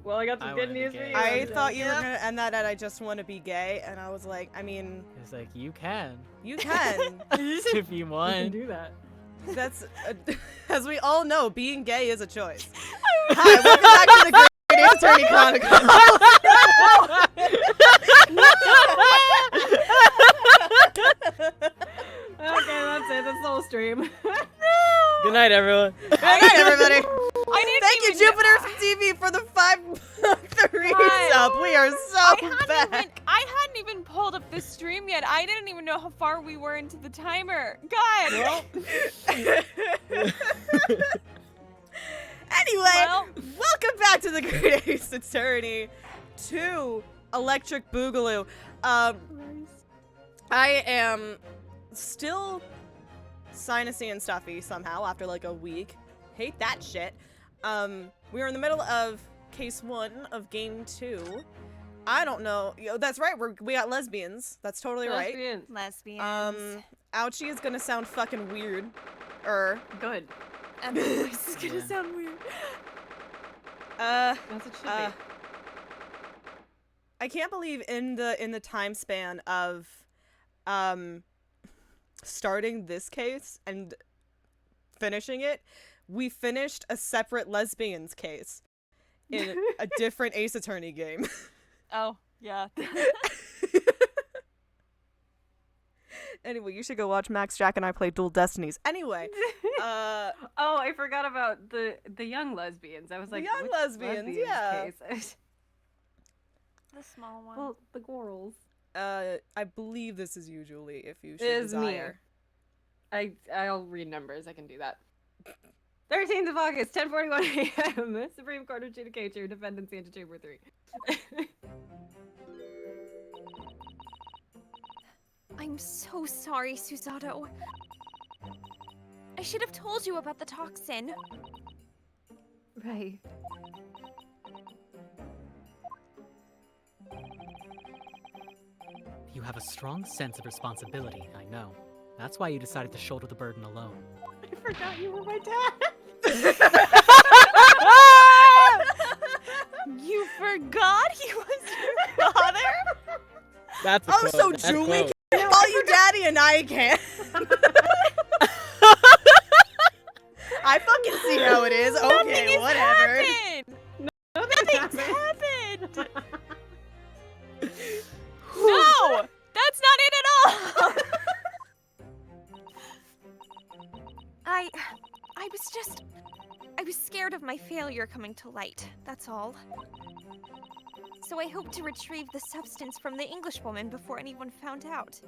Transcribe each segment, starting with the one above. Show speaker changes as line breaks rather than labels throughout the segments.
Well, I got some good news for you.
I thought you were gonna end that at I just want to be gay, and I was like, I mean...
It's like, you can.
You can.
If you
You
want.
can do that.
That's... as we all know, being gay is a choice. Hi, welcome back to the Great Ace Attorney Chronicles.
Okay, that's it. That's the whole stream.
Good night, everyone.
Good night, everybody.
Thank
you, Jupiter from TV, for the 5-3 sub. We are so back.
I hadn't even pulled up the stream yet. I didn't even know how far we were into the timer. God.
Well. Anyway, welcome back to the Great Ace Attorney 2 Electric Boogaloo. I am still sinusy and stuffy somehow after like a week. Hate that shit. We are in the middle of case 1 of game 2. I don't know. That's right. We got lesbians. That's totally right.
Lesbians.
Ouchie is gonna sound fucking weird.
Good.
And the voice is gonna sound weird.
As it should be.
I can't believe in the time span of starting this case and finishing it, we finished a separate lesbians case in a different Ace Attorney game.
Oh, yeah.
Anyway, you should go watch Max, Jack, and I play Dual Destinies. Anyway,
Oh, I forgot about the young lesbians. I was like,
young
which
lesbians, yeah.
case?
The small one.
Well, the girls.
I believe this is usually if you should
Is
desire.
I'll read numbers. I can do that. 13th of August, 10:41 a.m. Supreme Court adjudicature, defendant's antechamber 3.
I'm so sorry, Susato. I should have told you about the toxin.
Right.
You have a strong sense of responsibility, I know. That's why you decided to shoulder the burden alone.
I forgot you were my dad.
You forgot he was your father?
That's a
Oh,
quote.
so
That's
Julie
quote.
can call you daddy and I can't. I fucking see how it is. Okay,
Nothing has
whatever.
happened.
Nothing's
Happened. No, that's not it at all. I was scared of my failure coming to light, that's all. So I hoped to retrieve the substance from the Englishwoman before anyone found out.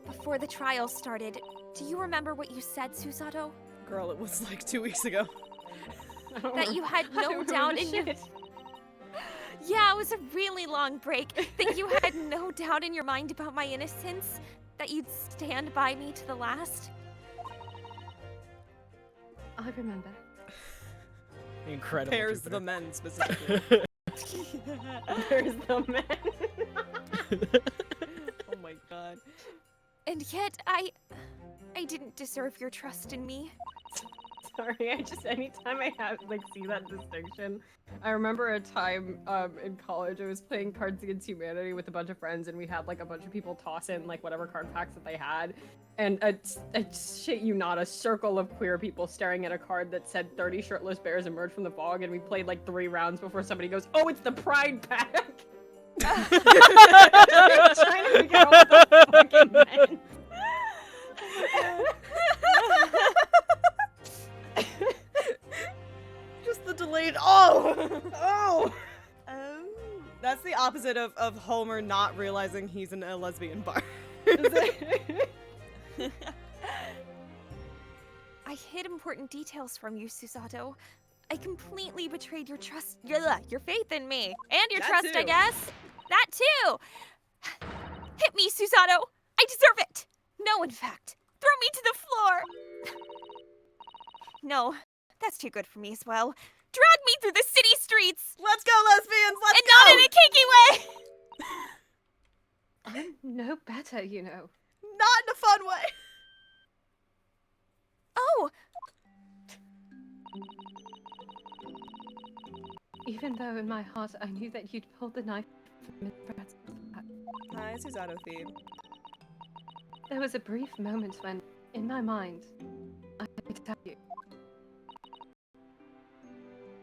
Before the trial started, do you remember what you said, Susato?
Girl, it was like 2 weeks ago.
That you had no doubt in your... Yeah, it was a really long break. That you had no doubt in your mind about my innocence? That you'd stand by me to the last?
I remember.
Incredible.
Pairs
Jupiter.
the men specifically.
There's the men.
Oh my god.
And yet, I didn't deserve your trust in me.
Sorry, anytime I see that distinction, I remember a time in college I was playing Cards Against Humanity with a bunch of friends, and we had like a bunch of people toss in like whatever card packs that they had, and I shit you not, a circle of queer people staring at a card that said 30 shirtless bears emerged from the fog, and we played like 3 rounds before somebody goes, "Oh, it's the Pride pack." Trying to figure out what the fucking meant.
Just the delayed oh! That's the opposite of Homer not realizing he's in a lesbian bar.
I hid important details from you, Susato. I completely betrayed your trust, your faith in me. And your
That
trust, I
too.
guess. That too! Hit me, Susato! I deserve it! No, in fact. Throw me to the floor! No, that's too good for me as well. Drag me through the city streets!
Let's go, lesbians! Let's
And
go!
not in a kinky way!
I'm no better, you know.
Not in a fun way.
Oh,
Even though in my heart I knew that you'd pulled the knife from Miss Brad's back,
Hi, Susato theme.
there was a brief moment when, in my mind, I could tell you.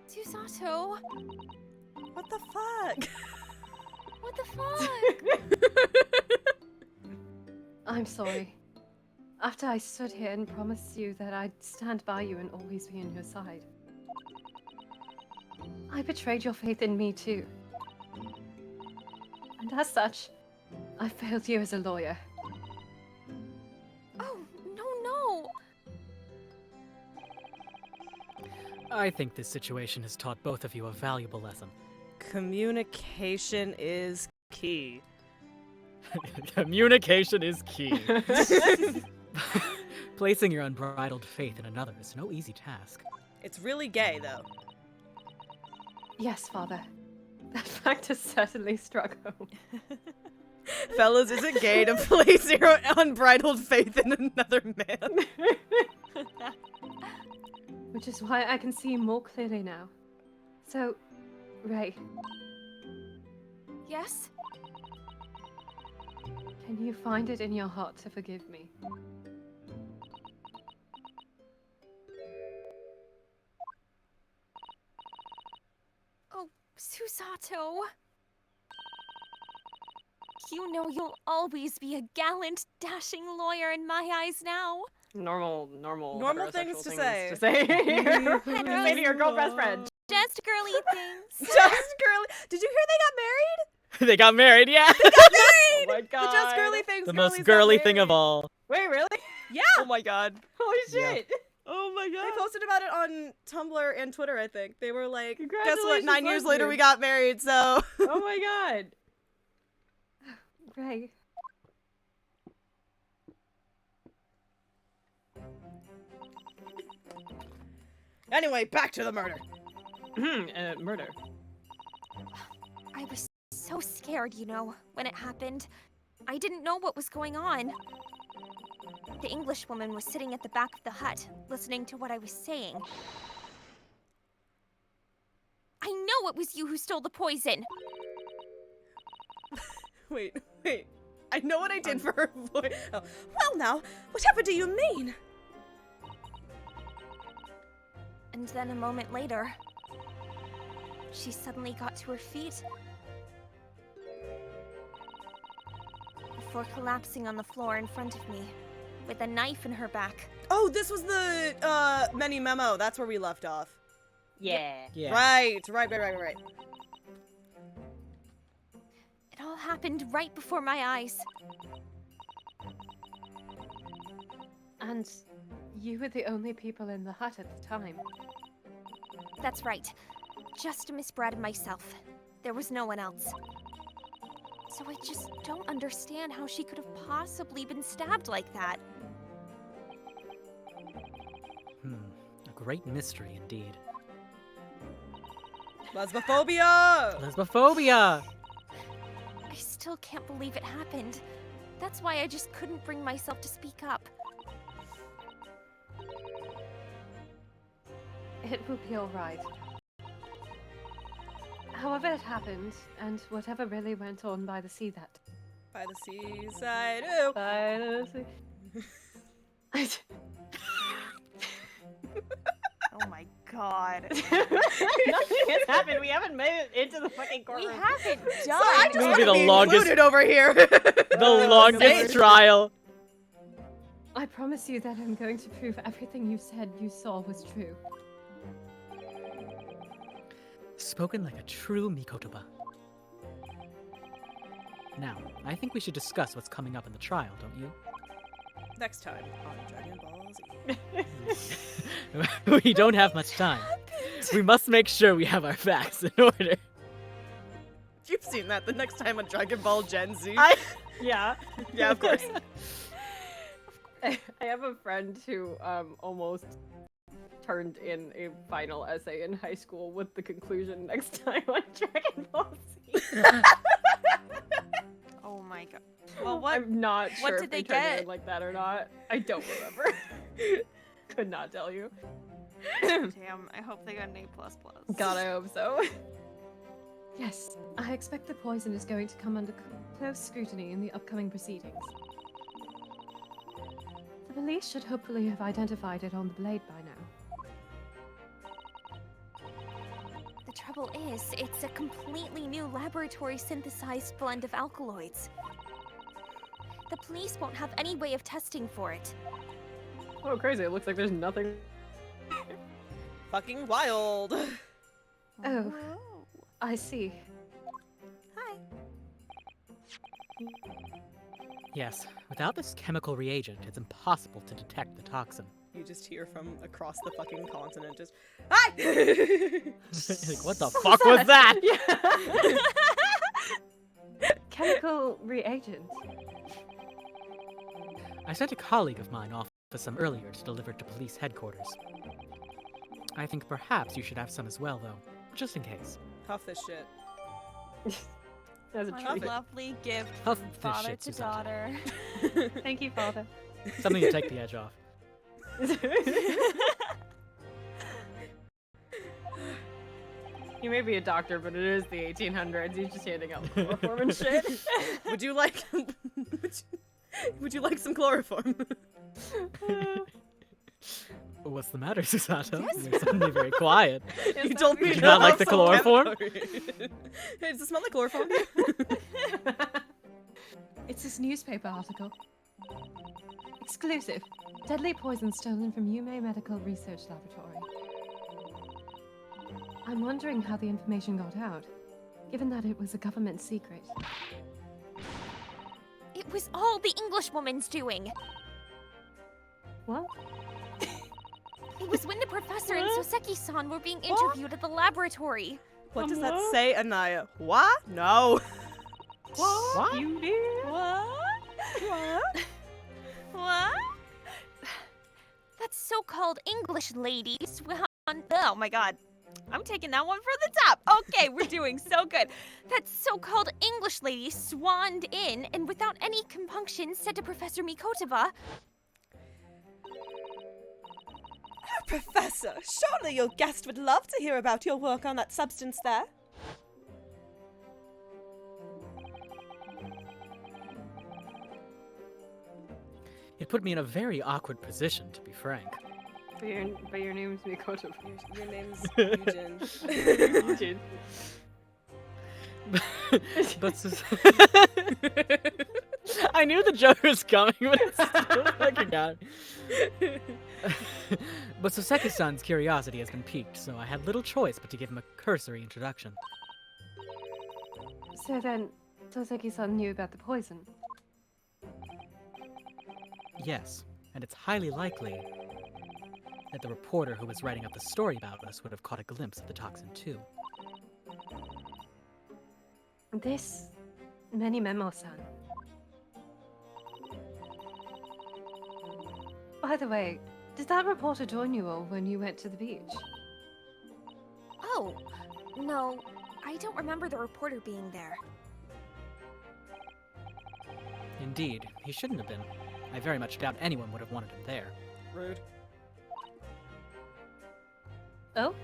Susato,
What the fuck?
what the fuck?
I'm sorry. After I stood here and promised you that I'd stand by you and always be on your side, I betrayed your faith in me too. And as such, I failed you as a lawyer.
Oh, no.
I think this situation has taught both of you a valuable lesson.
Communication is key.
Communication is key. Placing your unbridled faith in another is no easy task.
It's really gay, though.
Yes, Father. That fact has certainly struck home.
Fellas, is it gay to place your unbridled faith in another man?
Which is why I can see more clearly now. So, Ray,
Yes?
can you find it in your heart to forgive me?
Oh, Susato. You know you'll always be a gallant, dashing lawyer in my eyes now.
Normal
Normal things
heterosexual
to
things
say.
to say. Say to your girl best friend.
Just girly things.
Just girly. Did you hear they got married?
They got married, yeah.
Oh my god.
The just girly things.
The
girlies
most
got
girly thing of
married.
all.
Wait, really?
Yeah.
Oh my god.
Holy
Yeah.
shit.
Oh my god.
They posted about it on Tumblr and Twitter, I think. They were like, guess what?
Congratulations,
9 years later,
lesbians.
we got married, so.
Oh my god. Ray.
Anyway, back to the murder.
Murder.
I was so scared, you know, when it happened. I didn't know what was going on. The English woman was sitting at the back of the hut, listening to what I was saying. I know it was you who stole the poison.
Wait. I know what I did for her voice. Oh. Well, now, whatever do you mean?
And then a moment later, she suddenly got to her feet before collapsing on the floor in front of me, with a knife in her back.
Oh, this was the mini memo. That's where we left off.
Yeah.
Yeah.
Right.
It all happened right before my eyes.
And you were the only people in the hut at the time.
That's right. Just Miss Brad and myself. There was no one else. So I just don't understand how she could have possibly been stabbed like that.
A great mystery indeed.
Lesbophobia!
Lesbophobia!
I still can't believe it happened. That's why I just couldn't bring myself to speak up.
It will be alright. However it happened, and whatever really went on by the sea that...
By the seaside. Ooh.
By the sea...
Oh my god.
Nothing has happened. We haven't made it into the fucking
We
courtroom.
haven't done.
So I just
This will
want
be
to
the
be
longest-
included over here.
The longest trial.
I promise you that I'm going to prove everything you said you saw was true.
Spoken like a true Mikotoba. Now, I think we should discuss what's coming up in the trial, don't you?
Next time on Dragon Ball Z.
We don't have much time. We must make sure we have our facts in order.
You've seen that the next time on Dragon Ball Gen Z.
Yeah.
Yeah, of course.
I have a friend who almost turned in a final essay in high school with the conclusion next time on Dragon Ball Z.
Oh my god. Well, what?
I'm not
what
sure
did
if they
they
turned it
get?
in like that or not. I don't remember. Could not tell you.
Damn, I hope they got an A++.
God, I hope so. Yes, I expect the poison is going to come under close scrutiny in the upcoming proceedings. The police should hopefully have identified it on the blade by now.
The trouble is, it's a completely new laboratory-synthesized blend of alkaloids. The police won't have any way of testing for it.
Oh, crazy. It looks like there's nothing.
Fucking wild.
Oh, I see.
Hi.
Yes, without this chemical reagent, it's impossible to detect the toxin.
You just hear from across the fucking continent, just hi.
Like, what the fuck was that?
Yeah. Chemical reagent.
I sent a colleague of mine off with some earlier to deliver to police headquarters. I think perhaps you should have some as well, though, just in case.
Huff this shit.
That's a
What
treat.
a lovely gift
Huff
from
this
father
shit,
to
Susanna.
daughter.
Thank you, Father.
Something to take the edge off.
You may be a doctor, but it is the 1800s. He's just handing out chloroform and shit.
Would you like? Would you like some chloroform?
What's the matter, Susato?
Yes.
You're suddenly very quiet.
You told me
Did you not like the
some
chloroform?
chemical- Hey, does it smell like chloroform?
It's this newspaper article. Exclusive. Deadly poison stolen from Yume Medical Research Laboratory. I'm wondering how the information got out, given that it was a government secret.
It was all the Englishwoman's doing.
What?
It was when the professor and Soseki-san were being interviewed at the laboratory.
What does that say, Anaya? What? No.
What?
You did?
What? What? What? That so-called English lady swan. Oh my god. I'm taking that one for the top. Okay, we're doing so good. That so-called English lady swanned in and without any compunction said to Professor Mikotava,
Professor, surely your guest would love to hear about your work on that substance there.
It put me in a very awkward position, to be frank.
But your name's Mikoto.
Your name's Eugen.
Eugene.
But I knew the joke was coming, but it's still fucking out. But Soseki-san's curiosity has been piqued, so I had little choice but to give him a cursory introduction.
So then, Soseki-san knew about the poison.
Yes, and it's highly likely that the reporter who was writing up the story about us would have caught a glimpse of the toxin too.
This Many Memo-san. By the way, did that reporter join you all when you went to the beach?
oh, no, I don't remember the reporter being there.
Indeed, he shouldn't have been. I very much doubt anyone would have wanted him there.
Rude.
Oh?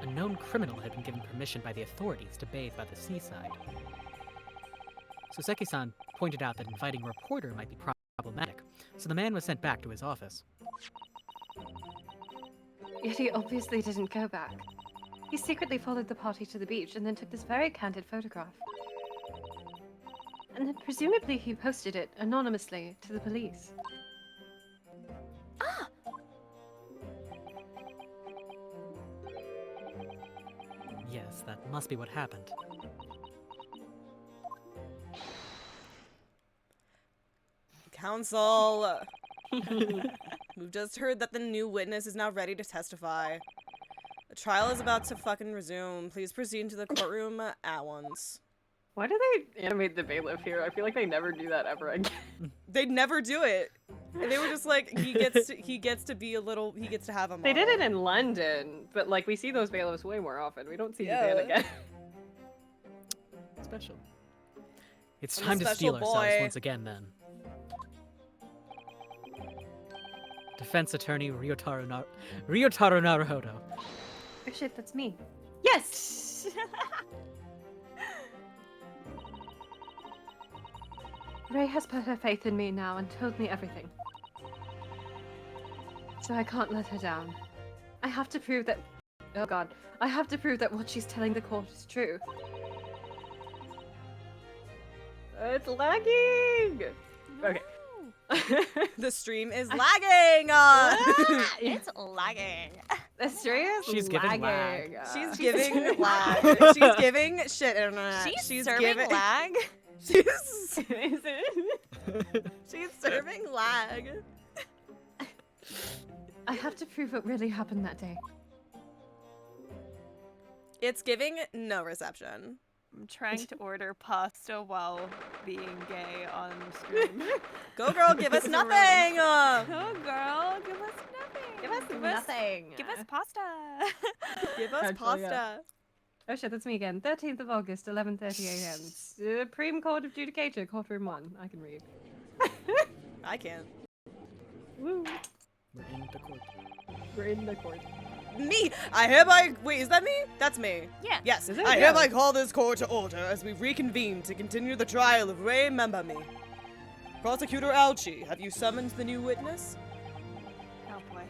A known criminal had been given permission by the authorities to bathe by the seaside. Soseki-san pointed out that inviting a reporter might be problematic, so the man was sent back to his office.
Yet he obviously didn't go back. He secretly followed the party to the beach and then took this very candid photograph. And then presumably he posted it anonymously to the police.
Ah!
Yes, that must be what happened.
Counsel. We've just heard that the new witness is now ready to testify. The trial is about to fucking resume. Please proceed into the courtroom at once.
Why do they animate the bailiff here? I feel like they never do that ever again.
They'd never do it. And they were just like, he gets to be a little, he gets to have a
They did
model.
it in London, but like we see those bailiffs way more often. We don't see
Yeah.
Japan again.
Special. It's
I'm a
time to steal
special
ourselves
boy.
once again, then. Defense attorney Ryutaro Naruhodo.
Oh shit, that's me. Yes! Ray has put her faith in me now and told me everything. So I can't let her down. I have to prove that... Oh god. I have to prove that what she's telling the court is true. It's lagging! Okay.
The stream is lagging!
It's lagging.
The stream is
She's giving
lagging.
lag.
She's giving lag. She's giving shit internet.
She's serving lag.
She's
Is it?
she's serving lag.
I have to prove what really happened that day.
It's giving no reception.
I'm trying to order pasta while being gay on stream.
Go girl, give us nothing!
Oh, girl, give us nothing.
Give us nothing.
Give us pasta.
Give us
Actually, yeah.
pasta.
Oh shit, that's me again. 13th of August, 11:30 a.m. Supreme Court of Judicature, courtroom 1. I can read.
I can't.
Woo.
We're in the court.
We're in the court.
Me! I hereby. Wait, is that me? That's me.
Yeah.
Yes,
Is it?
I
Yeah.
hereby call this court to order as we reconvene to continue the trial of Ray Membami. Prosecutor Alchi, have you summoned the new witness?
Oh boy.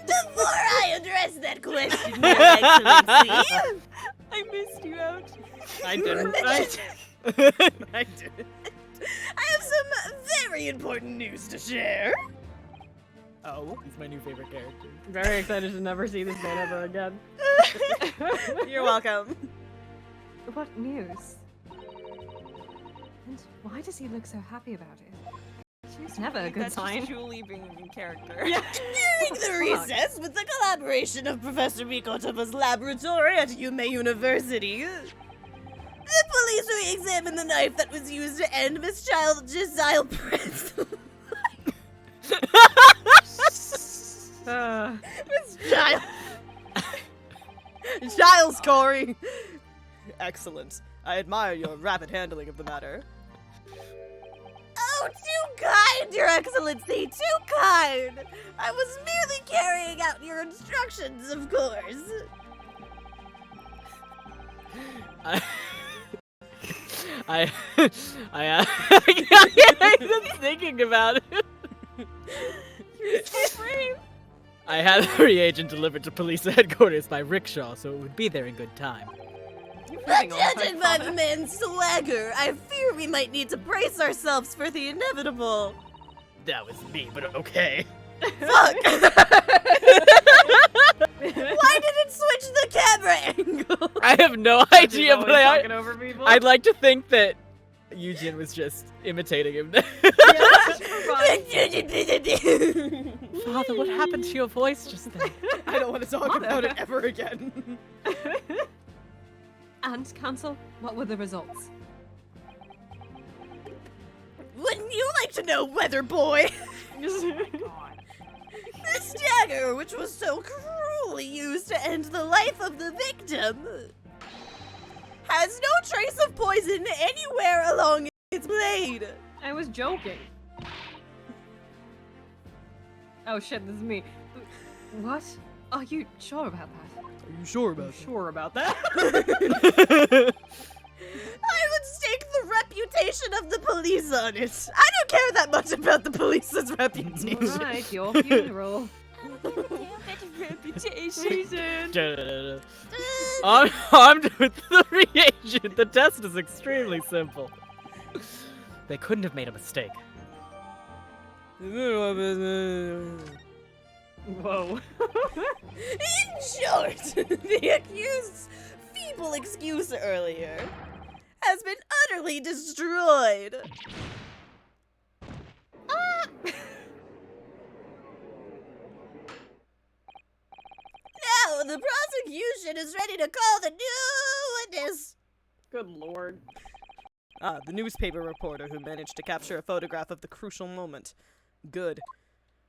Before I address that question, Your Excellency,
I missed you out.
I didn't.
I did. I have some very important news to share.
Oh, he's my new favorite character.
Very excited to never see this man ever again.
You're welcome.
What news? And why does he look so happy about it? It's never a good
That's
sign.
just Julie being in character.
During the recess, with the collaboration of Professor Mikotoma's laboratory at Yume University, the police re-examined the knife that was used to end Miss Giselle Prince. Miss Giles. Giles Corey. Excellent. I admire your rapid handling of the matter.
oh, too kind, Your Excellency, too kind. I was merely carrying out your instructions, of course.
I I'm thinking about it. I had the reagent delivered to police headquarters by rickshaw, so it would be there in good time.
But judging by the man's swagger, I fear we might need to brace ourselves for the inevitable.
That was me, but okay.
Fuck! Why did it switch the camera angle?
I have no
He's
idea,
always
but
talking over people.
I'd like to think that Eugene was just imitating him. Father, what happened to your voice just then?
I don't want to talk about it ever again.
And, Counsel, what were the results?
Wouldn't you like to know, weather boy? This dagger, which was so cruelly used to end the life of the victim, has no trace of poison anywhere along its blade.
I was joking. Oh shit, this is me. What? Are you sure about that?
Are you sure about
Sure about that?
I would stake the reputation of the police on it. I don't care that much about the police's reputation.
Alright, your funeral.
Reputation.
Armed with the reagent, the test is extremely simple. They couldn't have made a mistake.
Whoa.
In short, the accused's feeble excuse earlier has been utterly destroyed. Now the prosecution is ready to call the new witness.
Good lord.
Ah, the newspaper reporter who managed to capture a photograph of the crucial moment. Good.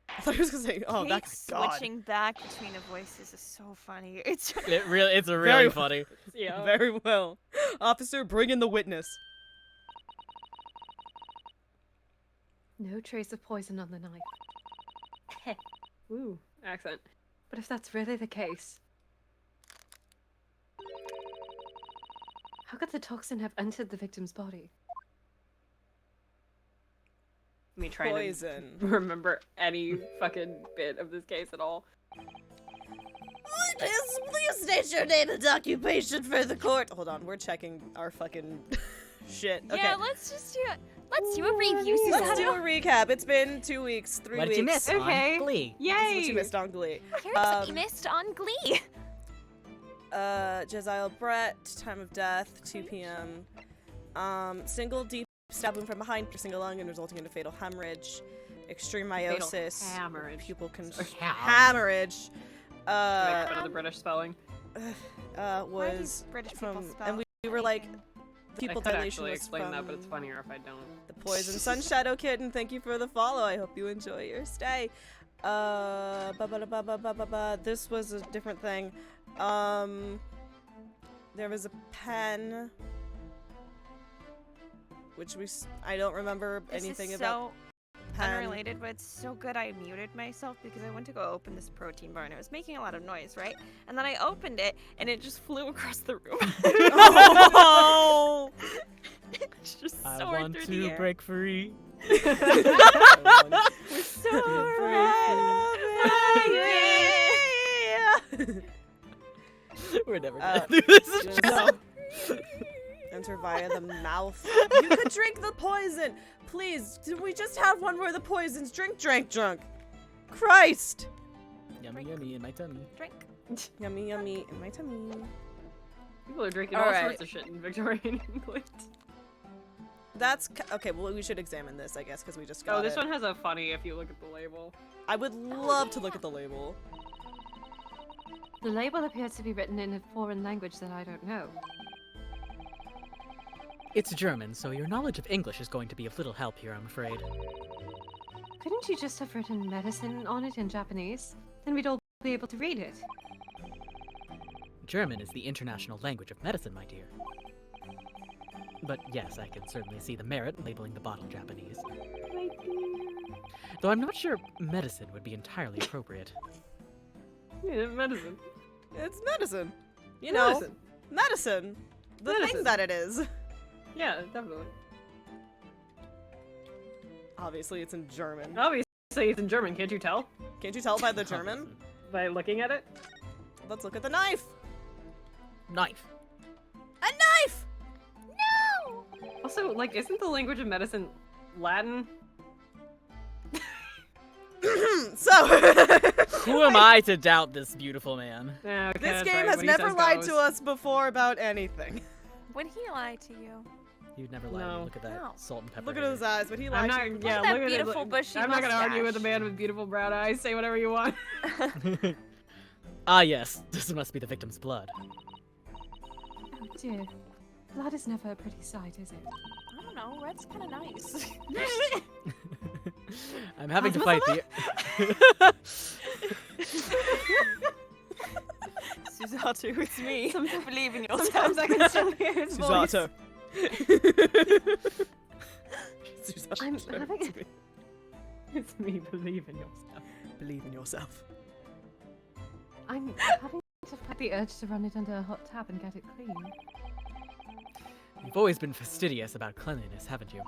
I thought he was gonna say, oh,
Kate
that god.
switching back between the voices is so funny. It's
It's really
Very-
funny.
Yeah.
Very well. Officer, bring in the witness.
No trace of poison on the knife. Ooh, accent. But if that's really the case, How could the toxin have entered the victim's body? Me trying
Poison.
to remember any fucking bit of this case at all.
Please state your name and occupation for the court. Hold on, we're checking our fucking shit. Okay.
Yeah, let's do a review,
Let's
Susanna.
do a recap. It's been 2 weeks, 3
What
weeks.
did you miss
Okay.
on Glee?
This is what you
Yay!
missed on Glee.
Here's what you missed on Glee.
Jezile Brett, time of death, 2 p.m. Single deep stab wound from behind, piercing a lung and resulting in a fatal hemorrhage. Extreme meiosis.
Hemorrhage.
Pupil
Ham.
hemorrhage.
Make fun of the British spelling.
Was
British
from,
people spell
and we were like,
I
pupil
could
dilation
actually
was
explain
from
that, but it's funnier if I don't.
the poison. Sun Shadow Kitten, thank you for the follow. I hope you enjoy your stay. This was a different thing. There was a pen, which I don't remember anything
This is
about.
so
Pen.
unrelated, but it's so good I muted myself because I went to go open this protein bar and it was making a lot of noise, right? And then I opened it and it just flew across the room.
Oh!
It's just
I
soared
want
through
to
the air.
break free. We're never gonna do this.
No. Enter via the mouth. You could drink the poison. Please, did we just have one where the poison's drink. Christ.
Yummy, yummy in my tummy.
Drink.
Yummy, yummy in my tummy.
People are drinking
All
all
right.
sorts of shit in Victorian England.
That's okay. Well, we should examine this, I guess, because we just got
Oh, this
it.
one has a funny if you look at the label.
I would love to look at the label.
The label appears to be written in a foreign language that I don't know.
It's German, so your knowledge of English is going to be of little help here, I'm afraid.
Couldn't you just have written medicine on it in Japanese? Then we'd all be able to read it.
German is the international language of medicine, my dear. But yes, I can certainly see the merit in labeling the bottle Japanese. Though I'm not sure medicine would be entirely appropriate.
Yeah, medicine.
It's medicine. You know,
Medicine.
medicine. The thing
Medicine.
that it is.
Yeah, definitely.
Obviously, it's in German.
Obviously, it's in German. Can't you tell
Can't you tell by the German?
by looking at it?
Let's look at the knife.
Knife.
A knife!
No!
Also, like, isn't the language of medicine Latin?
So,
Who am I to doubt this beautiful man?
Yeah, okay,
this
that's
game
right.
has
What he
never
says
lied
goes.
to us before about anything.
Would he lie to you?
You'd never lie.
No.
Look at that
No.
salt and pepper.
Look at
hair.
his eyes, but he
I'm
lied
not.
to you.
Yeah,
that
look at it.
beautiful bushy
I'm not gonna argue with a
mustache.
man with beautiful brown eyes. Say whatever you want.
Ah, yes. This must be the victim's blood.
Oh dear. Blood is never a pretty sight, is it?
I don't know. Red's kind of nice.
I'm having to fight the.
Suzato, it's me.
Sometimes-
Believe in yourself.
Sometimes I can still hear his voice.
Suzato.
I'm having. It's me. Believe in yourself.
Believe in yourself.
I'm having to fight the urge to run it under a hot tap and get it clean.
You've always been fastidious about cleanliness, haven't you?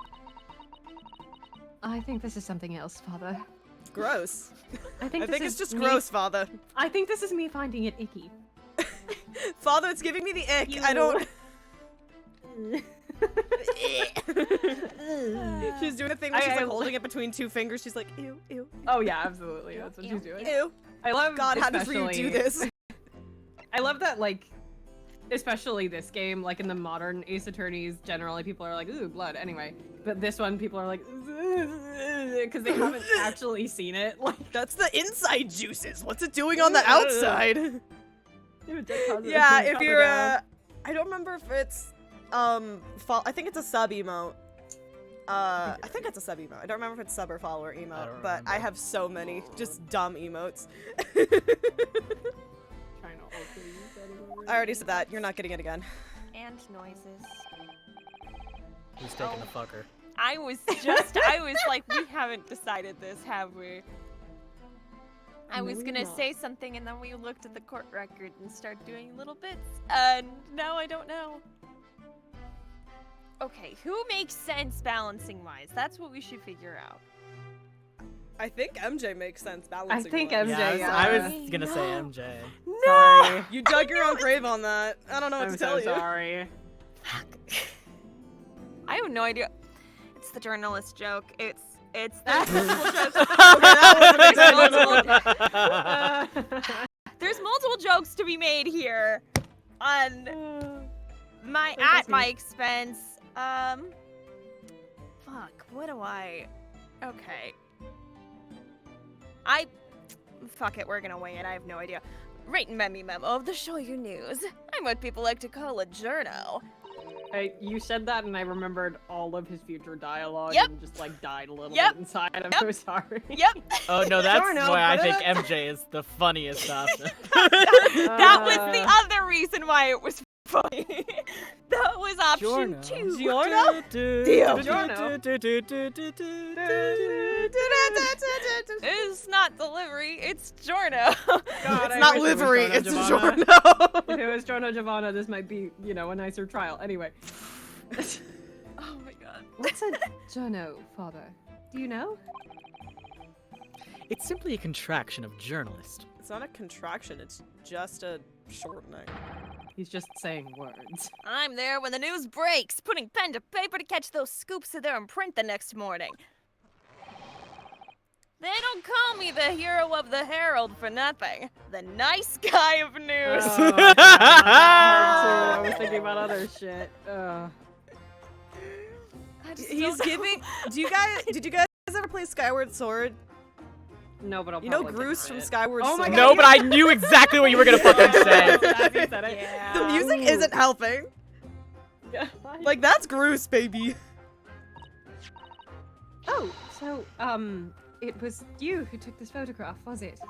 I think this is something else, Father.
Gross.
I think
I think
this
it's
is
just
me-
gross, Father.
I think this is me finding it icky.
Father, it's giving me the ick. I don't. She's doing a thing where she's like holding it between two fingers. She's like, ew, ew,
Oh yeah, absolutely. That's what
Ew.
she's doing.
ew.
I love.
God, how did Ryu
especially-
do this?
I love that, like, especially this game, like in the modern Ace Attorneys, generally people are like, ooh, blood, anyway. But this one, people are like, because they haven't actually seen it. Like,
That's the inside juices. What's it doing on the outside? Yeah, if
calm
you're,
down.
I don't remember if it's, I think it's a sub emote. I think it's a sub emote. I don't remember if it's sub or follower emote,
don't
but I
remember.
have so many just dumb emotes.
Trying to alter these anymore.
I already said that. You're not getting it again.
And noises.
Who's taking the fucker?
I was like, we haven't decided this, have we? I
No,
was
we're
gonna
not.
say something and then we looked at the court record and started doing little bits. And now I don't know. Okay, who makes sense balancing-wise? That's what we should figure out.
I think MJ makes sense
I
balancing.
think
wise.
MJ.
Yeah, I was gonna say MJ.
Sorry.
You dug your own grave on that. I don't know what
I'm
to tell
so
you.
sorry.
I have no idea. It's the journalist joke. It's the There's multiple jokes to be made here on at my expense. Fuck, what do I... Okay. Fuck it, we're gonna wing it, I have no idea. Written memo of the Show You News. I'm what people like to call a journo.
You said that and I remembered all of his future dialogue
Yep.
and just like died a little
Yep.
bit inside. I'm
Yep.
so sorry.
Yep,
Oh no, that's
Sure, no,
why I
but-
think MJ is the funniest option.
that was the other reason why it was funny. That was option 2. It's not delivery, it's Giorno.
God,
It's
I
not
wish it was
livery,
Giorno
it's
Giovanna.
Giorno.
If it was Giorno Giovanna, this might be, you know, a nicer trial. Anyway.
Oh my god.
What's a Giorno, father? Do you know?
It's simply a contraction of journalist.
It's not a contraction, it's just a shortening.
He's just saying words.
I'm there when the news breaks, putting pen to paper to catch those scoops so they're in print the next morning. They don't call me the hero of the Herald for nothing. The nice guy of news.
Oh, God, that hurt too. I was thinking about other shit.
He's giving. Did you guys ever play Skyward Sword?
No, but I'll
You know
probably
Groose
get
from
it.
Skyward
Oh my
Sword?
God,
No, but I knew exactly what you were gonna fucking say.
As you said it.
Yeah.
The music isn't helping.
Yeah.
Like that's Groose, baby.
Oh, so, it was you who took this photograph, was it?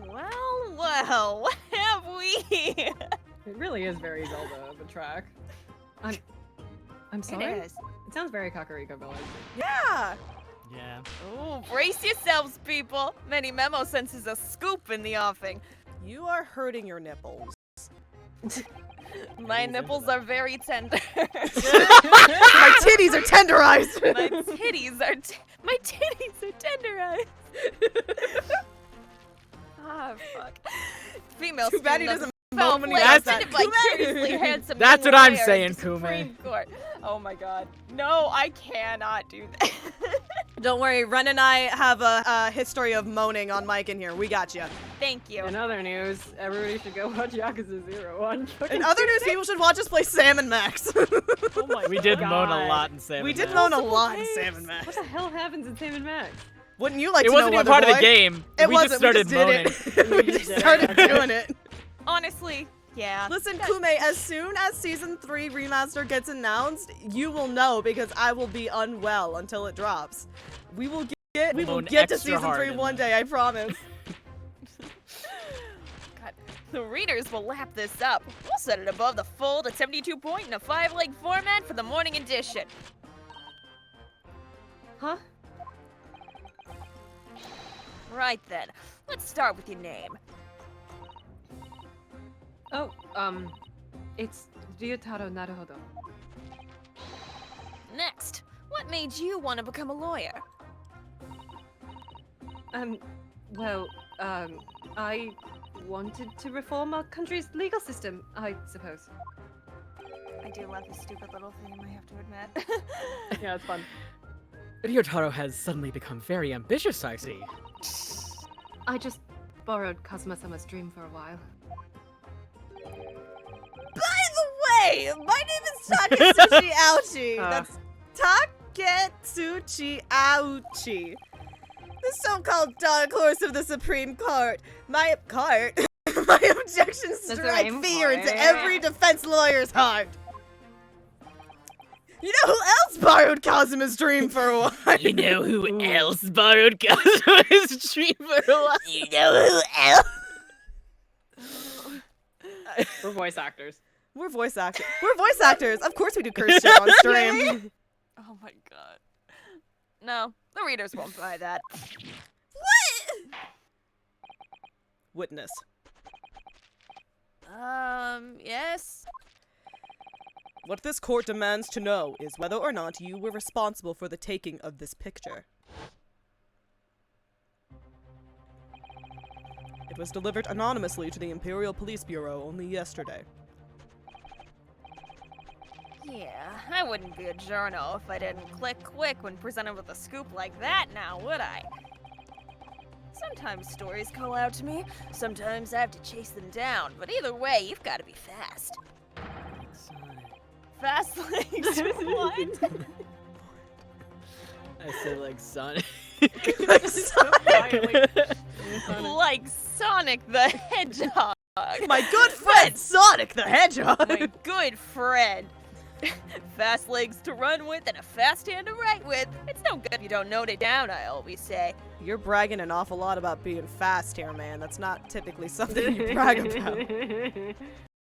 Well, well, what have we?
It really is very Zelda of a track. I'm sorry?
It is.
It sounds very Kakariko Village.
Yeah.
Yeah.
Ooh, brace yourselves, people. Many memo senses a scoop in the offing.
You are hurting your nipples.
My nipples are very tender.
My titties are tenderized.
my titties are tenderized. Ah, fuck. Female
Too bad he
skin
doesn't
fell
moan when he
flavor
does that.
tinted by curiously handsome
That's
young
what I'm
lawyer
saying,
at the Supreme
Kume.
Court. Oh my god. No, I cannot do that.
Don't worry, Ren and I have a history of moaning on mic in here. We got you.
Thank you.
In other news, everybody should go watch Yakuza 0 on
In other news, people should watch us play Sam and Max.
Oh my
We did
God.
moan a lot in Sam.
We
and
did
Max.
moan a lot in Sam and
What
Max.
the hell happens in Sam and Max?
Wouldn't you like
It
to
wasn't
know,
even part of the
Weatherboy?
game.
It
we
wasn't.
just started
we just
moaning.
did it. we just
did it,
started
okay.
doing it.
Honestly, yeah.
Listen, Kume, as soon as Season 3 Remaster gets announced, you will know because I will be unwell until it drops. We will get
Moan
to
extra
Season
hard
3
in
one
that.
day, I promise.
God, the readers will lap this up. We'll set it above the fold at 72 point in a 5-leg format for the morning edition.
Huh?
Right then, let's start with your name.
Oh, it's Ryutaro Naruhodo.
Next, what made you want to become a lawyer?
Well, I wanted to reform our country's legal system, I suppose.
I do love this stupid little theme, I have to admit.
Yeah, it's fun.
Ryutaro has suddenly become very ambitious, I see.
I just borrowed Kazuma-sama's dream for a while.
By the way, my name is Taketsuchi Ouchi. That's Taketsuchi Ouchi. The so-called dark horse of the Supreme Court. My objections strike
Supreme
fear
Court.
into every defense lawyer's heart. You know who else borrowed Kazuma's dream for a while?
You know who else borrowed Kazuma's dream for a while?
You know who else?
We're voice actors.
We're voice actors. We're voice actors. Of course we do curse shit on stream.
Oh my god. No, the readers won't buy that.
What? Witness.
Yes?
What this court demands to know is whether or not you were responsible for the taking of this picture. It was delivered anonymously to the Imperial Police Bureau only yesterday.
Yeah, I wouldn't be a journo if I didn't click quick when presented with a scoop like that now, would I? Sometimes stories call out to me, sometimes I have to chase them down, but either way, you've got to be fast. Fast legs? What?
I said like Sonic.
Like Sonic the Hedgehog.
My good friend, Sonic the Hedgehog!
My good friend. Fast legs to run with and a fast hand to write with. It's no good if you don't note it down, I always say.
You're bragging an awful lot about being fast here, man. That's not typically something you brag about.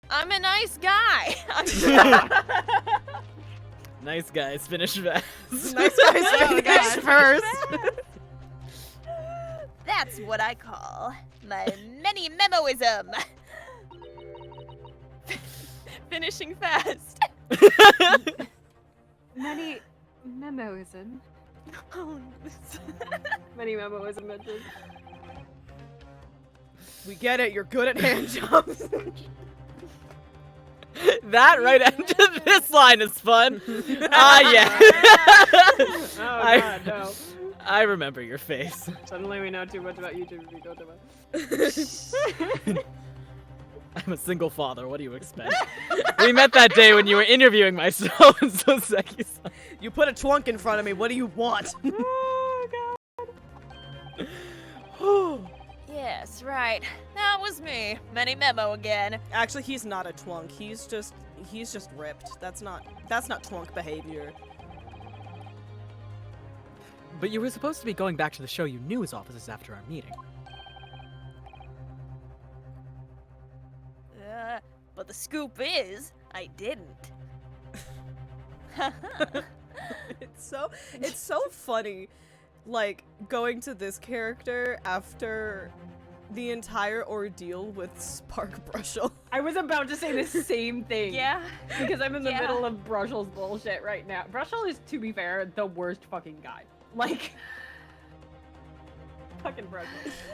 I'm a nice guy.
Nice guys, finish fast.
Nice guys finish first.
That's what I call my many memoism. Finishing fast.
Many memoism.
Oh,
Many memoism mentions.
We get it, you're good at hand jobs.
That right after this line is fun. Ah, yeah.
Oh god, no.
I remember your face.
Suddenly we know too much about YouTube if we go to my...
I'm a single father. What do you expect? We met that day when you were interviewing my so-and-so Seki-san.
You put a twunk in front of me, what do you want?
Oh
Oh.
yes, right. That was me. Many memo again.
Actually, he's not a twunk. He's just ripped. That's not twunk behavior.
But you were supposed to be going back to the show you knew offices after our meeting.
But the scoop is, I didn't.
It's so funny, like, going to this character after the entire ordeal with Spark Brushel.
I was about to say the same thing.
Yeah.
Because I'm in the
Yeah.
middle of Brushel's bullshit right now. Brushel is, to be fair, the worst fucking guy. Like... fucking Brushel.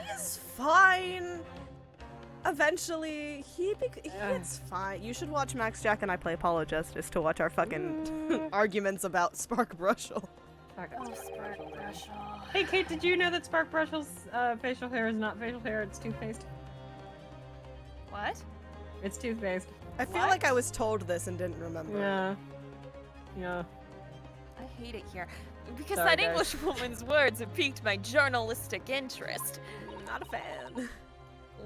He's fine. Eventually, it's fine. You should watch Max Jack and I Play Apollo Justice to watch our fucking arguments about Spark Brushel.
Hey Kate, did you know that Spark Brushel's facial hair is not facial hair, it's toothpaste?
What?
It's toothpaste.
I feel
What?
like I was told this and didn't remember.
Yeah. Yeah.
I hate it here. Because
Sorry,
that
guys.
English woman's words have piqued my journalistic interest.
Not a fan.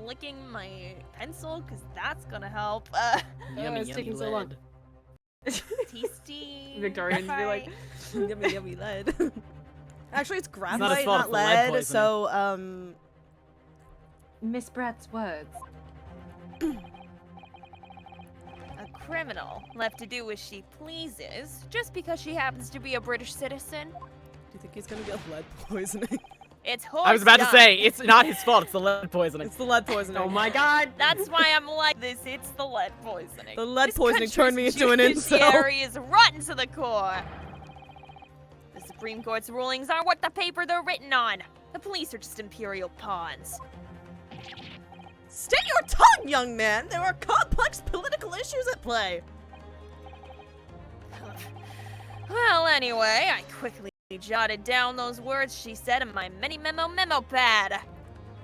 Licking my pencil, because that's gonna help.
Yummy,
it's
yummy
taking so long.
lead.
Tasty.
Victorians be like,
Yummy, yummy lead. Actually, it's
not his
graphite,
fault,
not
it's the lead
lead, so,
Miss Brett's words.
A criminal left to do as she pleases just because she happens to be a British citizen.
do you think he's gonna get lead poisoning?
It's horse
I was about to
dung.
say, it's not his fault, it's the lead poisoning.
It's the lead poisoning.
Oh my god!
That's why I'm like this. It's the lead poisoning.
The lead
This
poisoning turned me
country's
into an incel.
judiciary is rotten to the core. The Supreme Court's rulings aren't what the paper they're written on. The police are just imperial pawns.
Stay your tongue, young man! There are complex political issues at play!
Well, anyway, I quickly jotted down those words she said in my many memo pad.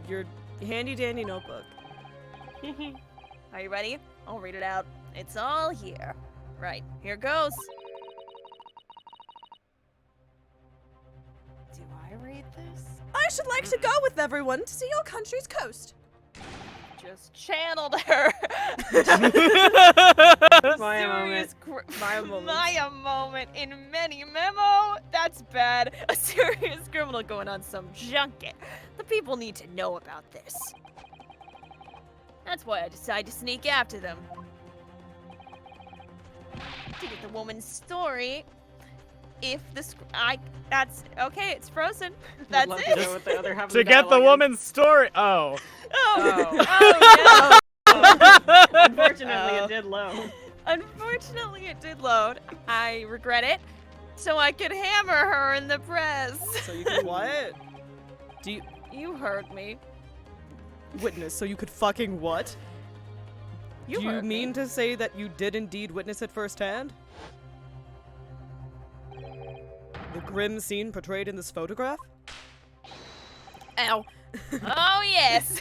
Your handy-dandy notebook.
Are you ready? I'll read it out. It's all here. Right, here goes. Do I read this?
I should like to go with everyone to see your country's coast.
Just channeled her.
Maya
Serious
moment. Maya moment.
Maya moment in many memo. That's bad. A serious criminal going on some junket. The people need to know about this. That's why I decide to sneak after them. To get the woman's story. If the that's okay. It's frozen. That's
Love
it.
to know what the other half of
To
the
get the
dialogue is.
woman's story. Oh.
Oh,
Oh.
oh
Unfortunately, it did load.
Unfortunately, it did load. I regret it. So I could hammer her in the press.
So you could what?
You heard me.
Witness, so you could fucking what?
You
Do you
heard
mean
me.
to say that you did indeed witness it firsthand? The grim scene portrayed in this photograph? Ow.
Oh, yes.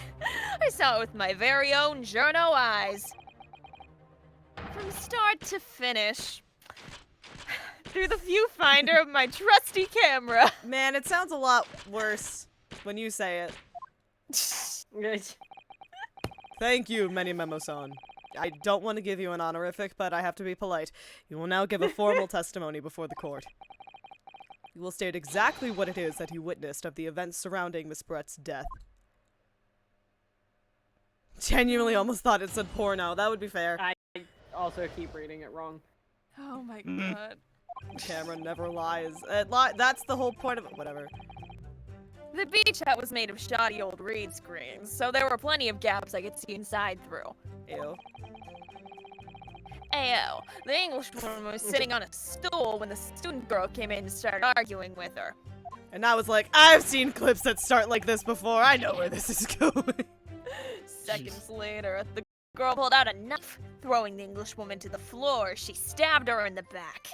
I saw it with my very own journo eyes. From start to finish. Through the viewfinder of my trusty camera.
Man, it sounds a lot worse when you say it. Thank you, Many Memo-san. I don't want to give you an honorific, but I have to be polite. You will now give a formal testimony before the court. You will state exactly what it is that you witnessed of the events surrounding Miss Brett's death. Genuinely almost thought it said porno. That would be fair.
I also keep reading it wrong.
Oh my god.
Camera never lies. That's the whole point of it. Whatever.
The beach hut was made of shoddy old reed screens, so there were plenty of gaps I could see inside through.
Ew.
Ayo, the Englishwoman was sitting on a stool when the student girl came in and started arguing with her.
And I was like, I've seen clips that start like this before. I know where this is going.
Seconds later, the girl pulled out a knife, throwing the Englishwoman to the floor. She stabbed her in the back.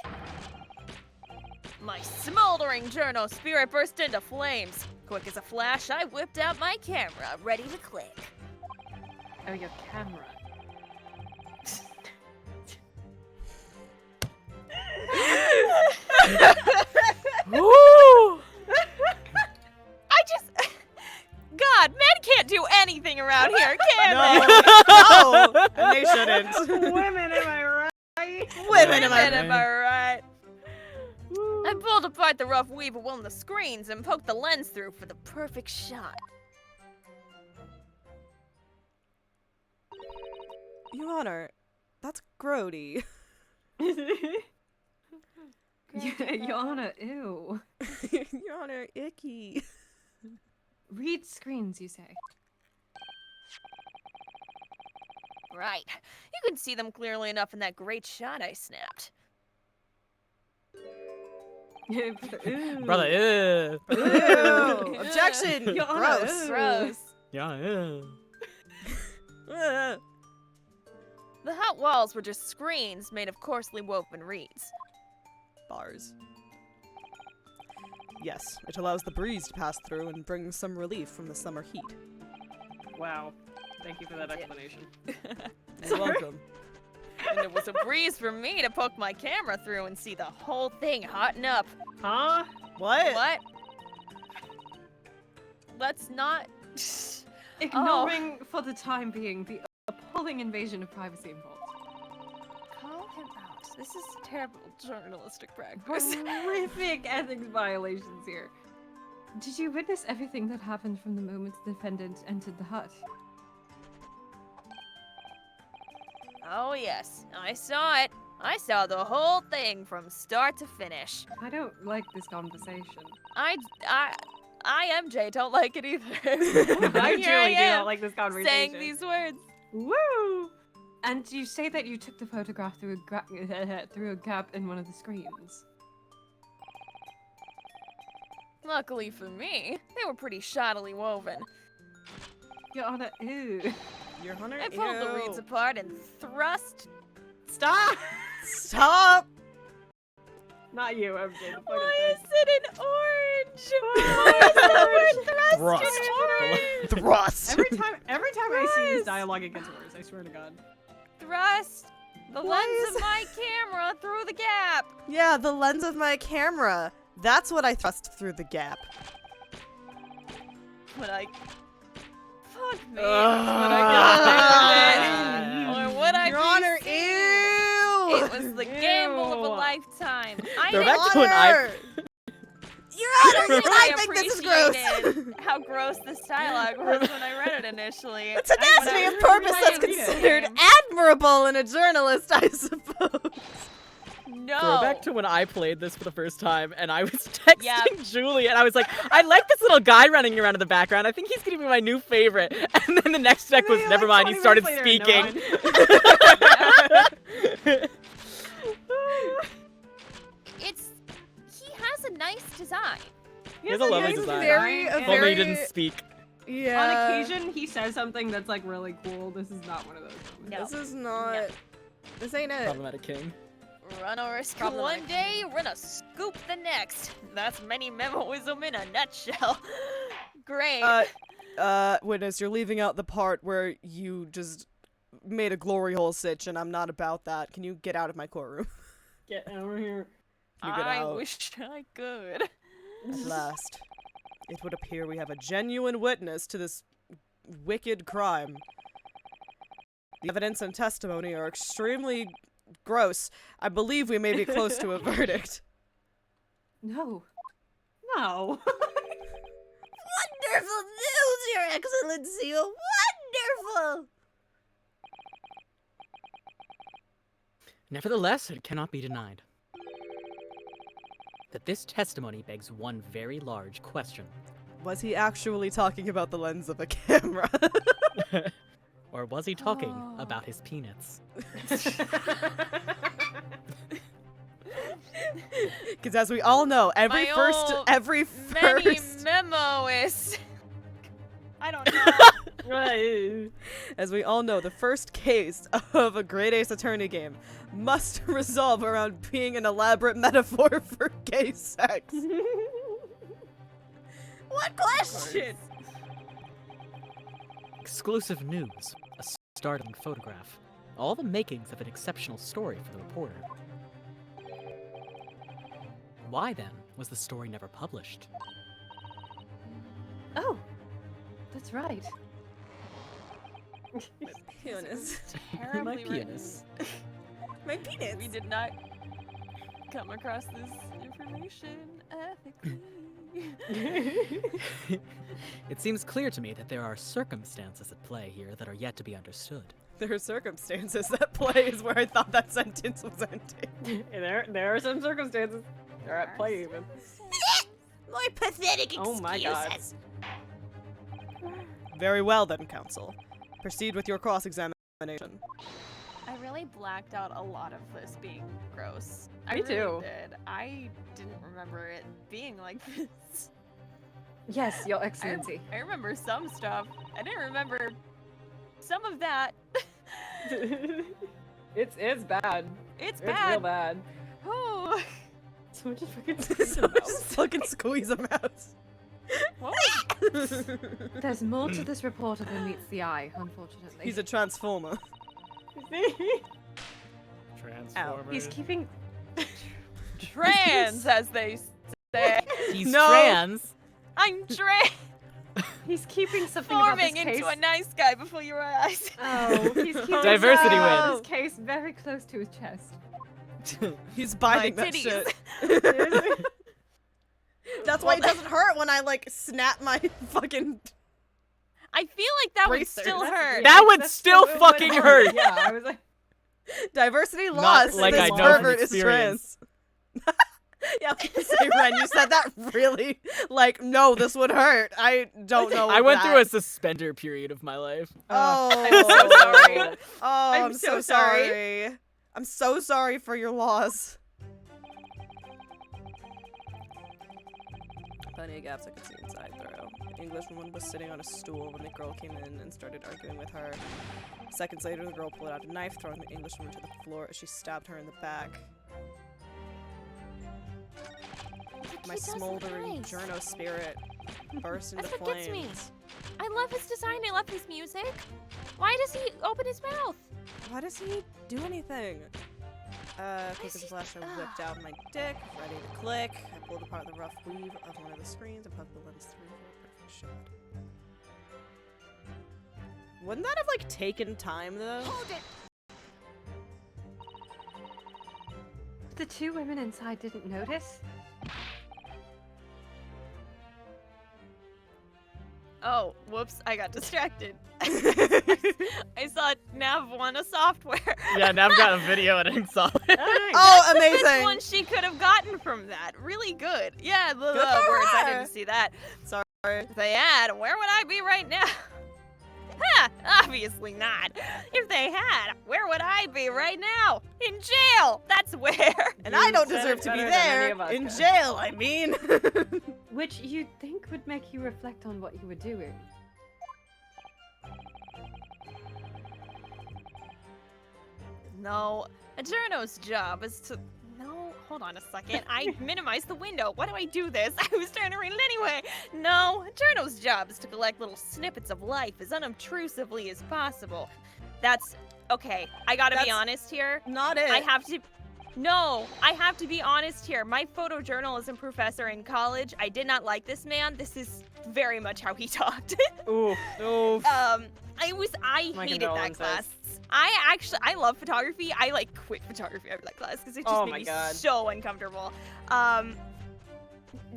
My smoldering journo spirit burst into flames. Quick as a flash, I whipped out my camera, ready to click.
Oh, your camera.
Woo!
I just... God, men can't do anything around here, can
No, no, and they shouldn't.
Women, am I right?
Women, am
Am
I
I right? I pulled apart the rough weave of one of the screens and poked the lens through for the perfect shot.
Your Honor, that's grody.
Your Honor, ew.
Your Honor, icky.
Read screens, you say?
Right. You can see them clearly enough in that great shot I snapped.
Brother, ew.
Ew. Objection.
Your Honor,
Gross.
ew.
Gross.
Yeah, ew.
The hut walls were just screens made of coarsely woven reeds.
Bars. Yes, it allows the breeze to pass through and brings some relief from the summer heat.
Wow. Thank you for that explanation.
You're welcome.
And it was a breeze for me to poke my camera through and see the whole thing hotting up.
Huh?
What?
What? Let's not...
Ignoring for the time being the appalling invasion of privacy involved.
Call him out. This is terrible journalistic practice.
Horrific ethics violations here. Did you witness everything that happened from the moment the defendant entered the hut?
Oh yes, I saw it. I saw the whole thing from start to finish.
I don't like this conversation.
I MJ don't like it either.
I
Here
truly do
am,
not like this conversation.
saying these words.
Woo! And you say that you took the photograph through a gap in one of the screens.
Luckily for me, they were pretty shoddily woven.
Your Honor, ew.
Your Honor,
I pulled the reeds apart and thrust.
Stop!
Stop!
Not you, MJ. The fucking
Why is
thing.
it an orange? Why is the word thrust
Thrust.
an orange?
Thrust!
Every time I see this
Thrust.
dialogue, it gets worse. I swear to God.
Thrust the
Why
lens
is-
of my camera through the gap.
Yeah, the lens of my camera. That's what I thrust through the gap.
Would I? Fuck me.
Ugh.
Would I get away with it? Or would I
Your
be
Honor,
seen?
ew!
It was the gamble of a
Ew.
lifetime. I
They're
didn't
back to an eye-
Your Honor,
think
I think this is gross.
appreciated how gross this dialogue was when I read it initially.
The tenacity
I
of
was
purpose
really
that's
reading it.
considered admirable in a journalist, I suppose.
No.
Throwback to when I played this for the first time, and I was texting
Yep.
Julie, and I was like, I like this little guy running around in the background. I think he's gonna be my new favorite. And then the next deck was, never mind, he started speaking.
He has a nice design.
He has a lovely
nice
design.
Very,
and
If only he didn't speak.
Yeah.
on occasion, he says something that's like really cool. This is not one of those moments.
No.
This is not. This ain't it.
Problematic king.
Run a risk
Problematic.
one day, run a scoop the next. That's many memoism in a nutshell. Great.
Witness, you're leaving out the part where you just made a glory hole sitch, and I'm not about that. Can you get out of my courtroom?
Get over here.
You get
I
out.
wish I could.
At last, it would appear we have a genuine witness to this wicked crime. The evidence and testimony are extremely gross. I believe we may be close to a verdict.
No. No.
Wonderful news, Your Excellency! Wonderful!
Nevertheless, it cannot be denied that this testimony begs one very large question.
Was he actually talking about the lens of a camera?
Or was he talking about his peanuts?
Because as we all know, every
My
first
old Many memoist. I don't know.
Right.
as we all know, the first case of a Great Ace Attorney game must resolve around being an elaborate metaphor for gay sex.
What question?
Exclusive news, a startling photograph, all the makings of an exceptional story for the reporter. Why then was the story never published?
Oh, that's right.
Penis.
Terribly
My
written.
penis.
My penis.
We did not come across this information ethically.
It seems clear to me that there are circumstances at play here that are yet to be understood.
There are circumstances that play is where I thought that sentence was ending.
There are some circumstances. They're at play even.
More pathetic excuses.
Oh my God.
Very well then, counsel. Proceed with your cross-examination.
I really blacked out a lot of this being gross.
Me
I really
too.
did. I didn't remember it being like this.
Yes, Your Excellency.
I remember some stuff. I didn't remember some of that.
It's bad.
It's
It's real bad.
Oh.
So much fucking
So just fucking squeeze a mouse.
There's more to this reporter than meets the eye, unfortunately.
He's a transformer.
Transformer.
He's keeping.
Trans, as they say.
He's
No.
trans.
I'm trans.
He's keeping something about this
Forming
case.
into a nice guy before your eyes.
Oh, he's keeping
Diversity
this
wins.
case very close to his chest.
He's biting
My
that
titties.
shit. That's why it doesn't hurt when I like snap my fucking.
I feel like that would
Bracers.
still
That's-
hurt.
That would
That's
still
so- it
fucking
would
hurt.
Yeah, I was like.
Diversity
Not
lost.
like
this
I know from
pervert is
experience.
trans. Yeah, say Ren, you said that really like no, this would hurt. I don't know.
I went
that.
through a suspender period of my life.
Oh,
I'm so sorry.
Oh,
I'm
I'm
so
so sorry. I'm so sorry for your loss. Plenty of gaps I could see inside through. The Englishwoman was sitting on a stool when the girl came in and started arguing with her. Seconds later, the girl pulled out a knife, throwing the Englishwoman to the floor as she stabbed her in the back. My
He does look
smoldering
nice.
journo spirit burst into
That's what gets me.
flames.
I love his design. I love his music. Why does he open his mouth?
Why does he do anything? Quick as a flash, I whipped out my dick, ready to click. I pulled apart the rough weave of one of the screens and poked the lens through for a perfect shot. Wouldn't that have, like, taken time, though?
Hold it.
The two women inside didn't notice.
Oh, whoops, I got distracted. I saw Nav won a software.
Yeah, Nav got a video editing software.
Oh,
The best
amazing.
one she could have gotten from that. Really good. Yeah, the
Good for
words, I
her.
didn't see that.
Sorry.
If they had, where would I be right now? Ha! Obviously not. If they had, where would I be right now? In jail! That's where!
And I don't
said
deserve
it
to be
better than any
there.
of us
In
could.
jail, I mean.
Which you'd think would make you reflect on what you were doing.
No, a journo's job is to... No, hold on a second. I minimized the window. Why do I do this? I was trying to read it anyway. No, a journo's job is to collect little snippets of life as unobtrusively as possible. That's... Okay, I gotta be
That's
honest here.
Not it.
I have to... No, I have to be honest here. My photojournalism professor in college, I did not like this man. This is very much how he talked.
Oof. Oof.
I
My
hated that
condolences.
class. I love photography. I like quit photography after that class because it just
Oh
made
my
me
God.
so uncomfortable.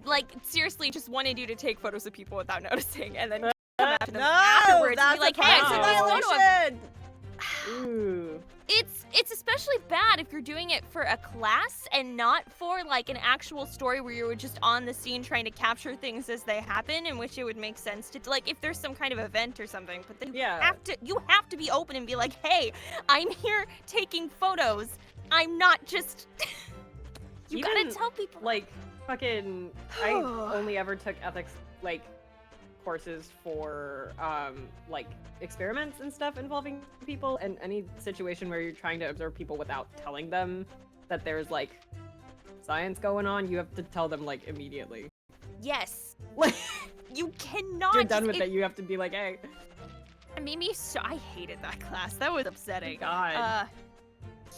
Like seriously, just wanted you to take photos of people without noticing, and then come after them
No,
afterwards
that's
and be like,
a
"Hey, I
privacy
took this photo of
violation.
Ooh.
It's especially bad if you're doing it for a class and not for like an actual story where you're just on the scene trying to capture things as they happen, in which it would make sense to like if there's some kind of event or something. But then
Yeah.
you have to be open and be like, hey, I'm here taking photos. I'm not just. You gotta
Even,
tell people.
Like, fucking, I only ever took ethics, like, courses for, like, experiments and stuff involving people, and any situation where you're trying to observe people without telling them that there's, like, science going on, you have to tell them, like, immediately.
Yes.
Like,
You cannot.
you're done
just-
with it, you have to be like, hey.
It made me so. I hated that class. That was upsetting.
God.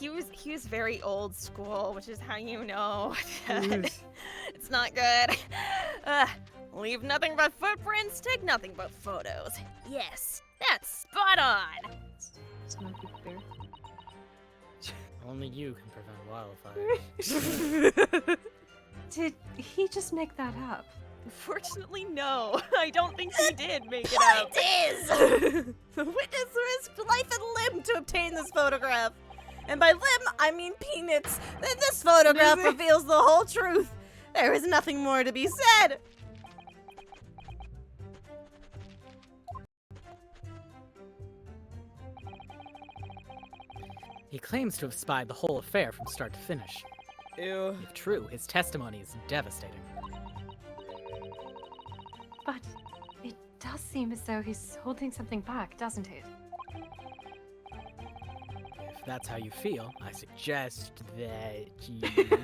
He was very old school, which is how you know that
Oof.
it's not good. Leave nothing but footprints, take nothing but photos. Yes, that's spot on.
Smoky bear.
Only you can prevent wildfires.
Did he just make that up?
Unfortunately, no. I don't think he did make it up.
It is! The witness risked life and limb to obtain this photograph. And by limb, I mean peanuts. Then this photograph reveals the whole truth. There is nothing more to be said.
He claims to have spied the whole affair from start to finish.
Ew.
If true, his testimony is devastating.
But it does seem as though he's holding something back, doesn't it?
If that's how you feel, I suggest that you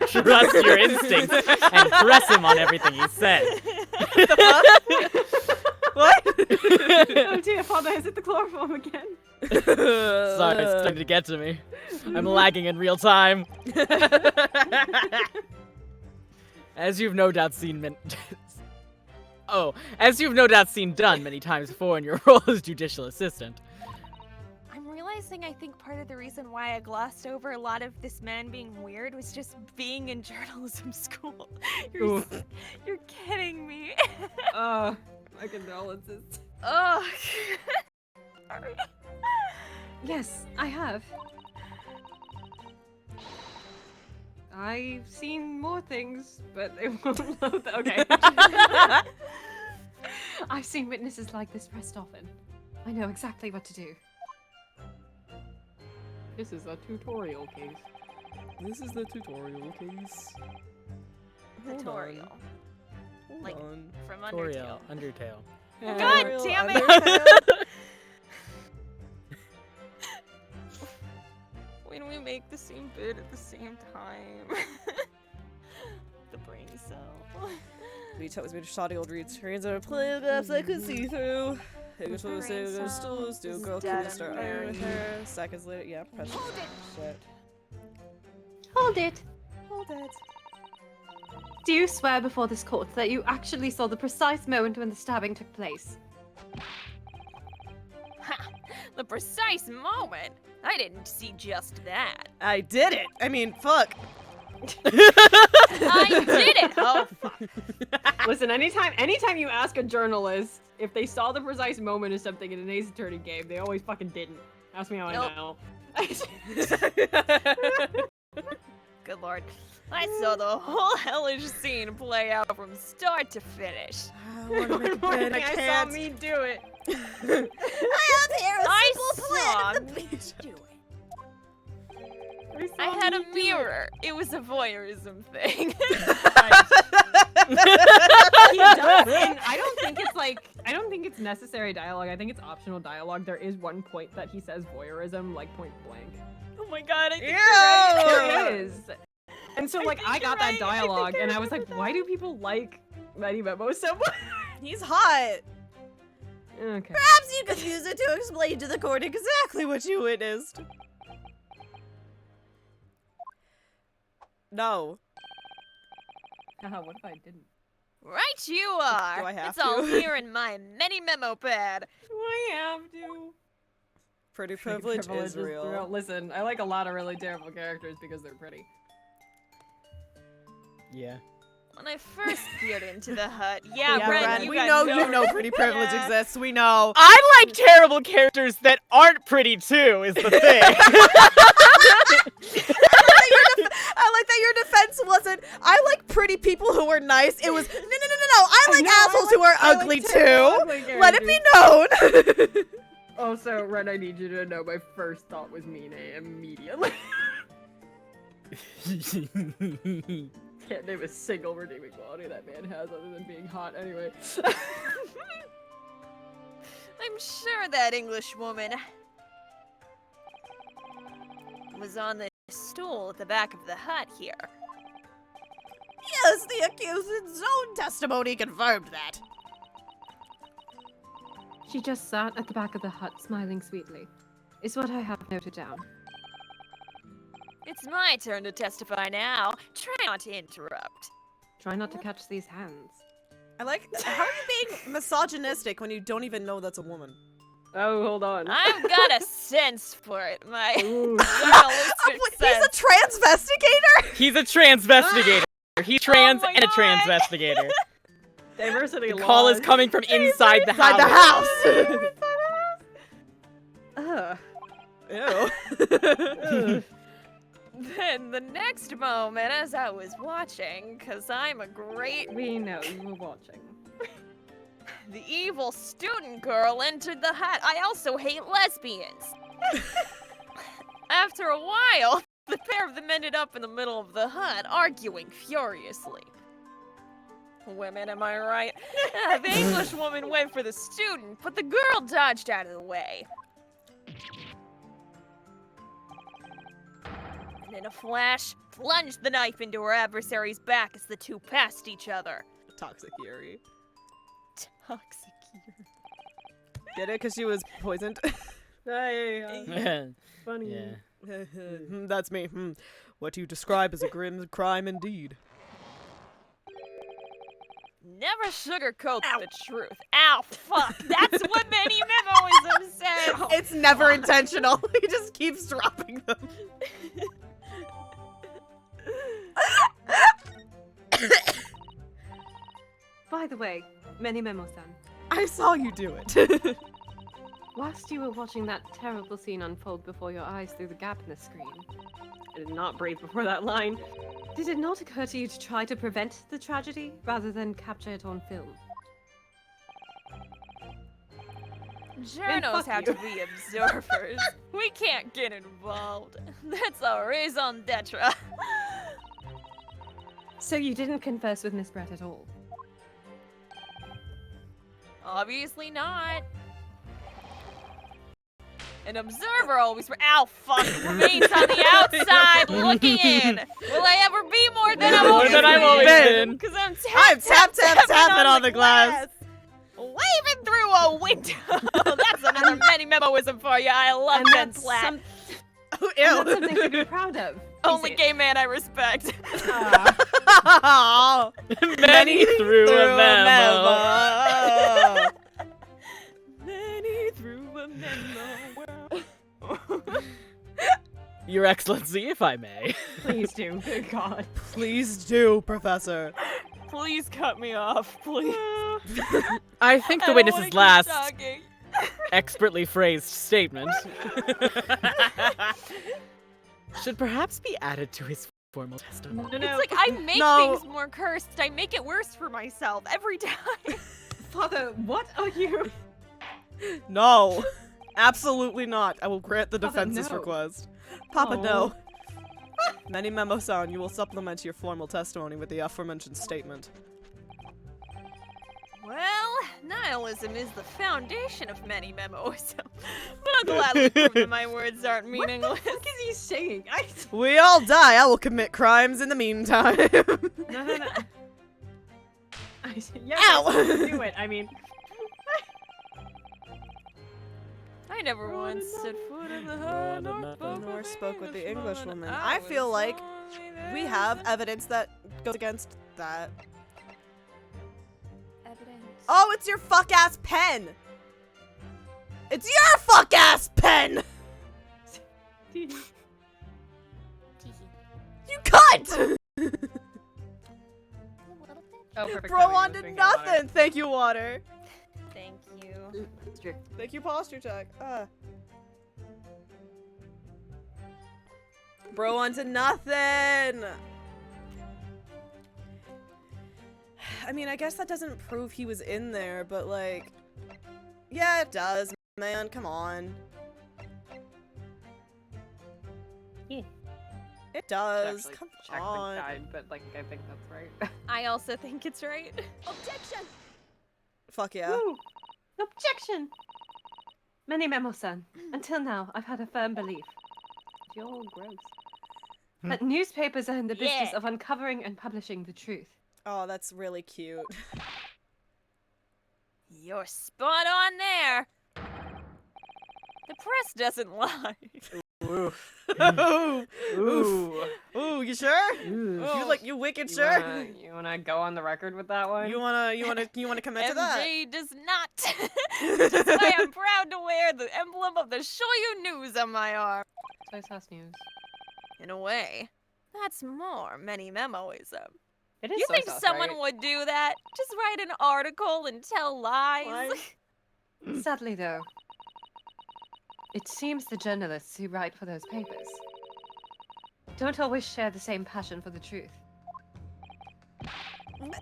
trust your instincts and press him on everything he said.
What?
Oh dear, Father, is it the chloroform again?
Sorry, it's starting to get to me. I'm lagging in real time. As you've no doubt seen done many times before in your role as judicial assistant.
I'm realizing I think part of the reason why I glossed over a lot of this man being weird was just being in journalism school. You're kidding me.
My condolences.
Ugh.
Yes, I have.
I've seen more things, but they won't load the- Okay.
I've seen witnesses like this pressed often. I know exactly what to do.
This is a tutorial case.
This is the tutorial case.
Tutorial. Like, from
Tutorial,
Undertale.
Undertale.
God damn it! When we make the same bit at the same time. The brain cell.
We chose me to shoddy old reeds. Screens are playgraphs I could see through. Higgins will say
brain
there's
cell
stools, do
is
girl
dead
could start
and
iron
buried.
her. Seconds later, yeah, press shit.
Hold it!
Hold it.
Do you swear before this court that you actually saw the precise moment when the stabbing took place?
Ha! The precise moment. I didn't see just that.
I did it! I mean, fuck.
I did it! Oh, fuck.
Listen, anytime you ask a journalist if they saw the precise moment of something in an Ace Attorney game, they always fucking didn't. Ask me how
Nope.
I know.
Good lord. I saw the whole hellish scene play out from start to finish.
I want to make a bed. I
I saw
can't.
me do it.
I saw me do it. I had a mirror. It was a voyeurism thing.
He does, and I don't think it's necessary dialogue. I think it's optional dialogue. There is one point that he says voyeurism, like point blank.
Oh my god, I think
Ew!
There is. And so like I got that
right.
dialogue, and I was like, why do people like Many Memos so much?
He's hot.
Okay.
Perhaps you could use it to explain to the court exactly what you witnessed. No.
What if I didn't?
Right you are.
Do I have
it's all
to?
here in my many memo pad.
Do I have to?
Pretty privilege is real.
Listen, I like a lot of really terrible characters because they're pretty.
Yeah.
When I first peered into the hut, yeah,
Yeah,
Ren,
Ren,
you
we
got
know
no
you know pretty privilege
Yeah.
exists. We know.
I like terrible characters that aren't pretty too, is the thing.
I like that your defense wasn't, I like pretty people who are nice. It was, no. I like assholes who are ugly too. Let it be known.
Also, Ren, I need you to know my first thought was Mine immediately. Can't name a single redeeming quality that man has other than being hot anyway.
I'm sure that English woman was on the stool at the back of the hut here.
Yes, the accused's own testimony confirmed that.
She just sat at the back of the hut, smiling sweetly. Is what I have noted down.
It's my turn to testify now. Try not to interrupt.
Try not to catch these hands.
I like, how are you being misogynistic when you don't even know that's a woman?
Oh, hold on.
I've got a sense for it, my
Ooh.
journalistic
He's
sense.
a transvestigator?
He's a transvestigator. He's trans
my
and a
God.
transvestigator.
Diversity
The call is
laws.
coming from inside the
Inside
house.
the house.
Ugh.
Ew.
Then the next moment, as I was watching, because I'm a great,
We know you were watching.
the evil student girl entered the hut. I also hate lesbians. After a while, the pair of them ended up in the middle of the hut, arguing furiously. Women, am I right? The English woman went for the student, but the girl dodged out of the way. And in a flash, plunged the knife into her adversary's back as the two passed each other.
Toxic Yuri.
Toxic Yuri.
Get it? Because she was poisoned?
Hey, funny.
Yeah.
That's me. What you describe as a grim crime indeed.
Never sugarcoat the truth. Ow, fuck. That's what many memoism said.
It's never intentional. He just keeps dropping them.
By the way, Many Memo-san,
I saw you do it.
whilst you were watching that terrible scene unfold before your eyes through the gap in the screen,
I did not breathe before that line.
did it not occur to you to try to prevent the tragedy rather than capture it on film?
Journos
fuck
have
you.
to be observers. We can't get involved. That's our raison d'etre.
So you didn't converse with Miss Brett at all?
Obviously not. An observer always. Ow, fuck! Remains on the outside, looking in. Will I ever be more than I've
More
always
than I've always been.
Because I'm
I'm tapping on the glass.
Waving through a window. That's another many memoism for you. I love
And
Ben
that's,
Platt.
and that's something to be proud of.
Only
is it?
gay man I respect.
Aw.
Many through a memo.
Many through a memo.
Your Excellency, if I may.
Please do. Good God.
Please do, Professor.
Please cut me off, please.
I think the
I don't wanna
witness's
keep
last
talking.
expertly phrased statement should perhaps be added to his formal testimony.
It's like I make things more cursed. I make it worse for myself every time.
Father, what are you?
No. Absolutely not. I will grant the
Papa,
defense's
no.
request. Papa,
Oh.
no. Many Memo-san, you will supplement your formal testimony with the aforementioned statement.
Well, nihilism is the foundation of many memos, but I'll gladly prove that my words aren't meaningless.
What is he saying?
We all die. I will commit crimes in the meantime.
No. Yes,
Ow!
do it. I mean,
I never once set foot in the hut
Nor spoke with the Englishwoman. I feel like we have evidence that goes against that.
Evidence.
Oh, it's your fuck-ass pen! It's your fuck-ass pen! You cunt!
oh, perfect.
Bro on to nothing! Thank you, Water.
Thank you.
Thank you, Posture Check. Bro on to nothing! I mean, I guess that doesn't prove he was in there, but like... Yeah, it does, man. Come on.
Yeah.
It does.
Actually
Come
check
on.
the guide, but like I think that's right.
I also think it's right.
Objection!
Fuck yeah.
Ooh, objection! Many Memo-san, until now, I've had a firm belief
You're gross.
that newspapers are in the business
Yeah.
of uncovering and publishing the truth.
Oh, that's really cute.
You're spot on there. The press doesn't lie.
Oof.
Ooh.
Ooh.
Ooh, you sure?
Ooh.
You wicked
You
sure?
you wanna go on the record with that one?
You wanna commit to that?
MJ does not. Which is why I'm proud to wear the emblem of the Shoyu News on my arm.
Soy sauce news.
In a way, that's more many memoism.
It is
You
soy
think
sauce,
someone
right?
would do that? Just write an article and tell lies?
Sadly, though, it seems the journalists who write for those papers don't always share the same passion for the truth.
What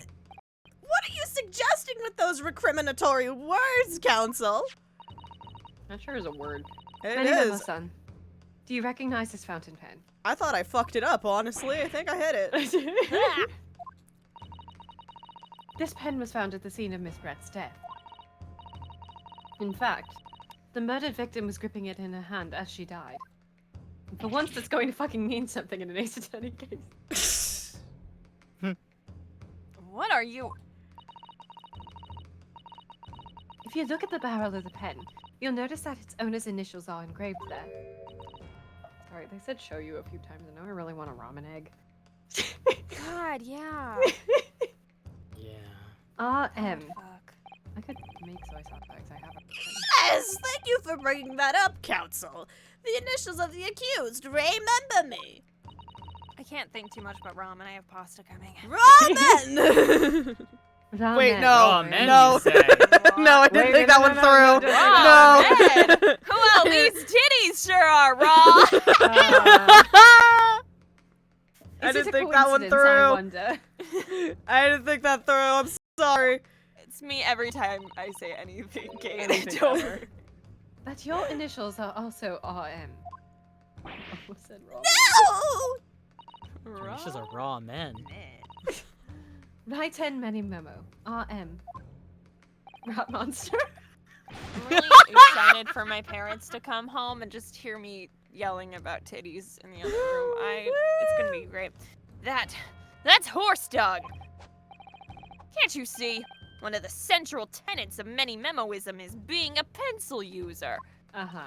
are you suggesting with those recriminatory words, Council?
Not sure is a word.
It
Many
is.
Memo-san, do you recognize this fountain pen?
I thought I fucked it up, honestly. I think I hit it.
This pen was found at the scene of Miss Brett's death. In fact, the murdered victim was gripping it in her hand as she died.
And for once, that's going to fucking mean something in an Ace Attorney case.
What are you?
If you look at the barrel of the pen, you'll notice that its owner's initials are engraved there.
Sorry, they said show you a few times, and now I really want a ramen egg.
God, yeah.
Yeah.
RM.
Fuck.
I could make soy sauce eggs. I have a
Yes, thank you for bringing that up, Council. The initials of the accused. Remember me.
I can't think too much about ramen. I have pasta coming.
Ramen.
Ramen.
Wait, no.
Ramen,
no.
you say.
No, I didn't think that one
no,
through.
no,
No.
Well, these titties sure are raw.
I
Is it
didn't
a
think that one
coincidence, I
through.
wonder?
I didn't think that through. I'm sorry.
It's me every time I say anything gay. and
Anything
I don't.
ever.
That your initials are also RM.
Almost said wrong.
No.
This is a raw men.
Right N Many Memo. RM. Rat monster.
I'm really excited for my parents to come home and just hear me yelling about titties in the other room. It's gonna be great. That's horse dog. Can't you see? One of the central tenets of many memoism is being a pencil user.
Uh-huh.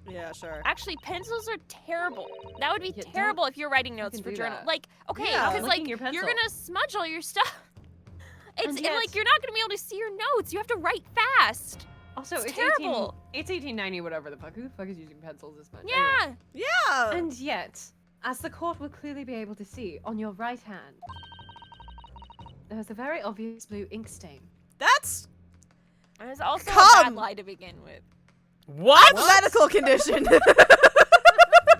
Yeah, sure.
Actually, pencils are terrible. That would be
Yeah,
terrible if you're writing notes
can
for
do
journal.
that.
Like, okay,
Yeah.
because
Licking
like
your
you're
pencil.
gonna smudge all your stuff. It's
And
and,
yet-
like you're not gonna be able to see your notes. You have to write fast.
Also,
It's
it's
terrible.
It's 1890, whatever the fuck. Who the fuck is using pencils this much?
Yeah.
Yeah.
And yet, as the court will clearly be able to see, on your right hand, there's a very obvious blue ink stain.
That's
There's also a
Come.
bad lie to begin with.
What?
a medical condition.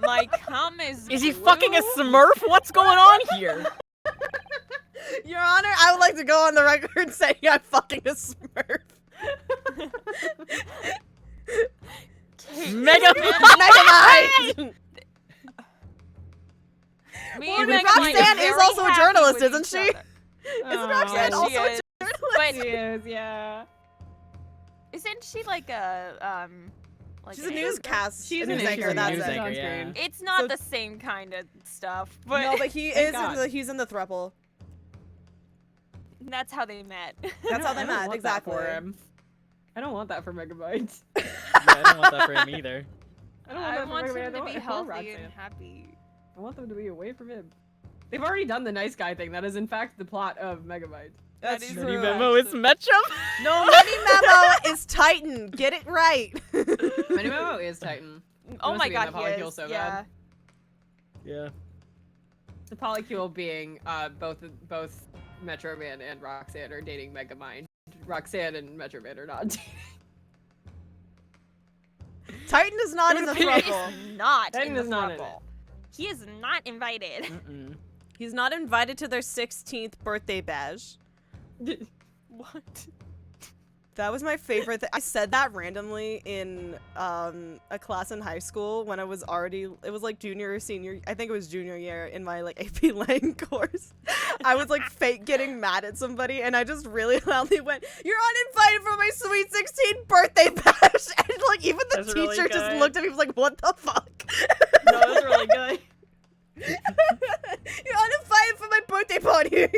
My cum is.
Is he
blue?
fucking a Smurf? What's going on here?
Your Honor, I would like to go on the record saying I'm fucking a Smurf.
Mega.
Megamind!
Me
Well,
and
then
Megamind
Roxanne
are
is
very
also a
happy
journalist,
with
isn't
each
she?
other.
Isn't Roxanne
she
also a
is.
journalist?
But
She is, yeah.
isn't she like a like
She's a newscast.
She's
a
a
news
news
anchor. That's
news
it.
anchor, yeah.
It's not
So-
the same kind of stuff, but
No, but he
Thank
is.
God.
He's in the throuple.
that's how they met.
That's how they
I don't
met.
want that
Exactly.
for him. I don't want that for Megabyte.
Yeah, I don't want that for him either.
I don't want
I
that
want
for Megabyte.
him to be
I want
healthy
Roxanne.
and happy.
I want them to be away from him. They've already done the nice guy thing. That is, in fact, the plot of Megabyte.
That's
is
true.
Mini
true.
Memo is Metro.
No, Mini Memo is Titan. Get it right.
Mini Memo is Titan.
Oh
wants
my
to be in
god,
the
he
polycule
is.
so
yeah.
bad.
Yeah.
The polycule being both Metro Man and Roxanne are dating Megamind. Roxanne and Metro Man are not dating.
Titan is not in the
He
throuple.
is not
Titan
in the
is not in
throuple. He is not invited.
Mm-mm.
He's not invited to their 16th birthday bash.
What?
That was my favorite thing. I said that randomly in a class in high school when I was already, it was like junior or senior, I think it was junior year in my like AP Lang course. I was like fake getting mad at somebody and I just really loudly went, "You're uninvited for my sweet 16th birthday bash." And like even the
That's really
teacher just
good.
looked at me and was like, "What the fuck?"
No, that's really good.
"You're uninvited for my birthday party."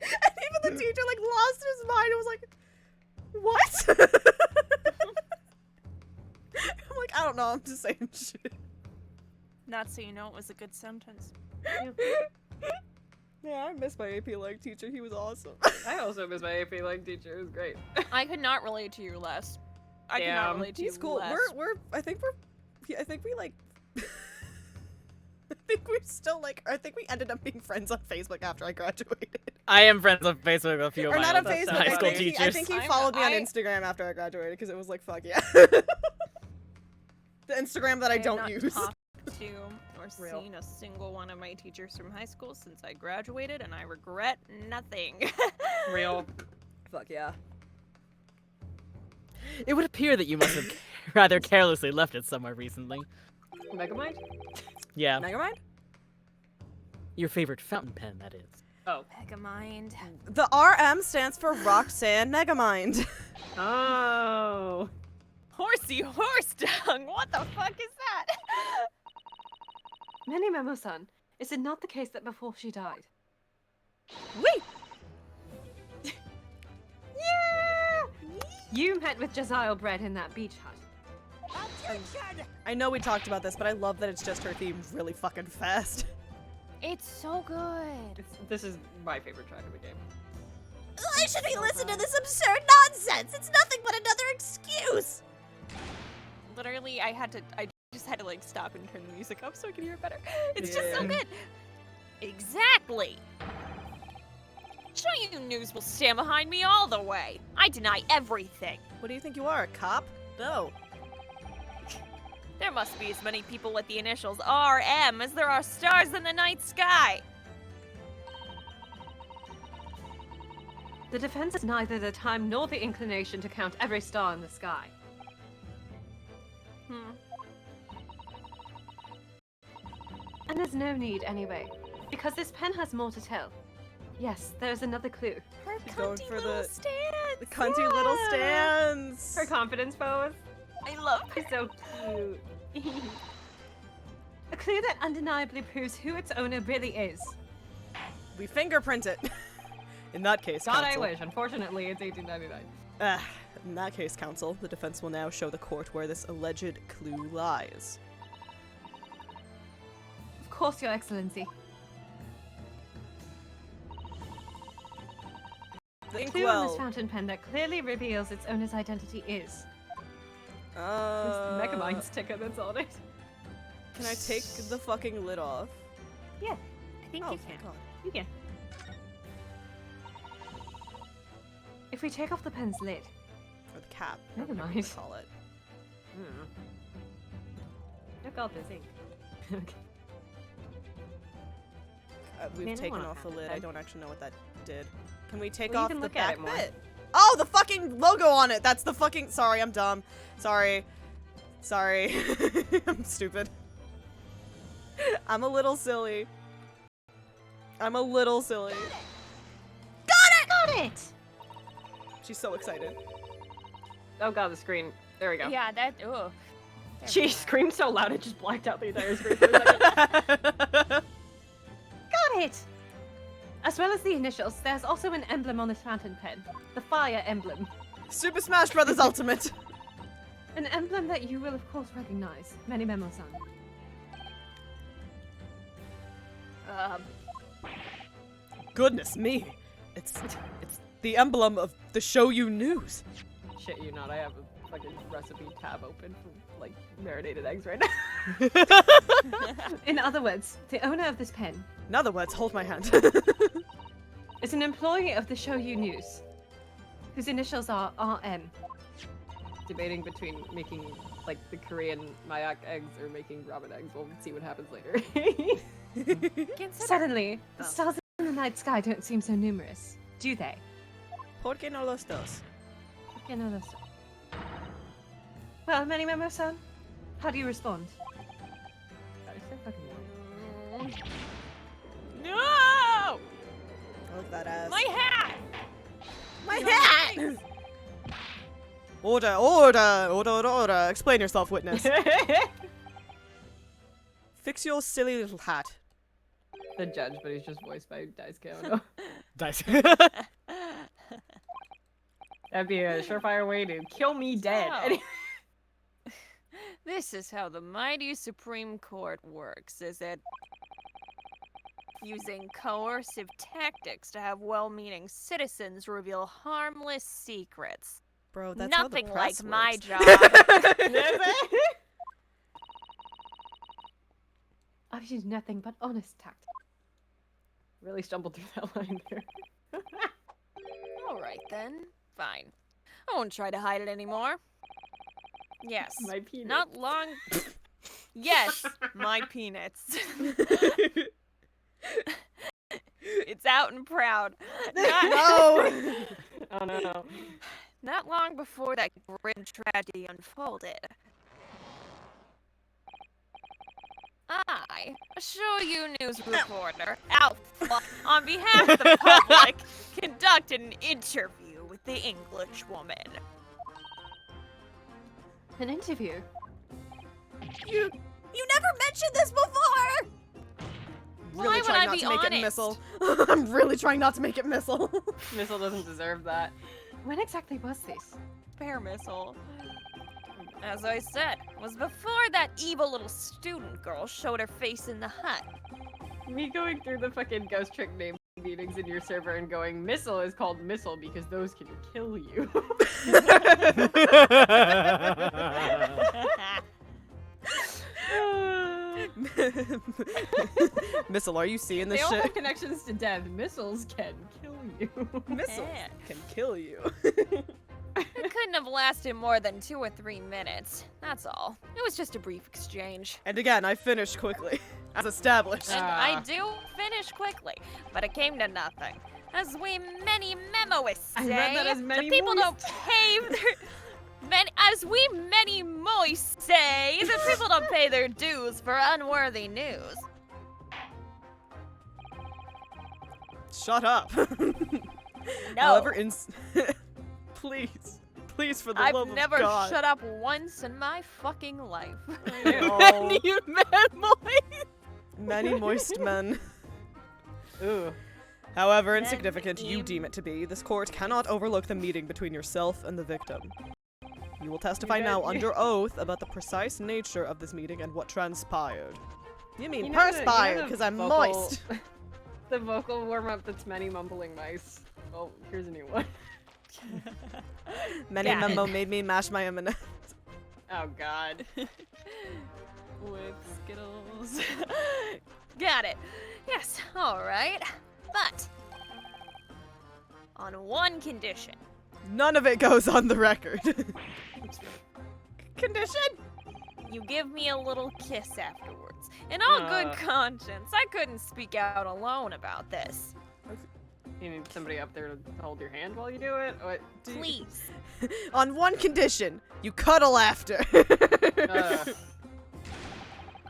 And even the teacher like lost his mind and was like, "What?" I'm like, I don't know, I'm just saying shit.
Not so you know it was a good sentence.
Yeah, I miss my AP Lang teacher. He was awesome.
I also miss my AP Lang teacher. It was great.
I could not relate to you less. I could not
Damn.
relate to
He's
you
cool.
less.
I think we like I think we're still like I think we ended up being friends on Facebook after I graduated.
I am friends on Facebook with a few of
Or
my
not on
old
Facebook.
high
I
school
think,
teachers.
I think he followed me on
I-
Instagram after I graduated because it was like, fuck yeah. The Instagram that I
have
don't
not
use.
talked to or
Real.
seen a single one of my teachers from high school since I graduated, and I regret nothing.
Real.
Fuck yeah.
It would appear that you must have rather carelessly left it somewhere recently.
Megamind?
Yeah,
Megamind?
your favorite fountain pen, that is.
Oh.
Megamind.
The RM stands for Roxanne Megamind.
Oh.
Horsey horse dung. What the fuck is that?
Many Memo-san, is it not the case that before she died?
Wait!
You met with Josiah Bread in that beach hut.
I know we talked about this, but I love that it's just her theme really fucking fast.
It's so good.
This is my favorite track of the game.
Why should we listen to this absurd nonsense? It's nothing but another excuse!
Literally, I just had to like stop and turn the music up so I could hear it better. It's just so
Yeah.
good. Exactly. Show you news will stand behind me all the way. I deny everything.
What do you think you are, a cop? No.
There must be as many people with the initials RM as there are stars in the night sky.
The defense has neither the time nor the inclination to count every star in the sky. And there's no need anyway, because this pen has more to tell. Yes, there's another clue.
Her
She's going
cunty
for
little
the-
stance.
The cunty little stands!
Her confidence pose.
I love her.
She's so cute.
A clue that undeniably proves who its owner really is.
We fingerprint it. In that case,
God,
counsel.
I wish. Unfortunately, it's 1899.
In that case, counsel, the defense will now show the court where this alleged clue lies.
Of course, Your Excellency. The
Think
clue on
well.
this fountain pen that clearly reveals its owner's identity is.
This Megamind sticker that's on it.
Can I take the fucking lid off?
Yeah, I think
Oh,
you
thank
can.
God.
You can.
If we take off the pen's lid,
Or the cap. or
Never
whatever
mind.
you call it.
Look all this ink. Okay.
We've
Man, I
taken
wanna
off the
have
lid.
that.
I don't actually know what that did. Can we take
Well, you
off
can
the
look at
back
it more.
bit? Oh, the fucking logo on it! That's the fucking- Sorry, I'm dumb. Sorry. Sorry. I'm stupid. I'm a little silly. I'm a little silly.
got it!
She's so excited.
Oh god, the screen. There we go.
Yeah, that. Oh.
She screamed so loud it just blacked out the entire screen for a second.
Got it! As well as the initials, there's also an emblem on this fountain pen. The fire emblem.
Super Smash Brothers Ultimate.
An emblem that you will of course recognize. Many Memo-san.
Goodness me. It's the emblem of the Shoyu News.
Shit you not, I have a fucking recipe tab open for like marinated eggs right now.
In other words, the owner of this pen
In other words, hold my hand.
is an employee of the Shoyu News, whose initials are RM.
Debating between making like the Korean Mayak eggs or making ramen eggs. We'll see what happens later.
Suddenly, the stars in the night sky don't seem so numerous, do they?
¿Por qué no los dos?
You know this. Well, Many Memo-san, how do you respond?
God, you're so fucking annoying.
No!
Oh, that ass.
My hat!
My hat! Order, order, order, order, order. Explain yourself, witness. Fix your silly little hat.
The judge, but he's just voiced by Daisuke Ono.
Dice.
That'd be a surefire way to kill me dead.
So, this is how the mighty Supreme Court works, is it? Using coercive tactics to have well-meaning citizens reveal harmless secrets.
Bro, that's
Nothing
how the press
like my
works.
job.
I've used nothing but honest tact.
Really stumbled through that line there.
Alright then, fine. I won't try to hide it anymore. Yes,
My penis.
not long... Yes, my peanuts. It's out and proud.
No!
Oh no.
Not long before that grim tragedy unfolded, I, a Shoyu News reporter, Alpha, on behalf of the public, conducted an interview with the English woman.
An interview?
You never mentioned this before!
Why
Really
would
trying
I
not
be
to make it
honest?
missile. I'm really trying not to make it missile.
Missile doesn't deserve that.
When exactly was this?
Bear missile. As I said, was before that evil little student girl showed her face in the hut.
Me going through the fucking ghost trick name meetings in your server and going, Missile is called Missile because those can kill you.
Missile, are you seeing
They
this
all
shit?
have connections to death. Missiles can kill you.
Missiles
Yeah.
can kill you.
It couldn't have lasted more than 2 or 3 minutes. That's all. It was just a brief exchange.
And again, I finished quickly, as established.
And
Ah.
I do finish quickly, but it came to nothing. As we many memoists
I
say,
read that as many
the people don't
moist.
pay their... as we many moist say, the people don't pay their dues for unworthy news.
Shut up.
No,
However, please, for the
I've
love
never
of God.
shut up once in my fucking life.
Oh,
You mad boy!
many moist men.
Ooh.
However
Men
insignificant you
in-
deem it to be, this court cannot overlook the meeting between yourself and the victim. You will testify now under oath about the precise nature of this meeting and what transpired. You mean perspired, because I'm moist.
The vocal warm-up that's many mumbling mice. Oh, here's a new one.
Many
Got it.
memo made me mash my M&M.
Oh god.
With Skittles. Got it. Yes, alright. But, on one condition.
None of it goes on the record. Condition?
You give me a little kiss afterwards. In all good conscience, I couldn't speak out alone about this.
You need somebody up there to hold your hand while you do it? What?
Please.
On one condition, you cuddle after.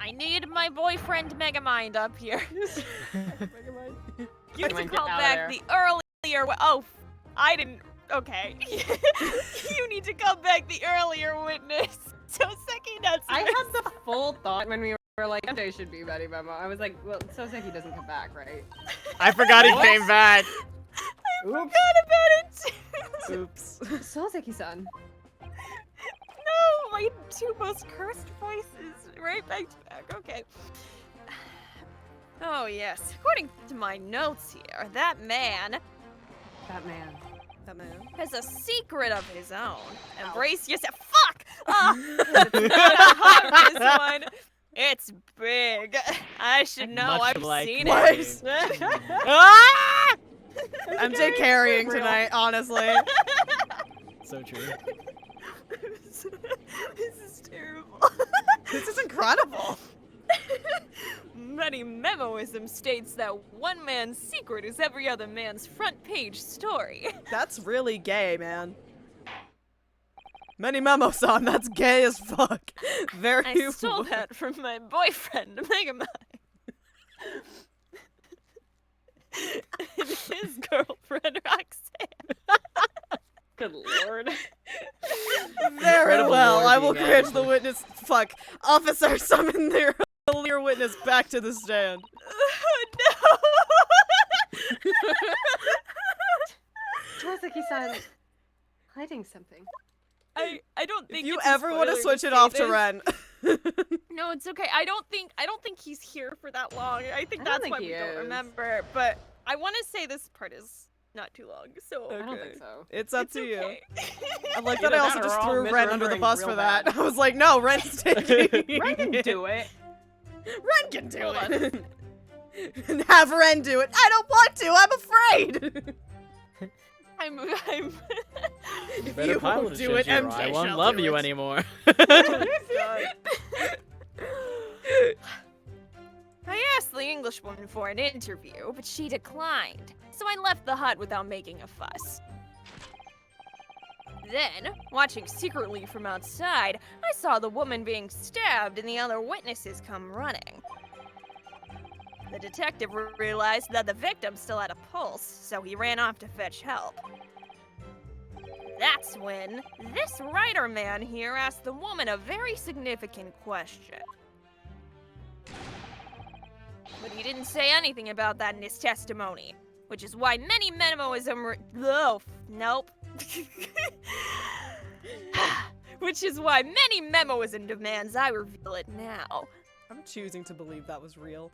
I need my boyfriend Megamind up here. You need to
Megamind,
call
get out of
back
there.
the earlier. Oh, I didn't. Okay. You need to call back the earlier witness. Soseki Natsu.
I had the full thought when we were like, Sunday should be Betty Memo. I was like, well, Soseki doesn't come back, right?
I forgot he came back.
Oops.
Forgot about it.
Oops.
Soseki-san.
No, my two most cursed voices right back to back. Okay. Oh yes. According to my notes here, that man
That man.
That man.
has a secret of his own. Embrace yourself. Fuck! It's not a hot one. It's big. I should know.
Much
I've
like
seen
me.
it.
Ah!
MJ carrying tonight, honestly.
So true.
This is terrible.
This is incredible.
Many memoism states that one man's secret is every other man's front page story.
That's really gay, man. Many memos on. That's gay as fuck. Very.
I stole that from my boyfriend, Megamind. And his girlfriend, Roxanne.
Good lord.
Very
Incredible
well. I will
orgy,
grant
guys.
the witness. Fuck. Officer, summon their earlier witness back to the stand.
Soseki-san, hiding something.
I don't think
If you
it's a
ever want to
spoiler
switch it
say
off to
this.
Ren.
No, it's okay. I don't think he's here for that long. I think
I don't
that's
think
why
he
we don't
is.
remember. But I want to say this part is not too long. So
I don't
Okay.
think so.
It's up
it's
to you.
okay.
I like
Either
that I
that
also
or
just
we're all
threw Ren under the
misremembering
bus
real
for that.
bad.
I was like, no, Ren's taking
Ren can
it.
do it.
Ren can do
Hold
it. And have Ren do it. I don't want to. I'm afraid.
I'm
If
Better
you
pilot
won't
a
do it,
Shinjiro.
MJ
I won't
shall
love
do
you
it.
anymore.
I asked the English woman for an interview, but she declined. So I left the hut without making a fuss. Then, watching secretly from outside, I saw the woman being stabbed and the other witnesses come running. The detective realized that the victim still had a pulse, so he ran off to fetch help. That's when this writer man here asked the woman a very significant question. But he didn't say anything about that in his testimony, which is why many nope. Which is why many memoism demands I reveal it now.
I'm choosing to believe that was real.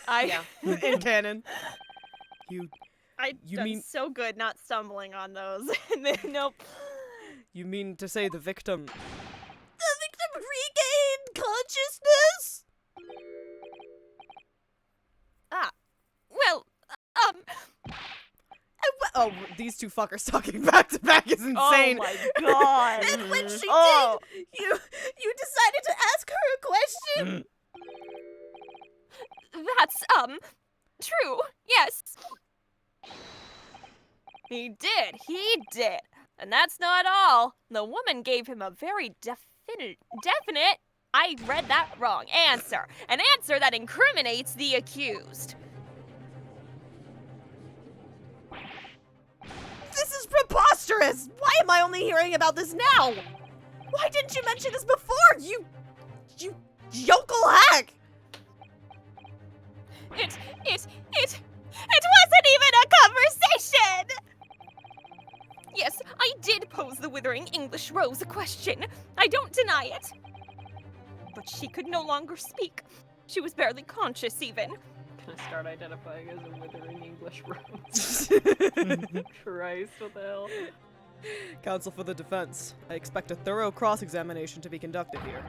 I
In canon.
I
You
done
mean-
so good not stumbling on those. Nope.
You mean to say the victim... The victim regained consciousness?
Well,
Oh, these two fuckers talking back to back is insane.
oh my god.
And when she
Oh.
did, you decided to ask her a question?
That's, true. Yes. He did. And that's not all. The woman gave him a very definite, I read that wrong, answer. An answer that incriminates the accused.
This is preposterous! Why am I only hearing about this now? Why didn't you mention this before, you yokel hack?
It wasn't even a conversation! Yes, I did pose the withering English Rose a question. I don't deny it. But she could no longer speak. She was barely conscious even.
Can I start identifying as a withering English rose. Christ, what the hell?
Counsel for the defense. I expect a thorough cross-examination to be conducted here.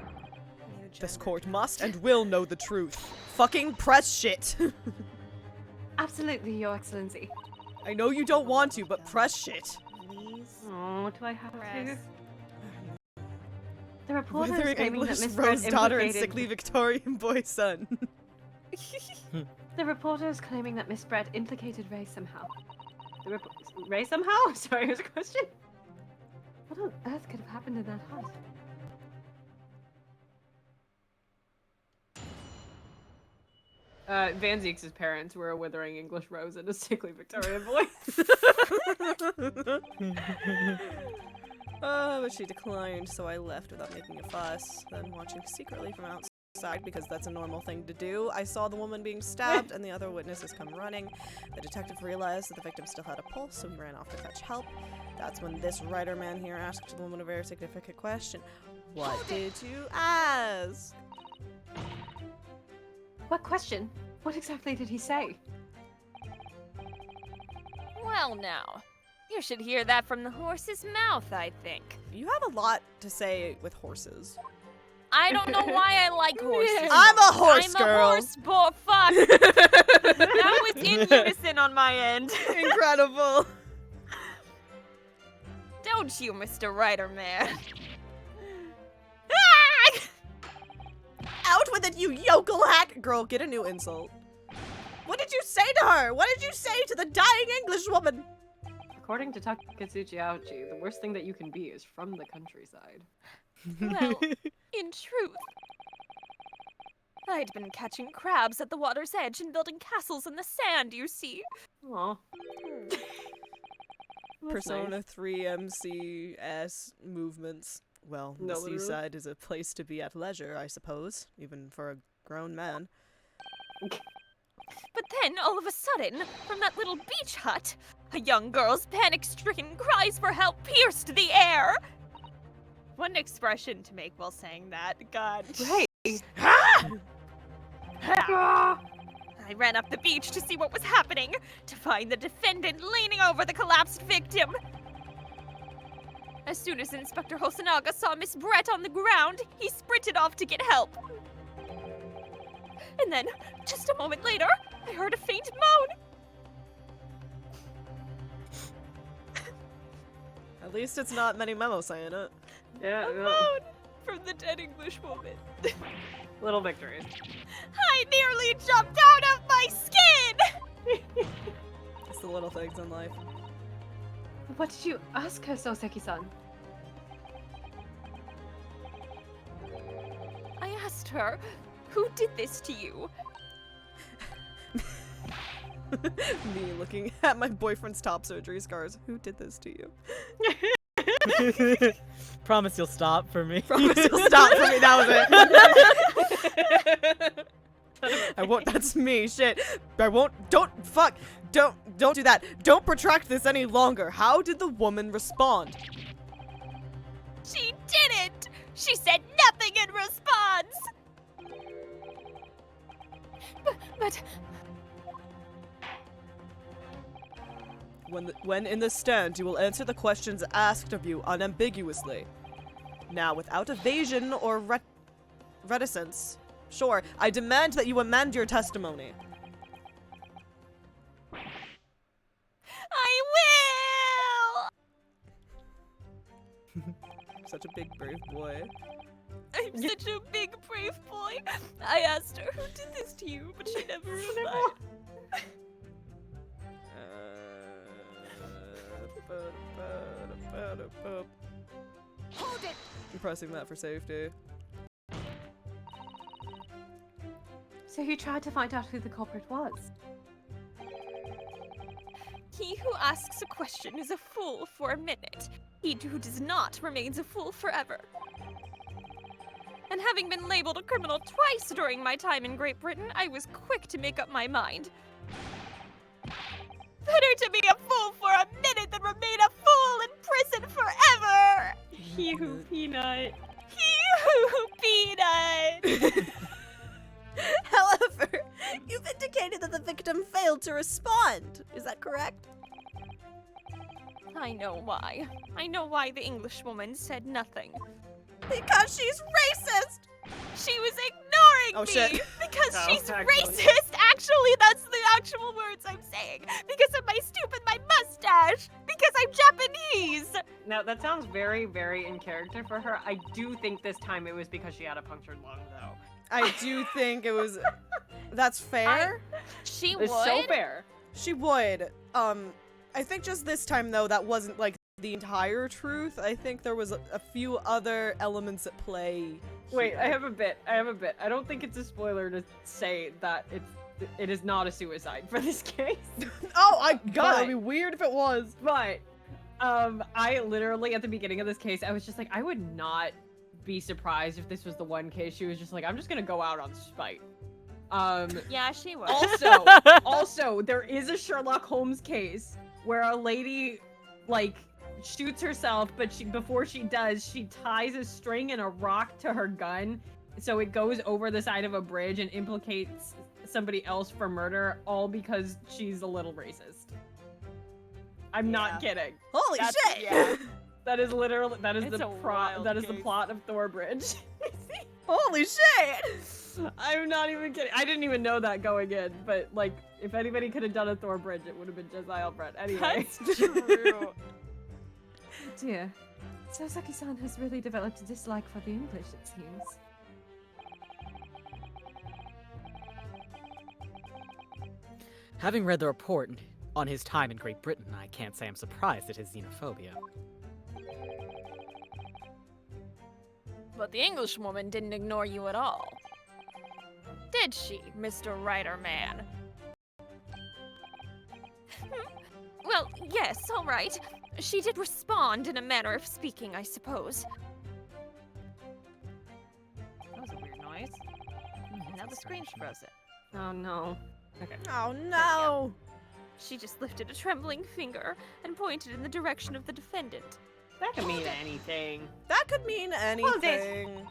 This court must and will know the truth. Fucking press shit!
Absolutely, Your Excellency.
I know you don't want to, but press shit.
Please.
Oh, do I have to?
Press.
The reporter is
Withering
claiming that
English
Miss
Rose
Brett
daughter and
implicated...
sickly Victorian boy son.
The reporter is claiming that Miss Brett implicated Ray somehow. Ray somehow? Sorry, it was a question. What on earth could have happened in that hut?
Van Zeeks' parents were a withering English rose and a sickly Victorian boy.
But she declined, so I left without making a fuss. Then, watching secretly from outside, because that's a normal thing to do, I saw the woman being stabbed and the other witnesses come running. The detective realized that the victim still had a pulse, so he ran off to fetch help. That's when this writer man here asked the woman a very significant question. What did you ask?
What question? What exactly did he say?
Well, now. You should hear that from the horse's mouth, I think.
You have a lot to say with horses.
I don't know why I like horses.
I'm a horse
I'm
girl.
a horse boy. Fuck. That was in unison on my end.
Incredible.
Don't you, Mr. Writer Man?
Out with it, you yokel hack! Girl, get a new insult. What did you say to her? What did you say to the dying English woman?
According to Takatsuchi Aochi, the worst thing that you can be is from the countryside.
Well, in truth, I'd been catching crabs at the water's edge and building castles in the sand, you see.
Aw.
Persona
Nice.
3 MCS movements. Well,
No,
the
literally.
seaside is a place to be at leisure, I suppose, even for a grown man.
But then, all of a sudden, from that little beach hut, a young girl's panic-stricken cries for help pierced the air. One expression to make while saying that. God.
Right.
I ran up the beach to see what was happening, to find the defendant leaning over the collapsed victim. As soon as Inspector Hosonaga saw Miss Brett on the ground, he sprinted off to get help. And then, just a moment later, I heard a faint moan.
At least it's not many memos saying it.
Yeah,
A
no.
moan from the dead English woman.
Little victories.
I nearly jumped out of my skin!
It's the little things in life.
What did you ask her, Soseki-san?
I asked her, who did this to you?
Me looking at my boyfriend's top surgery scars. Who did this to you?
Promise you'll stop for me.
Promise you'll stop for me. That was it. I won't. That's me. Shit. I won't. Don't. Fuck. Don't do that. Don't protract this any longer. How did the woman respond?
She didn't! She said nothing in response! But
When in the stand, you will answer the questions asked of you unambiguously. Now, without evasion or reticence. Sure, I demand that you amend your testimony.
I will!
Such a big, brave boy.
I'm such a big, brave boy. I asked her, who did this to you? But she never replied.
Hold it! I'm pressing that for safety.
So you tried to find out who the culprit was?
He who asks a question is a fool for a minute. He who does not remains a fool forever. And having been labeled a criminal twice during my time in Great Britain, I was quick to make up my mind. Better to be a fool for a minute than remain a fool in prison forever!
He who peanut.
He who peanut!
However, You've indicated that the victim failed to respond. Is that correct?
I know why. I know why the Englishwoman said nothing.
Because she's racist!
She was ignoring
Oh,
me
shit.
because
Oh,
she's
actually.
racist. Actually, that's the actual words I'm saying. Because of my mustache. Because I'm Japanese.
Now that sounds very, very in character for her. I do think this time it was because she had a punctured lung, though.
I do think it was... That's fair.
She
It's
would.
so fair.
She would. I think just this time, though, that wasn't, like, the entire truth. I think there was a few other elements at play.
Wait,
here.
I have a bit. I don't think it's a spoiler to say that it is not a suicide for this case.
Oh, God,
But-
it'd be weird if it was.
But I literally at the beginning of this case, I was just like, I would not be surprised if this was the one case she was just like, I'm just gonna go out on spite.
Yeah, she would.
Also, there is a Sherlock Holmes case where a lady like shoots herself, but before she does, she ties a string and a rock to her gun, so it goes over the side of a bridge and implicates somebody else for murder, all because she's a little racist. I'm not kidding.
Holy
That's-
shit!
yeah. That is literally
It's
the
a wild
the
case.
plot of Thor Bridge.
Holy shit!
I'm not even kidding. I didn't even know that going in, but like, if anybody could have done a Thor Bridge, it would have been Josiah Brett. Anyway.
That's true.
Dear, Sasaki-san has really developed a dislike for the English, it seems.
Having read the report on his time in Great Britain, I can't say I'm surprised at his xenophobia.
But the Englishwoman didn't ignore you at all. Did she, Mr. Writer Man? Well, yes, all right. She did respond in a manner of speaking, I suppose. That was a weird noise. Now the screen's frozen.
Oh no. Okay.
Oh no!
She just lifted a trembling finger and pointed in the direction of the defendant.
That could mean anything.
That could mean anything.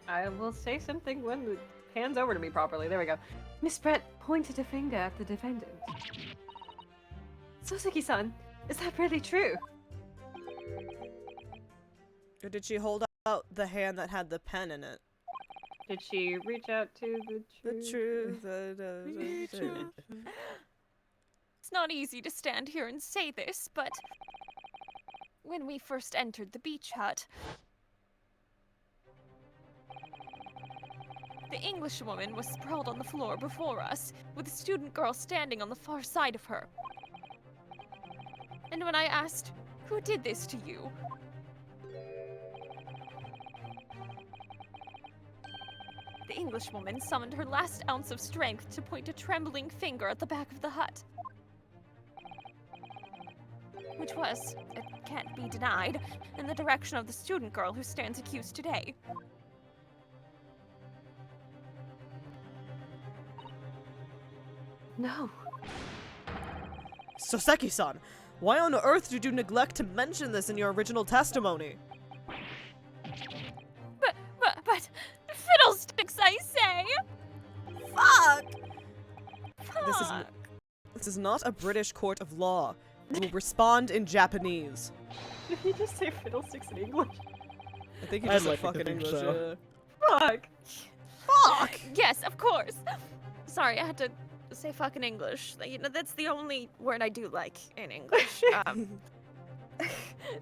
I will say something when it pans over to me properly. There we go.
Miss Brett pointed a finger at the defendant. Sasaki-san, is that really true?
Or did she hold out the hand that had the pen in it?
Did she reach out to the truth?
The truth.
It's not easy to stand here and say this, but when we first entered the beach hut, the Englishwoman was sprawled on the floor before us, with a student girl standing on the far side of her. And when I asked, "Who did this to you?" the Englishwoman summoned her last ounce of strength to point a trembling finger at the back of the hut. Which was, it can't be denied, in the direction of the student girl who stands accused today.
No.
Soseki-san, why on earth did you neglect to mention this in your original testimony?
But, fiddlesticks, I say!
Fuck!
Fuck!
This is not a British court of law. You will respond in Japanese.
Did he just say fiddlesticks in English?
I think he
I'd
just said
like to
fucking
think
English.
so.
Fuck!
Fuck!
Yes, of course. Sorry, I had to say fucking English. You know, that's the only word I do like in English.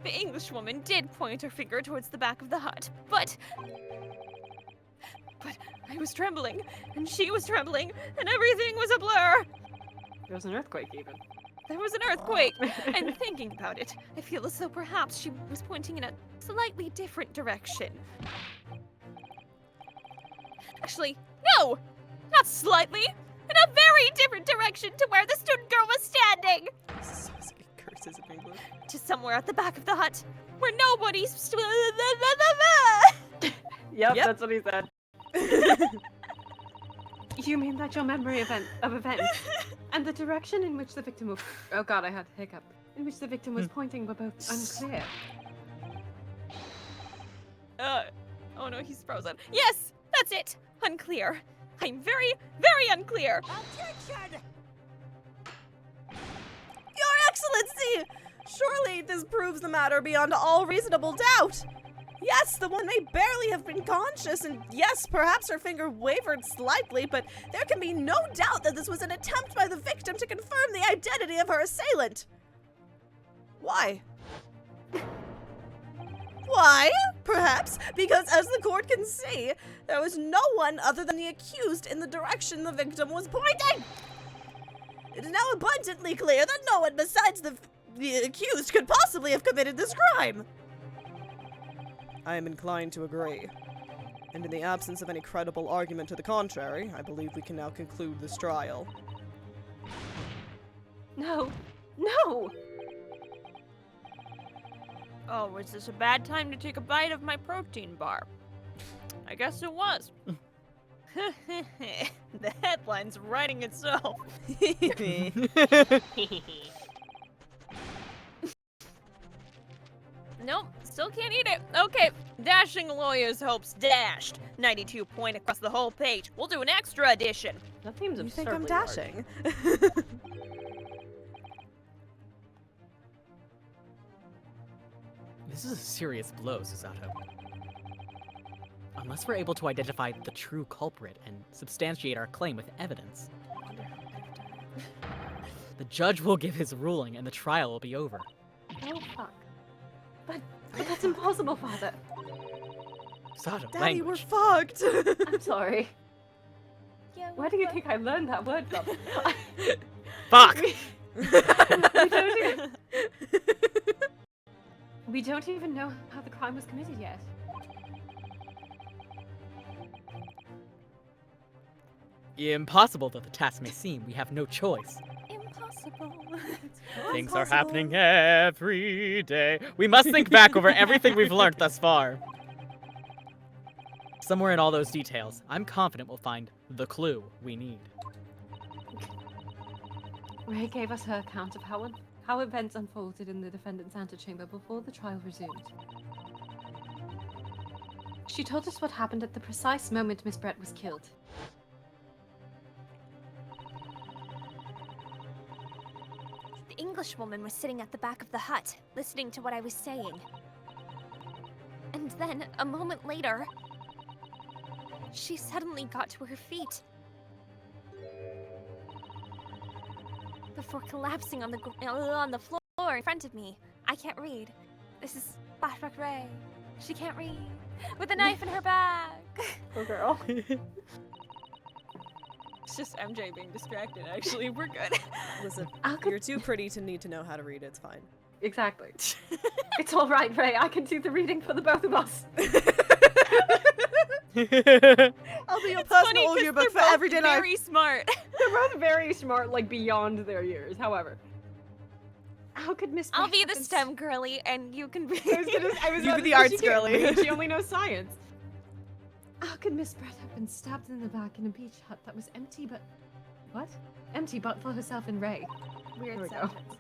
The Englishwoman did point her finger towards the back of the hut, but I was trembling, and she was trembling, and everything was a blur.
There was an earthquake even.
There was an earthquake, and thinking about it, I feel as though perhaps she was pointing in a slightly different direction. Actually, no! Not slightly! In a very different direction to where the student girl was standing!
Soseki curses in English.
To somewhere at the back of the hut, where nobody's...
Yep,
Yep.
that's what he said.
You mean that your memory of events and the direction in which the victim was... Oh god, I had a hiccup. In which the victim was pointing were both unclear.
Oh no, he's frozen. Yes! That's it. Unclear. I'm very, very unclear.
Your Excellency! Surely this proves the matter beyond all reasonable doubt. Yes, the woman may barely have been conscious, and yes, perhaps her finger wavered slightly, but there can be no doubt that this was an attempt by the victim to confirm the identity of her assailant. Why? Why? Perhaps because, as the court can see, there was no one other than the accused in the direction the victim was pointing. It is now abundantly clear that no one besides the accused could possibly have committed this crime. I am inclined to agree. And in the absence of any credible argument to the contrary, I believe we can now conclude this trial.
No. No!
Oh, was this a bad time to take a bite of my protein bar? I guess it was. The headline's writing itself. Nope, still can't eat it. Okay, dashing lawyer's hopes dashed. 92 point across the whole page. We'll do an extra edition.
That seems
You think
absurdly
I'm
large.
dashing?
This is a serious blow, Susato. Unless we're able to identify the true culprit and substantiate our claim with evidence, the judge will give his ruling and the trial will be over.
Oh, fuck. But that's impossible, Father.
Susato,
Daddy,
language.
we're fucked.
I'm sorry.
Yeah,
Where do you think I learned that word from?
Fuck!
We don't even know how the crime was committed yet.
Impossible though the task may seem, we have no choice.
Impossible.
Things are happening every day. We must think back over everything we've learned thus far. Somewhere in all those details, I'm confident we'll find the clue we need.
Ray gave us her account of how events unfolded in the defendant's antechamber before the trial resumed. She told us what happened at the precise moment Miss Brett was killed.
The Englishwoman was sitting at the back of the hut, listening to what I was saying. And then, a moment later, she suddenly got to her feet. Before collapsing on the floor in front of me. I can't read. This is Flashback Ray. She can't read. With a knife in her bag.
Poor girl.
It's just MJ being distracted, actually. We're good.
Listen,
How could-
you're too pretty to need to know how to read. It's fine.
Exactly.
It's all right, Ray. I can do the reading for the both of us.
I'll be your personal
'cause
yearbook
they're
for
both
everyday life.
very smart.
They're both very smart, like beyond their years. However,
How could Miss
I'll
Brett
be
have
the
been
STEM girly, and you can be.
I was
You
about
be
to
the
say
arts
she can't
girly.
read, She only knows science.
How could Miss Brett have been stabbed in the back in a beach hut that was empty but... What? Empty but for herself and Ray.
There we
Weird
go.
sentence.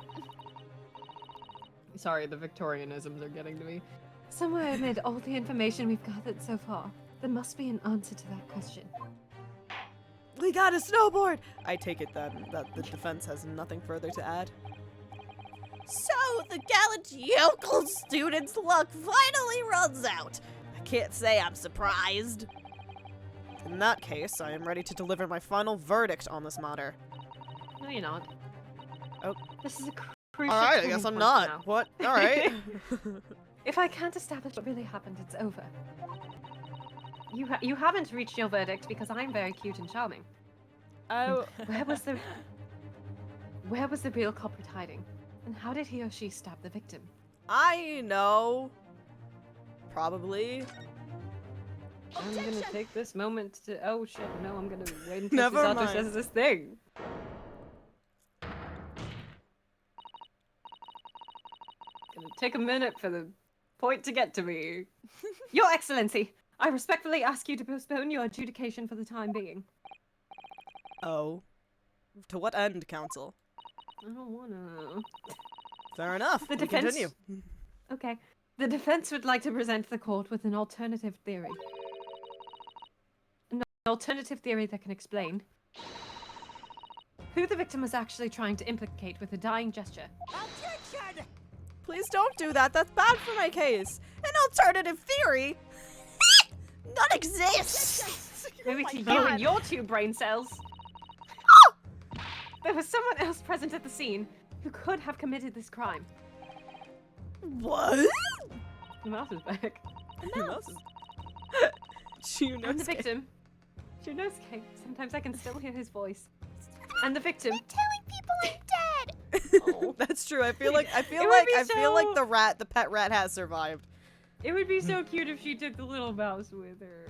Sorry, the Victorianisms are getting to me.
Somewhere amid all the information we've gathered so far, there must be an answer to that question.
We got a snowboard! I take it then that the defense has nothing further to add. So, the gallant yokel student's luck finally runs out. I can't say I'm surprised. In that case, I am ready to deliver my final verdict on this matter.
No, you're not.
Oh.
This is a crucial
Alright, I
turning
guess I'm
point
not.
now.
What? Alright.
If I can't establish what really happened, it's over. You haven't reached your verdict because I'm very cute and charming.
Oh.
Where was the real culprit hiding? And how did he or she stab the victim?
I know. Probably.
I'm gonna take this moment to. Oh shit! No, I'm gonna wait until
Never
Susato
mind.
says this thing. Gonna take a minute for the point to get to me.
Your Excellency, I respectfully ask you to postpone your adjudication for the time being.
Oh. To what end, counsel?
I don't wanna.
Fair enough.
The
we
defense-
continue.
Okay. The defense would like to present the court with an alternative theory. alternative theory that can explain who the victim was actually trying to implicate with a dying gesture.
Please don't do that. That's bad for my case. An alternative theory? None exists.
Maybe to you and your 2 brain cells. There was someone else present at the scene who could have committed this crime.
What?
The mouse is back.
The mouse is...
And the victim. Shunosuke. Sometimes I can still hear his voice. And the victim.
Telling people I'm dead.
Oh.
That's true. I feel like
It would be
the pet rat has survived.
It would be so cute if she took the little mouse with her.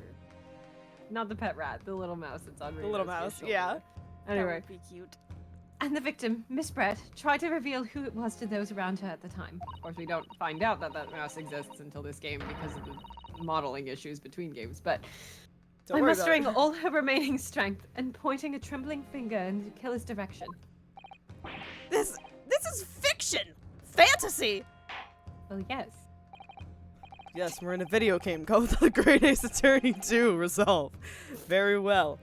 Not the pet rat, the little mouse that's on
The little mouse,
shoulder.
yeah.
Anyway.
That would be cute.
And the victim, Miss Brett, tried to reveal who it was to those around her at the time.
Of course, we don't find out that that mouse exists until this game because of the modeling issues between games, but
Don't
by
worry about
mustering
it.
all her remaining strength and pointing a trembling finger in the killer's direction.
This is fiction! Fantasy!
Well, yes.
Yes, we're in a video game. Go with the Great Ace Attorney 2 resolve. Very well.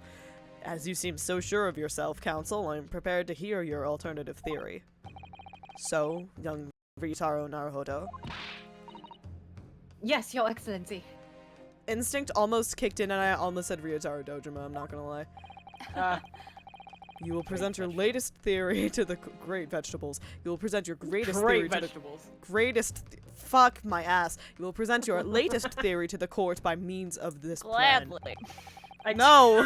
As you seem so sure of yourself, Counsel, I'm prepared to hear your alternative theory. So, young Ryutaro Naruhodo.
Yes, Your Excellency.
Instinct almost kicked in and I almost said Ryutaro Dojima, I'm not gonna lie. You will present your latest theory to the great vegetables. You will present your greatest theory to the greatest... Fuck my ass. You will present your latest theory to the court by means of this plan.
Gladly.
No!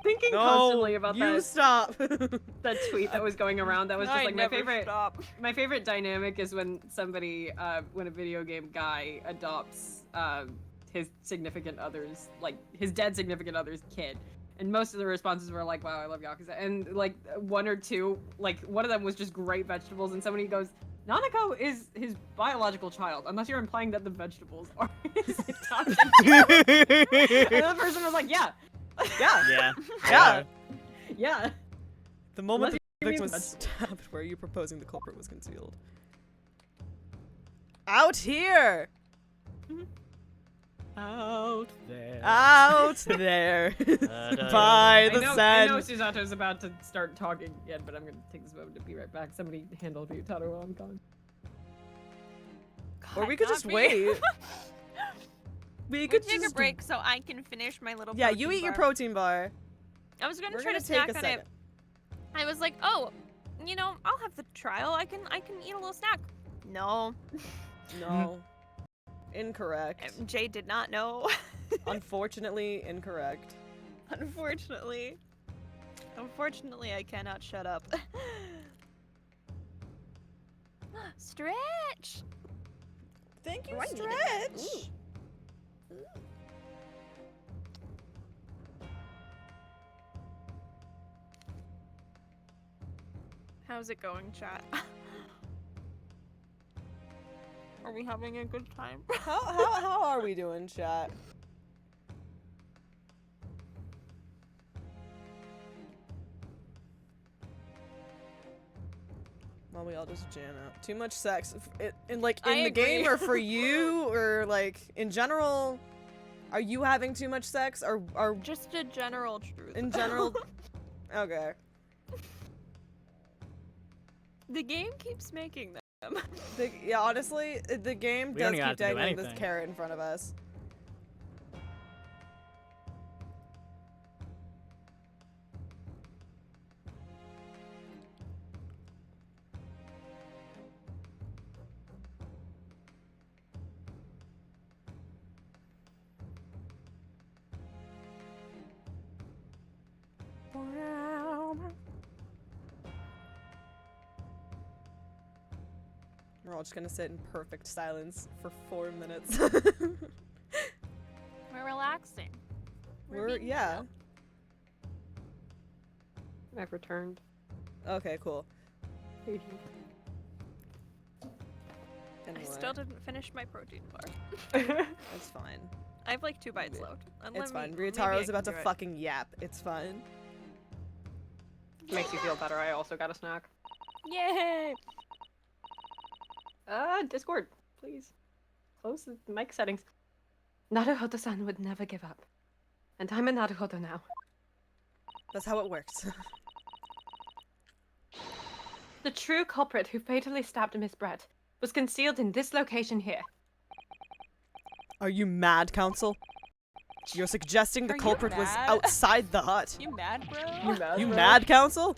thinking
No,
constantly about
you stop.
that tweet that was going around. That was just
I
like
never
my favorite.
stop.
My favorite dynamic is when somebody, when a video game guy adopts his significant other's, like his dead significant other's kid. And most of the responses were like, wow, I love Yakuza. And like 1 or 2, like one of them was just great vegetables. And somebody goes, Nanako is his biological child, unless you're implying that the vegetables are his adopted child. And the other person was like, yeah.
Yeah.
Yeah.
Yeah.
The moment
Unless
the
you
victim
mean
was stabbed, where are you proposing the culprit was concealed? Out here!
Out there.
Out there! By the
I know
sun!
Susato's about to start talking again, but I'm gonna take this moment to be right back. Somebody handle Ryutaro while I'm gone.
Or we could
not
just
me.
wait. We could
Take a
just
break so I can finish my little
Yeah,
protein
you eat your
bar.
protein bar.
I was gonna
We're
try
gonna
to
take
snack
a
on
second.
it. I was like, oh, you know, I'll have the trial. I can eat a little snack. No.
No. Incorrect.
Jay did not know.
Unfortunately, incorrect.
Unfortunately. Unfortunately, I cannot shut up. Stretch!
Thank you,
Oh, I needed that.
Stretch!
How's it going, chat? Are we having a good time?
How are we doing, chat? Well, we all just jam out. Too much sex. In
I
the game
agree.
or for you or like in general? Are you having too much sex or
Just a general truth.
in general? Okay.
The game keeps making them.
Yeah, honestly, the game
We
does
don't even
keep
have to do
dangling this
anything.
carrot in front of us. We're all just gonna sit in perfect silence for 4 minutes.
We're relaxing.
We're
being
yeah.
chill.
I've returned.
Okay, cool.
I
Anyway,
still didn't finish my protein bar.
it's fine.
I have like 2 bites left. And
It's fine.
maybe I
Ryutaro's
can
about to
do it.
fucking yap. It's fine.
Makes you feel better. I also got a snack.
Yay!
Discord, please. Close the mic settings.
Naruhodo-san would never give up. And I'm in Naruhodo now.
That's how it works.
The true culprit who fatally stabbed Miss Brett was concealed in this location here.
Are you mad, Council? You're suggesting the
Are you
culprit was
mad?
outside the hut?
You mad, bro?
You mad?
You
bro?
mad, Council?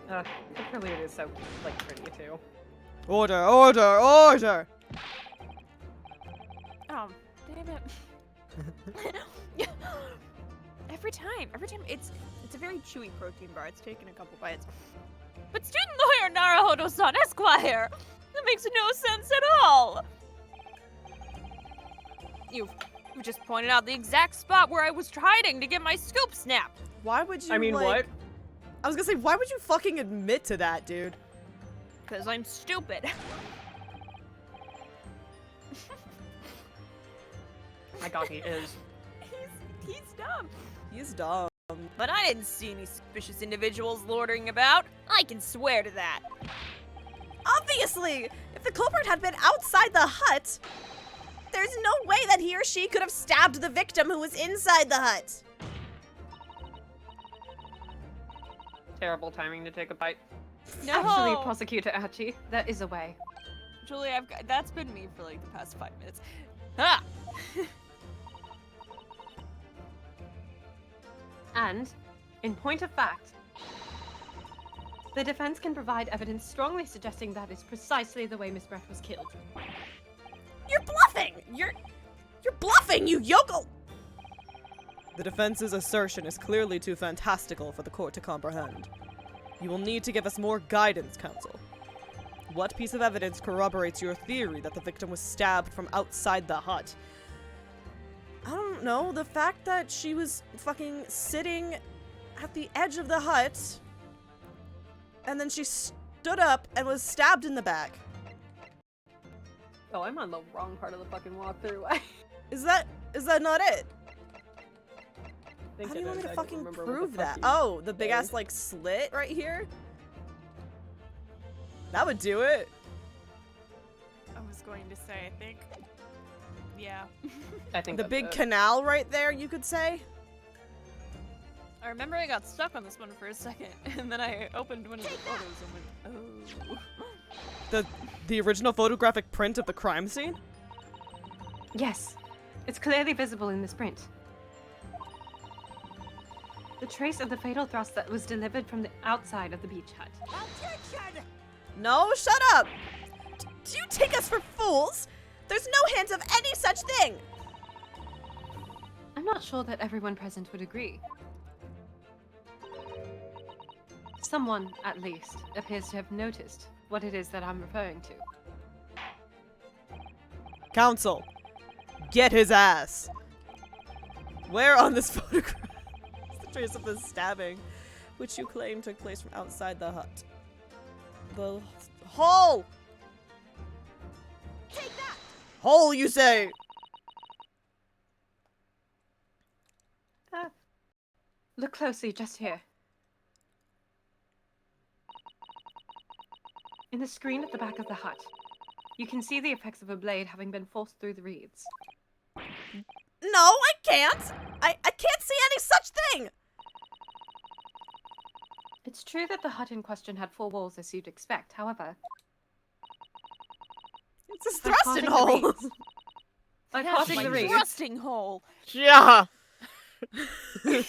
The prelude is so like pretty too.
Order, order, order!
Oh, damn it. every time it's a very chewy protein bar. It's taken a couple bites. But student lawyer Naruhodo-san Esquire! That makes no sense at all! You just pointed out the exact spot where I was hiding to get my scoop snapped.
Why would you,
I mean,
like...
what?
I was gonna say, why would you fucking admit to that, dude?
Because I'm stupid.
My God, he is.
He's dumb.
He's dumb.
But I didn't see any suspicious individuals loitering about. I can swear to that.
Obviously! If the culprit had been outside the hut, there's no way that he or she could have stabbed the victim who was inside the hut.
Terrible timing to take a bite.
No.
Actually, Prosecutor Achi, there is a way.
Julie, that's been me for like the past 5 minutes. Ah!
And, in point of fact, the defense can provide evidence strongly suggesting that is precisely the way Miss Brett was killed.
You're bluffing! You're bluffing, you yokel! The defense's assertion is clearly too fantastical for the court to comprehend. You will need to give us more guidance, counsel. What piece of evidence corroborates your theory that the victim was stabbed from outside the hut? I don't know, the fact that she was fucking sitting at the edge of the hut, and then she stood up and was stabbed in the back.
Oh, I'm on the wrong part of the fucking walkthrough.
Is that not it?
Think
How do you
it
want me
is.
to
I don't
fucking
remember what the
prove
fuck
that?
you
Oh, the big
say.
ass like slit right here? That would do it.
I was going to say, I think. Yeah.
I think
The
that's
big
it.
canal right there, you could say.
I remember I got stuck on this one for a second, and then I opened one of the photos and went, oh.
The original photographic print of the crime scene?
Yes, it's clearly visible in this print. The trace of the fatal thrust that was delivered from the outside of the beach hut.
No, shut up! Do you take us for fools? There's no hint of any such thing!
I'm not sure that everyone present would agree. Someone, at least, appears to have noticed what it is that I'm referring to.
Counsel, get his ass! Where on this photograph is the trace of the stabbing, which you claim took place from outside the hut? The hole! Take that! Hole, you say!
Look closely, just here. In the screen at the back of the hut, you can see the effects of a blade having been forced through the reeds.
No, I can't! I can't see any such thing!
It's true that the hut in question had 4 walls as you'd expect, however...
It's a
by
thrusting
parting the
hole!
reeds- By parting
My
the reeds,
thrusting hole.
Yeah.
Hi,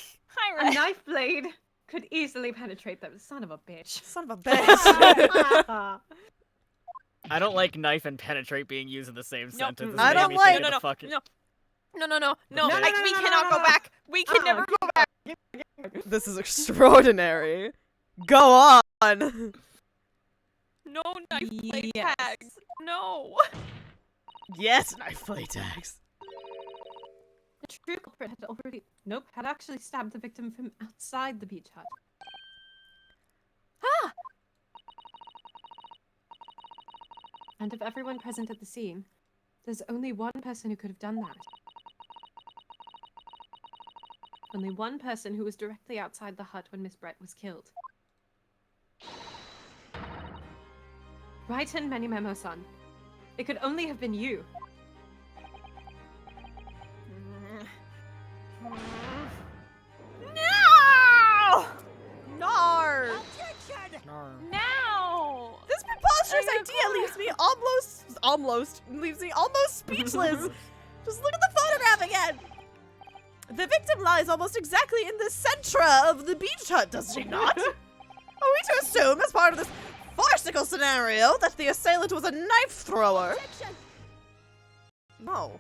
a
Red.
knife blade could easily penetrate them. Son of a bitch.
Son of a bitch!
I don't like knife and penetrate being used in the same sentence. This
I
made
don't
me
like-
think of
No,
the
no,
fucking-
no. No,
No,
we cannot go back. We can never go back.
This is extraordinary. Go on!
No knife blade
Yes.
tags. No.
Yes, knife blade tags.
The true culprit had actually stabbed the victim from outside the beach hut.
Ah.
And of everyone present at the scene, there's only one person who could have done that. Only one person who was directly outside the hut when Miss Brett was killed. Right in Menimemo-san. It could only have been you.
leaves me almost speechless. Just look at the photograph again. The victim lies almost exactly in the centra of the beach hut, does she not? Are we to assume, as part of this farcical scenario, that the assailant was a knife thrower? No.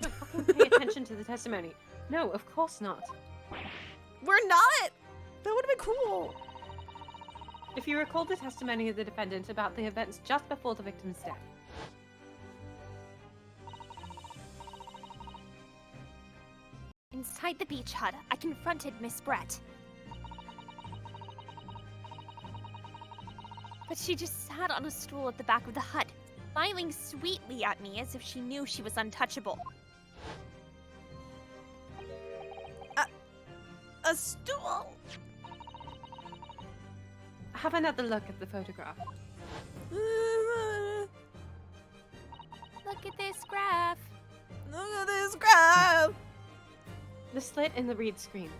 No, fucking pay attention to the testimony. No, of course not.
We're not! That would have been cool.
If you recall the testimony of the defendant about the events just before the victim's death.
Inside the beach hut, I confronted Miss Brett. But she just sat on a stool at the back of the hut, smiling sweetly at me as if she knew she was untouchable.
A stool?
Have another look at the photograph.
Look at this graph.
Look at this graph.
The slit in the read screen.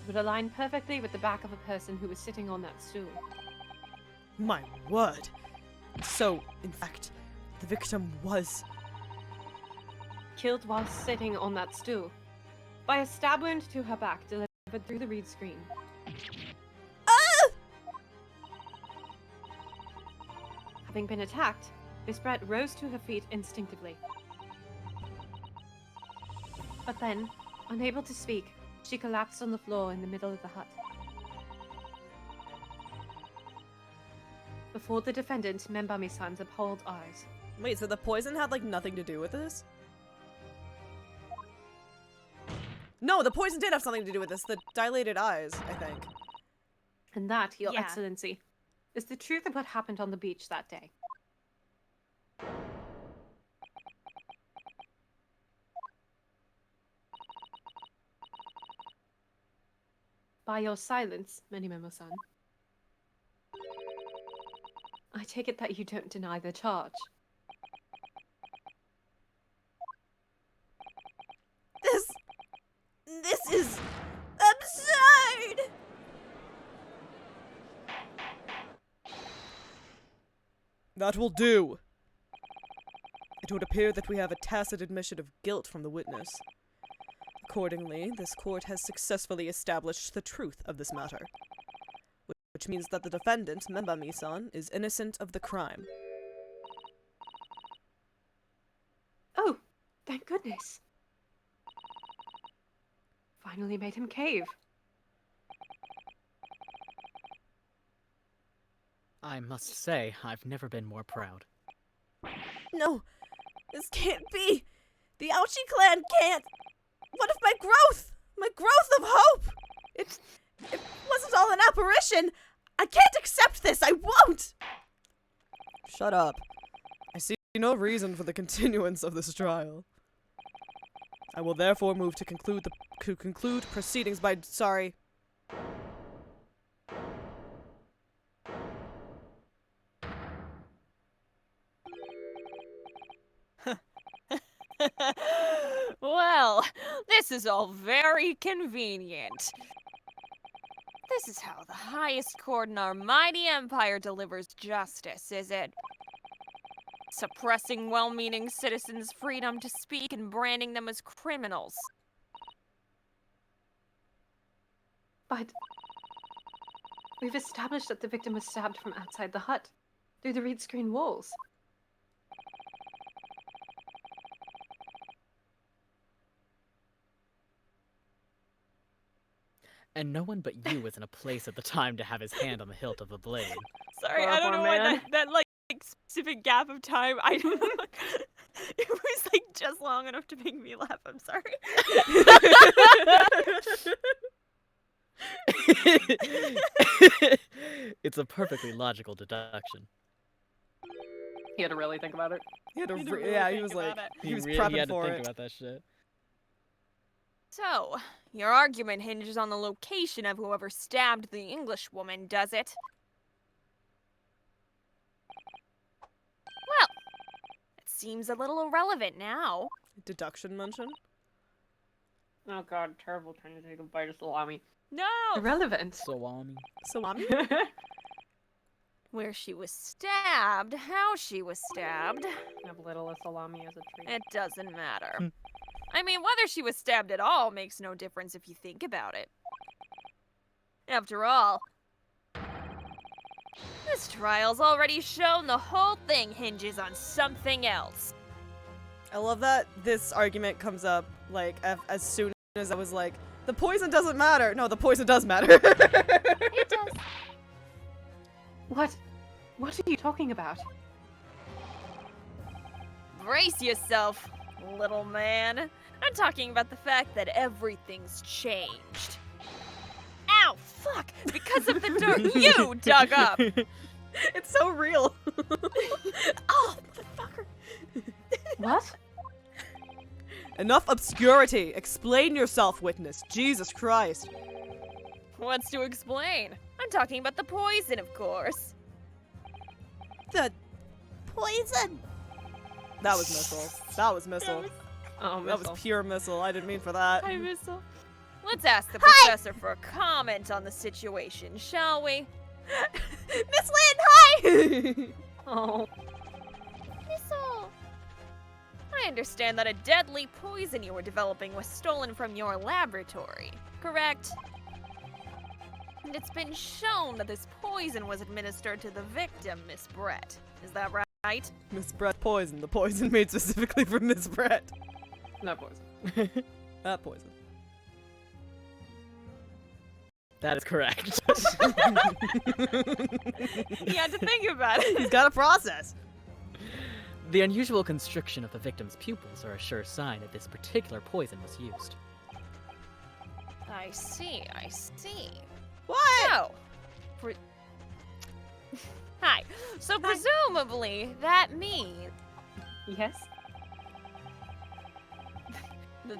Would align perfectly with the back of a person who was sitting on that stool.
My word. So, in fact, the victim was...
Killed while sitting on that stool. By a stab wound to her back delivered through the read screen. Having been attacked, Miss Brett rose to her feet instinctively. But then, unable to speak, she collapsed on the floor in the middle of the hut. Before the defendant, Membami-san's appalled eyes.
Wait, so the poison had, like, nothing to do with this? No, the poison did have something to do with this. The dilated eyes, I think.
And that, Your
Yeah.
Excellency, is the truth of what happened on the beach that day. By your silence, Menimemo-san, I take it that you don't deny the charge.
This is absurd! That will do. It would appear that we have a tacit admission of guilt from the witness. Accordingly, this court has successfully established the truth of this matter, which means that the defendant, Membami-san, is innocent of the crime.
Oh, thank goodness. Finally made him cave.
I must say, I've never been more proud.
No, this can't be. The Ouchie clan can't. What if my growth of hope? It wasn't all an apparition. I can't accept this. I won't. Shut up. I see no reason for the continuance of this trial. I will therefore move to conclude proceedings by sorry.
Well, this is all very convenient. This is how the highest court in our mighty empire delivers justice, is it? Suppressing well-meaning citizens' freedom to speak and branding them as criminals.
But we've established that the victim was stabbed from outside the hut, through the read screen walls.
And no one but you was in a place at the time to have his hand on the hilt of the blade.
Sorry, I don't know why that like specific gap of time. I don't know. It was like just long enough to make me laugh. I'm sorry.
It's a perfectly logical deduction.
He had to really think about it.
He had to
He had to really
yeah, he
think
was like,
about it.
he was
really
prepping
had to
for
think
it.
about that shit.
So, your argument hinges on the location of whoever stabbed the English woman, does it? Well, it seems a little irrelevant now.
Deduction mention?
Oh god, terrible trying to take a bite of salami.
No!
Irrelevant.
Salami.
Salami?
Where she was stabbed, how she was stabbed,
Have little a salami as a treat.
it doesn't matter. I mean, whether she was stabbed at all makes no difference if you think about it. After all, this trial's already shown the whole thing hinges on something else.
I love that this argument comes up, like, as soon as I was like, the poison doesn't matter. No, the poison does matter.
It does.
What? What are you talking about?
Brace yourself, little man. I'm talking about the fact that everything's changed. Ow, fuck! Because of the dirt you dug up!
It's so real. Oh, motherfucker.
What?
Enough obscurity. Explain yourself, witness. Jesus Christ.
What's to explain? I'm talking about the poison, of course.
The poison. That was missile. That was missile.
Oh,
That was pure missile. I didn't mean for that.
Hi, Missile. Let's ask the professor for a comment on the situation, shall we?
Miss Lynn, hi!
Oh.
Missile! I understand that a deadly poison you were developing was stolen from your laboratory, correct? And it's been shown that this poison was administered to the victim, Miss Brett. Is that right?
Miss Brett poison. The poison made specifically for Miss Brett.
Not poison.
That poison.
That is correct.
You had to think about it.
He's got a process.
The unusual constriction of the victim's pupils are a sure sign that this particular poison was used.
I see, I see.
What?
So, hi. So presumably that means
Yes?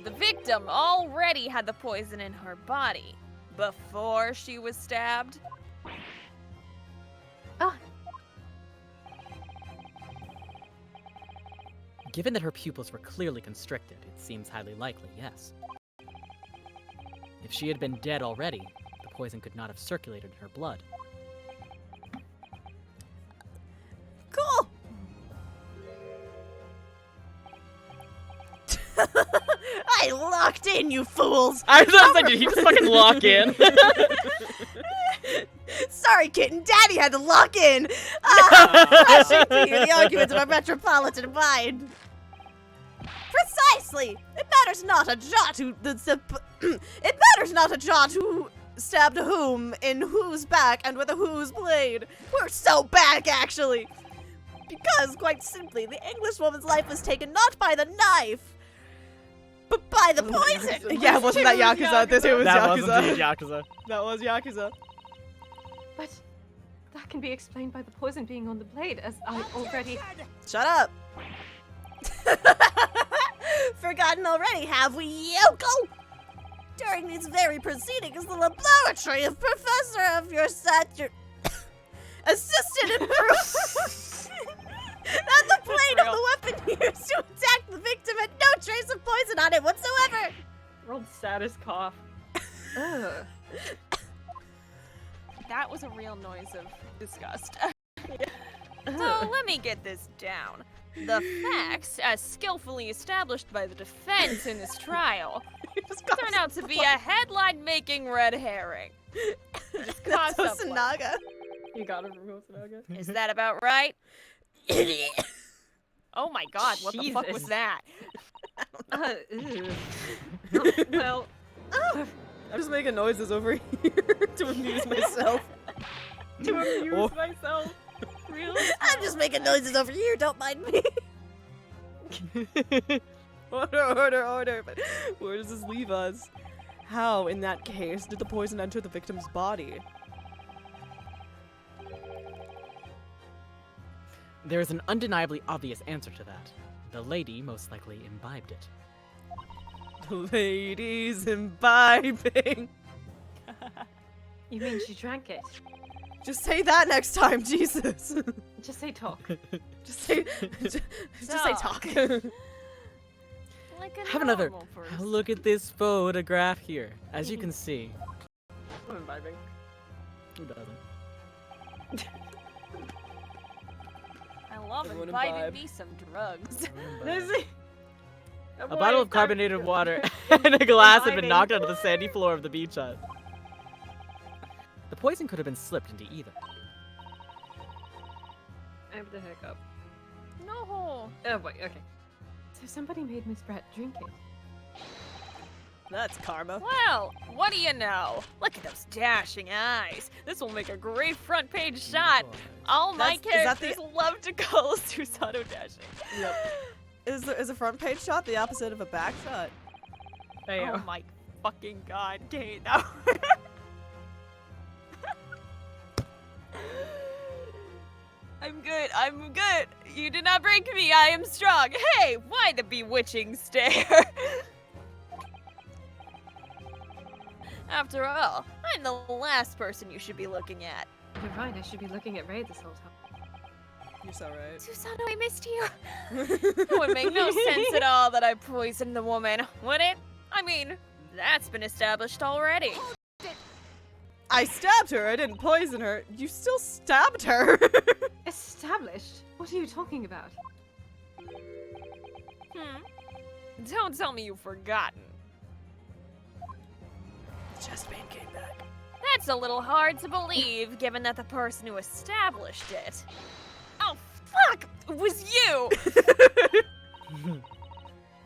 the victim already had the poison in her body before she was stabbed.
Given that her pupils were clearly constricted, it seems highly likely, yes. If she had been dead already, the poison could not have circulated in her blood.
Cool. I locked in, you fools.
I was gonna say, did he just fucking lock in?
Sorry, kitten. Daddy had to lock in. Rushing to you, the arguments of our metropolitan mind. Precisely. It matters not a jot who it matters not a jot who stabbed whom, in whose back, and with a whose blade. We're so back, actually. Because, quite simply, the Englishwoman's life was taken not by the knife, but by the poison. Yeah, wasn't that Yakuza? This was
That
Yakuza.
was indeed Yakuza.
That was Yakuza.
But that can be explained by the poison being on the blade, as I already...
Shut up. Forgotten already, have we, Yoko? During these very proceedings, the laboratory of Professor of your assisted in proof that the blade of the weapon used to attack the victim had no trace of poison on it whatsoever.
World's saddest cough. Ugh.
That was a real noise of disgust. So let me get this down. The facts, as skillfully established by the defense in this trial, turn out to be a headline-making red herring. Just
That's
cost up one.
Osanaga.
You got it from Hosonaga?
Is that about right? Oh my god, what the fuck was
Jesus.
that?
Ew. Well,
I'm just making noises over here to amuse myself.
to amuse
Oh.
myself. Really?
I'm just making noises over here, don't mind me. Order. But where does this leave us? How, in that case, did the poison enter the victim's body?
There is an undeniably obvious answer to that. The lady most likely imbibed it.
The lady's imbibing.
You mean she drank it?
Just say that next time, Jesus.
Just say talk.
Just say, just say talk.
like a
Have another
normal person.
look at this photograph here. As you can see,
I'm imbibing.
who doesn't?
I love
Everyone
imbibing
imbibe.
me some drugs.
A bottle of carbonated water and a glass had been
Imbibing.
knocked onto the sandy floor of the beach hut. The poison could have been slipped into either.
I have the hiccup.
No.
Oh boy, okay.
So somebody made Miss Brett drink it.
That's karma.
Well, what do you know? Look at those dashing eyes. This will make a great front page shot. All my
Is that the-
characters love to call Susanoo dashing.
Is a front page shot the opposite of a back shot?
Oh my fucking god, Kate. That I'm good. You did not break me. I am strong. Hey, why the bewitching stare? After all, I'm the last person you should be looking at.
You're right, I should be looking at Ray this whole time.
You're so right.
Susanoo, I missed you. It would make no sense at all that I poisoned the woman, would it? I mean, that's been established already.
I stabbed her. I didn't poison her. You still stabbed her.
Established? What are you talking about?
Don't tell me you've forgotten.
Chestbane came back.
That's a little hard to believe, given that the person who established it. Oh, fuck! It was you!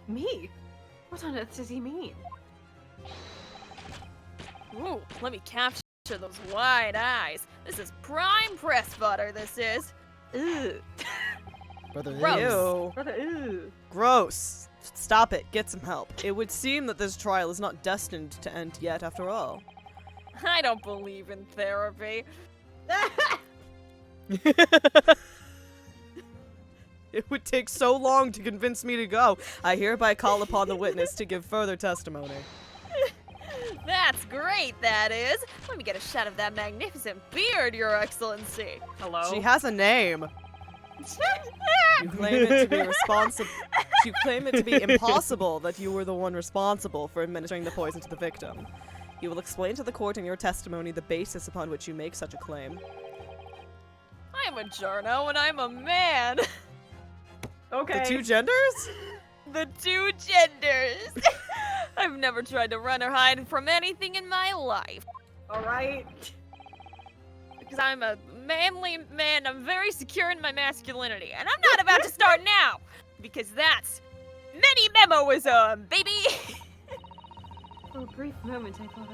Me? What on earth does he mean?
Ooh, let me capture those wide eyes. This is prime press butter, this is. Ugh.
Brother,
Gross.
Ew. Gross. Stop it. Get some help. It would seem that this trial is not destined to end yet, after all.
I don't believe in therapy.
It would take so long to convince me to go. I hereby call upon the witness to give further testimony.
That's great, that is. Let me get a shot of that magnificent beard, Your Excellency.
Hello?
She has a name. You claim it to be responsible. You claim it to be impossible that you were the one responsible for administering the poison to the victim. You will explain to the court in your testimony the basis upon which you make such a claim.
I'm a journo and I'm a man.
Okay.
The two genders?
The two genders. I've never tried to run or hide from anything in my life.
Alright.
Because I'm a manly man, I'm very secure in my masculinity. And I'm not about to start now. Because that's many memoism, baby.
For a brief moment, I thought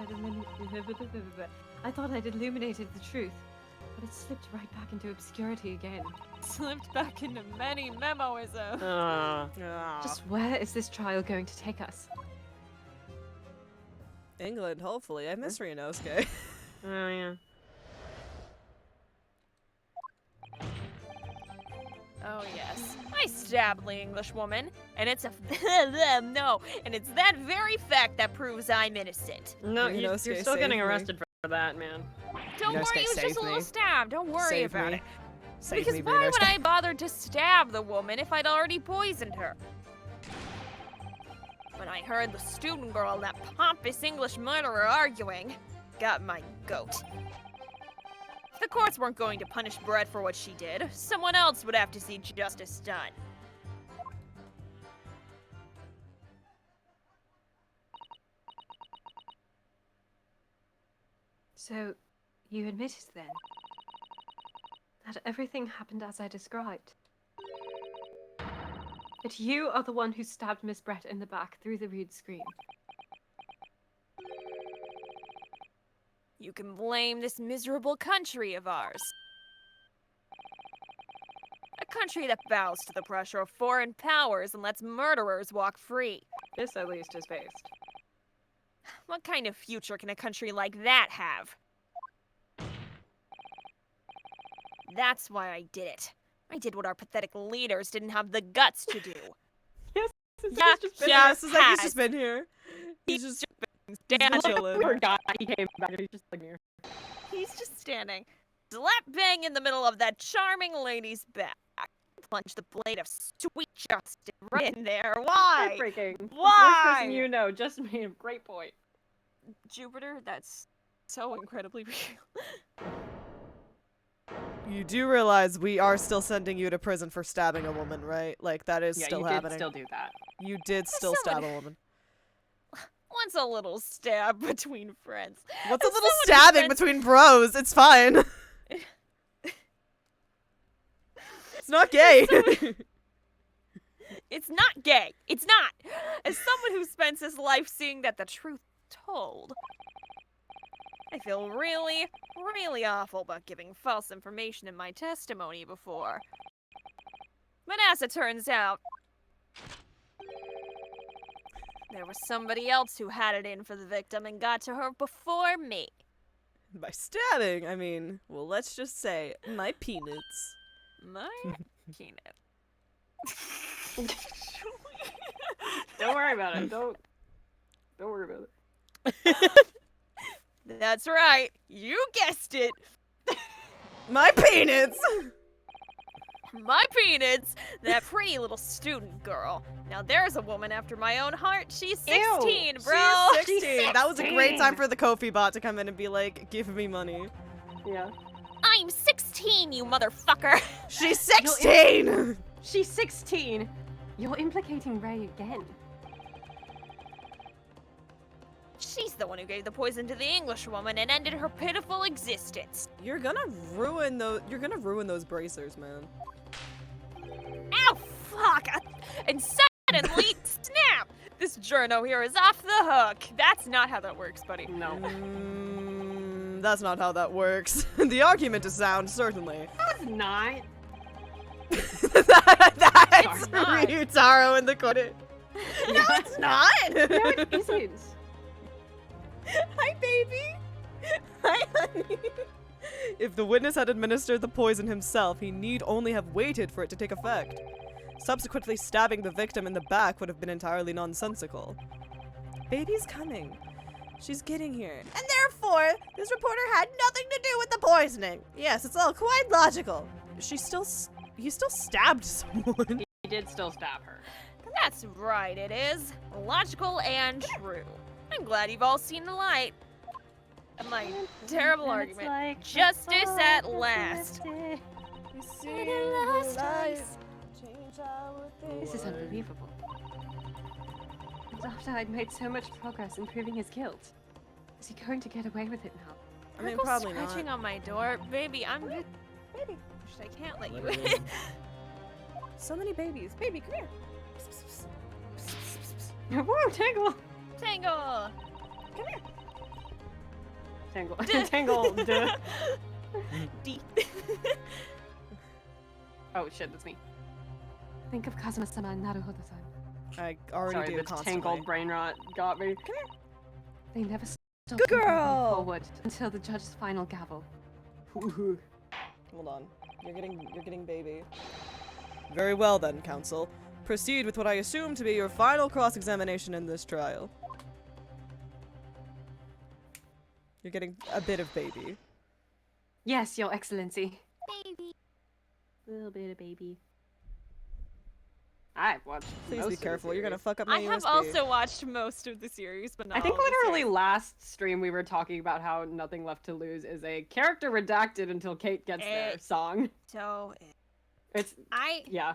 I'd illuminated the truth, but it slipped right back into obscurity again.
Slipped back into many memoism.
Just where is this trial going to take us?
England, hopefully. I miss Ryunosuke.
Oh, yeah.
Oh yes, I stabbed the English woman, and it's a no, and it's that very fact that proves I'm innocent.
No,
Ryunosuke,
you're still
save
getting
me.
arrested for that, man.
Don't
Ryunosuke,
worry, it was
save
just a little
me.
stab. Don't worry
Save
about
me.
it.
Save
Because
me,
why would
Ryunosuke.
I bother to stab the woman if I'd already poisoned her? When I heard the student girl and that pompous English murderer arguing, got my goat. If the courts weren't going to punish Brett for what she did, someone else would have to see justice done.
So, you admitted then that everything happened as I described? That you are the one who stabbed Miss Brett in the back through the rude screen?
You can blame this miserable country of ours. A country that bows to the pressure of foreign powers and lets murderers walk free.
This at least is based.
What kind of future can a country like that have? That's why I did it. I did what our pathetic leaders didn't have the guts to do.
Yeah,
Yes, it's like he's just been here. He's just
Stand
chilling.
Poor guy, he came back. He's just like here.
He's just standing, slap bang in the middle of that charming lady's back. plunge the blade of sweet justice right in there. Why?
Heartbreaking. The
Why?
first person you know just made a great point.
Jupiter, that's so incredibly real.
You do realize we are still sending you to prison for stabbing a woman, right? Like, that is
Yeah,
still
you
happening.
did still do that.
You did still stab a woman.
What's a little stab between friends?
What's a
As
little
someone who
stabbing
spends-
between bros? It's fine. It's not gay.
It's not gay. It's not. As someone who spends his life seeing that the truth told, I feel really, really awful about giving false information in my testimony before. But as it turns out, there was somebody else who had it in for the victim and got to her before me.
By stabbing, I mean, well, let's just say, my peanuts.
My peanut.
Don't worry about it. Don't worry about it.
That's right. You guessed it.
My peanuts!
My peanuts. That pretty little student girl. Now there's a woman after my own heart. She's 16, bro.
She's 16. That was a great time for the Kofi bot to come in and be like, give me money.
Yeah.
I'm 16, you motherfucker.
She's 16!
She's 16. You're implicating Ray again.
She's the one who gave the poison to the English woman and ended her pitiful existence.
You're gonna ruin those bracers, man.
Ow, fuck. And suddenly, snap. This journo here is off the hook. That's not how that works, buddy.
No.
That's not how that works. The argument is sound, certainly.
It's not.
That's
not.
Ryutaro in the corner. No, it's not.
No, it isn't.
Hi, baby. Hi, honey. If the witness had administered the poison himself, he need only have waited for it to take effect. Subsequently stabbing the victim in the back would have been entirely nonsensical. Baby's coming. She's getting here. And therefore, this reporter had nothing to do with the poisoning. Yes, it's all quite logical. He still stabbed someone.
He did still stab her.
That's right, it is. Logical and true. I'm glad you've all seen the light. And my terrible
And it's
argument.
like
Justice
the
at
fall of
last.
Thursday. This is unbelievable. And after I'd made so much progress in proving his guilt, is he going to get away with it now?
I mean,
Purple's
probably
scratching
not.
on my door. Baby, Baby. I can't let you in.
Literally.
So many babies. Baby, come here.
Woo, Tangle!
Tangle!
Tangle. Tangle. Duh.
D.
Oh shit, that's me.
Think of Kazuma-sama and Naruhodo-san.
I already
Sorry,
do
the
constantly.
tangled brain rot got me.
They never stopped
Good
moving
girl!
forward until the judge's final gavel.
Hold on. You're getting baby. Very well then, counsel. Proceed with what I assume to be your final cross-examination in this trial. You're getting a bit of baby.
Yes, Your Excellency.
Baby.
A little bit of baby.
I've watched.
Please
most
be
of the
careful. You're gonna
series.
fuck up my
I have
USB.
also watched most of the series, but not
I think
all of the
literally
series.
last stream we were talking about how Nothing Left to Lose is a character redacted until Kate gets there song.
So,
It's
I
yeah.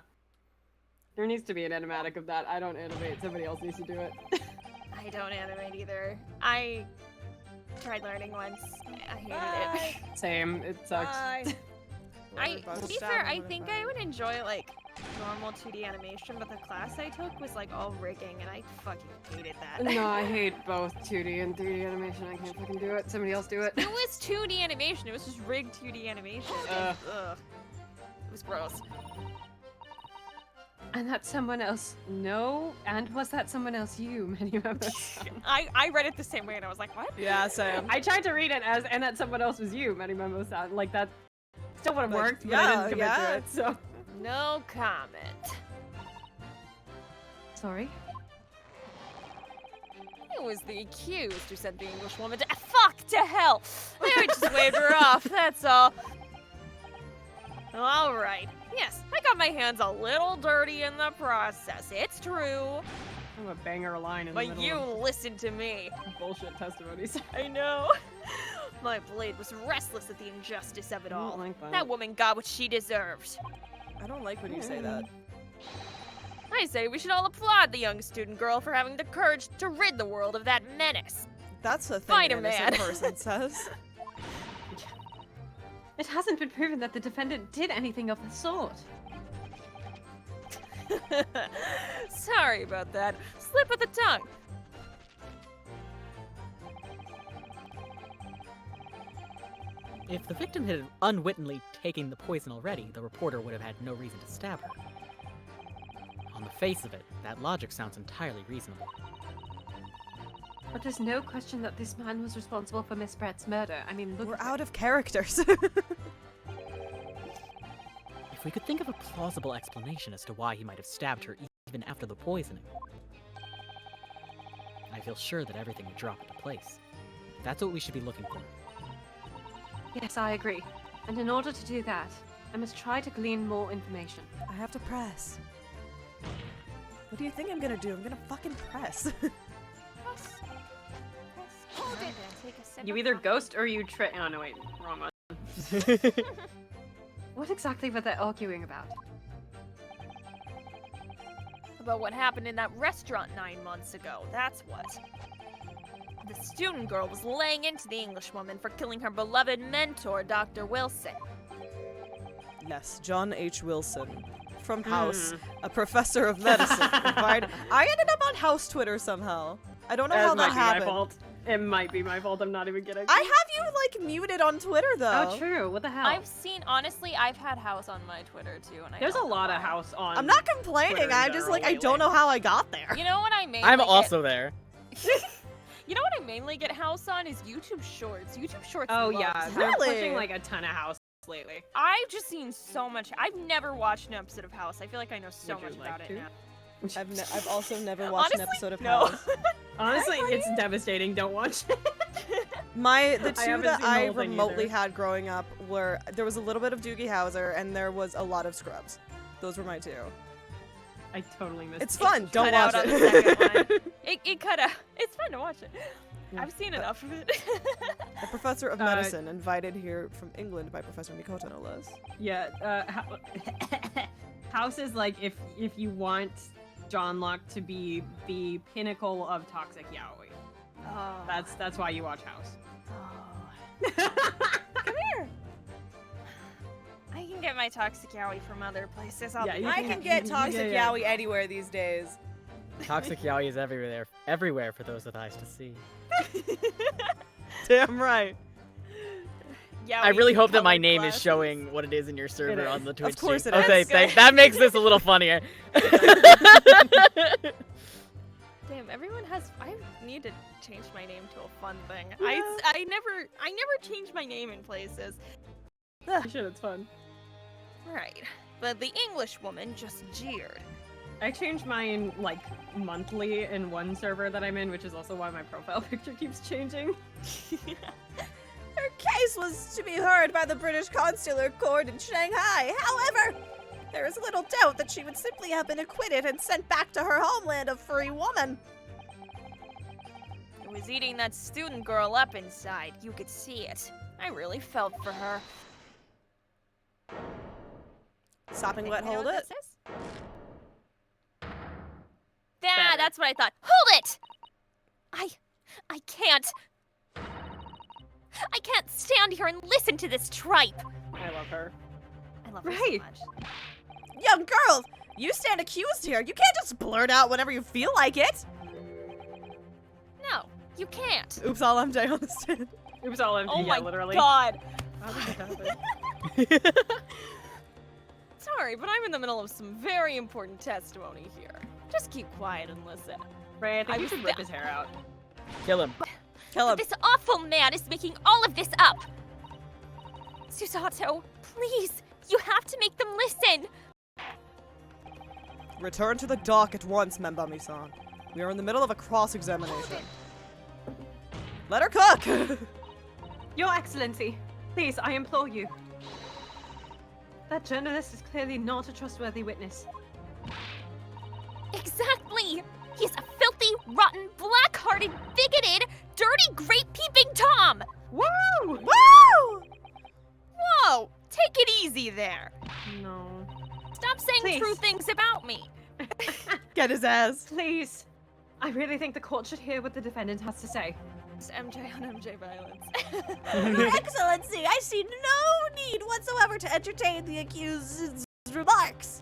There needs to be an animatic of that. I don't animate. Somebody else needs to do it.
don't animate either. I tried learning once. I hated it.
Same. It sucks.
To be fair, I think I would enjoy like normal 2D animation, but the class I took was like all rigging, and I fucking hated that.
No, I hate both 2D and 3D animation. I can't fucking do it. Somebody else do it.
It was 2D animation. It was just rigged 2D animation. Ugh. It was gross.
And that someone else, no? And was that someone else you, many members?
I read it the same way, and I was like, what?
Yeah, same.
I tried to read it as, and that someone else was you, many members sound like that still would have
Like,
worked, but I didn't commit
yeah.
to it, so.
No comment.
Sorry?
It was the accused who sent the English woman to fuck to hell. They just waved her off, that's all. All right. Yes, I got my hands a little dirty in the process. It's true.
I'm a banger line in the
But
middle
you
of
listen to me.
bullshit testimonies.
I know. My blade was restless at the injustice of it
I don't
all.
like that.
That woman got what she deserved.
I don't like when you say that.
I say we should all applaud the young student girl for having the courage to rid the world of that menace.
That's a thing
Fight
an
a
innocent
man.
person says.
It hasn't been proven that the defendant did anything of the sort.
Sorry about that. Slip of the tongue.
If the victim had unwittingly taken the poison already, the reporter would have had no reason to stab her. On the face of it, that logic sounds entirely reasonable.
But there's no question that this man was responsible for Miss Brett's murder. I mean, look.
We're out of characters.
If we could think of a plausible explanation as to why he might have stabbed her even after the poisoning, I feel sure that everything would drop into place. That's what we should be looking for.
Yes, I agree. And in order to do that, I must try to glean more information.
I have to press. What do you think I'm gonna do? I'm gonna fucking press.
Hold it. Take a sip
You
of
either
coffee.
ghost or you trick. Oh no, wait, wrong one.
What exactly were they arguing about?
About what happened in that restaurant 9 months ago. That's what. The student girl was laying into the Englishwoman for killing her beloved mentor, Dr. Wilson.
Yes, John H. Wilson. From House, a professor of medicine. I ended up on House Twitter somehow. I don't know how that
might be my
happened.
fault. It might be my fault. I'm not even kidding.
I have you, like, muted on Twitter, though.
Oh, true. What the hell?
Honestly, I've had House on my Twitter too, and
There's a lot of House on.
I'm not complaining.
Twitter in
I just,
general
like, I don't
lately.
know how I got there.
You know what I mainly
I'm
get-
also there.
You know what I mainly get House on is YouTube Shorts. YouTube Shorts.
Oh
loves
yeah,
House.
they're
Really?
pushing like a ton of House lately.
I've just seen so much. I've never watched an episode of House. I feel like I know so
Would you
much
like
about it
to?
now.
I've also never watched an
Honestly,
episode of
no.
House.
Honestly, it's devastating. Don't watch it.
The
I
two
haven't
that
seen the
I
whole thing
remotely
either.
had growing up were, there was a little bit of Doogie Howser and there was a lot of Scrubs. Those were my two.
I totally missed
It's
it.
fun. Don't
cut
watch
out on the
it.
second one. It cut out. It's fun to watch it.
Yeah.
I've seen enough of it.
A professor of medicine invited here from England by Professor Mikoto, no less.
Yeah, House is like if you want John Locke to be the pinnacle of toxic yaoi.
Oh.
That's why you watch House.
Come here. I can get my toxic yaoi from other places.
Yeah, you
I can get toxic
yeah.
yaoi anywhere these days.
Toxic yaoi is everywhere for those with eyes to see.
Damn right.
I really hope that my name is showing what it is in your server
is.
on the Twitch.
course
stream.
it is.
Okay,
That's good.
that makes this a little funnier.
Damn, everyone has. I need to change my name to a fun thing.
Yeah.
I never change my name in places.
You should. It's fun.
Right, but the English woman just jeered.
I change mine like monthly in one server that I'm in, which is also why my profile picture keeps changing.
Her case was to be heard by the British Consular Court in Shanghai. However, there is little doubt that she would simply have been acquitted and sent back to her homeland of free woman.
It was eating that student girl up inside. You could see it. I really felt for her.
Sopping wet,
You know
hold
what
it.
this is? Yeah,
Better.
that's what I thought. Hold it! I can't. I can't stand here and listen to this tripe.
I love her.
I love her
Right.
so much.
Young girl, you stand accused here. You can't just blurt out whenever you feel like it.
No, you can't.
Oops, all I'm on the stand.
It was all empty.
Oh
yeah,
my
literally.
god.
How did this happen?
Sorry, but I'm in the middle of some very important testimony here. Just keep quiet and listen.
Ray, I think
I
you
was
should rip his hair out.
Kill him.
Kill him.
This awful man is making all of this up. Susato, please, you have to make them listen.
Return to the dock at once, Membami-san. We are in the middle of a cross-examination. Let her cook!
Your Excellency, please, I implore you. That journalist is clearly not a trustworthy witness.
Exactly! He's a filthy, rotten, black-hearted, bigoted, dirty, grape-peeping Tom!
Woo!
Woo!
Whoa! Take it easy there.
No.
Stop saying
Please.
true things about me.
Get his ass.
Please. I really think the court should hear what the defendant has to say.
It's MJ on MJ violence.
Your Excellency, I see no need whatsoever to entertain the accused's remarks.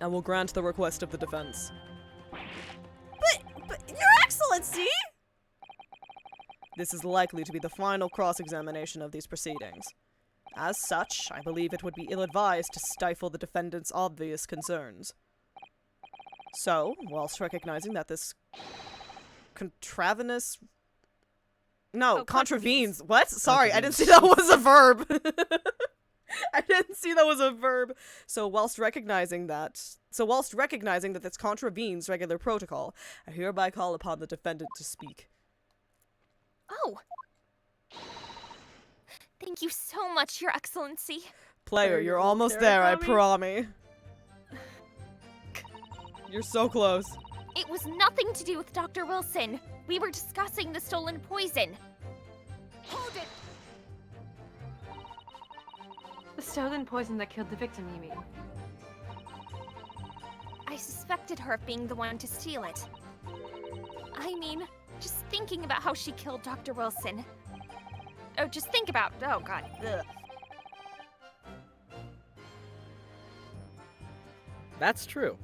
I will grant the request of the defense. But, Your Excellency! This is likely to be the final cross-examination of these proceedings. As such, I believe it would be ill-advised to stifle the defendant's obvious concerns. So, whilst recognizing that this contravenes... No,
Oh,
contravenes. What? Sorry, I didn't see that was a verb. I didn't see that was a verb. So whilst recognizing that this contravenes regular protocol, I hereby call upon the defendant to speak.
Oh. Thank you so much, Your Excellency.
Player,
Are
you're
you
almost
staring
there, I
at me?
promise. You're so close.
It was nothing to do with Dr. Wilson. We were discussing the stolen poison. Hold it!
The stolen poison that killed the victim, you mean?
I suspected her of being the one to steal it. I mean, just thinking about how she killed Dr. Wilson.
Oh, just think about. Oh God. Ugh.
That's true.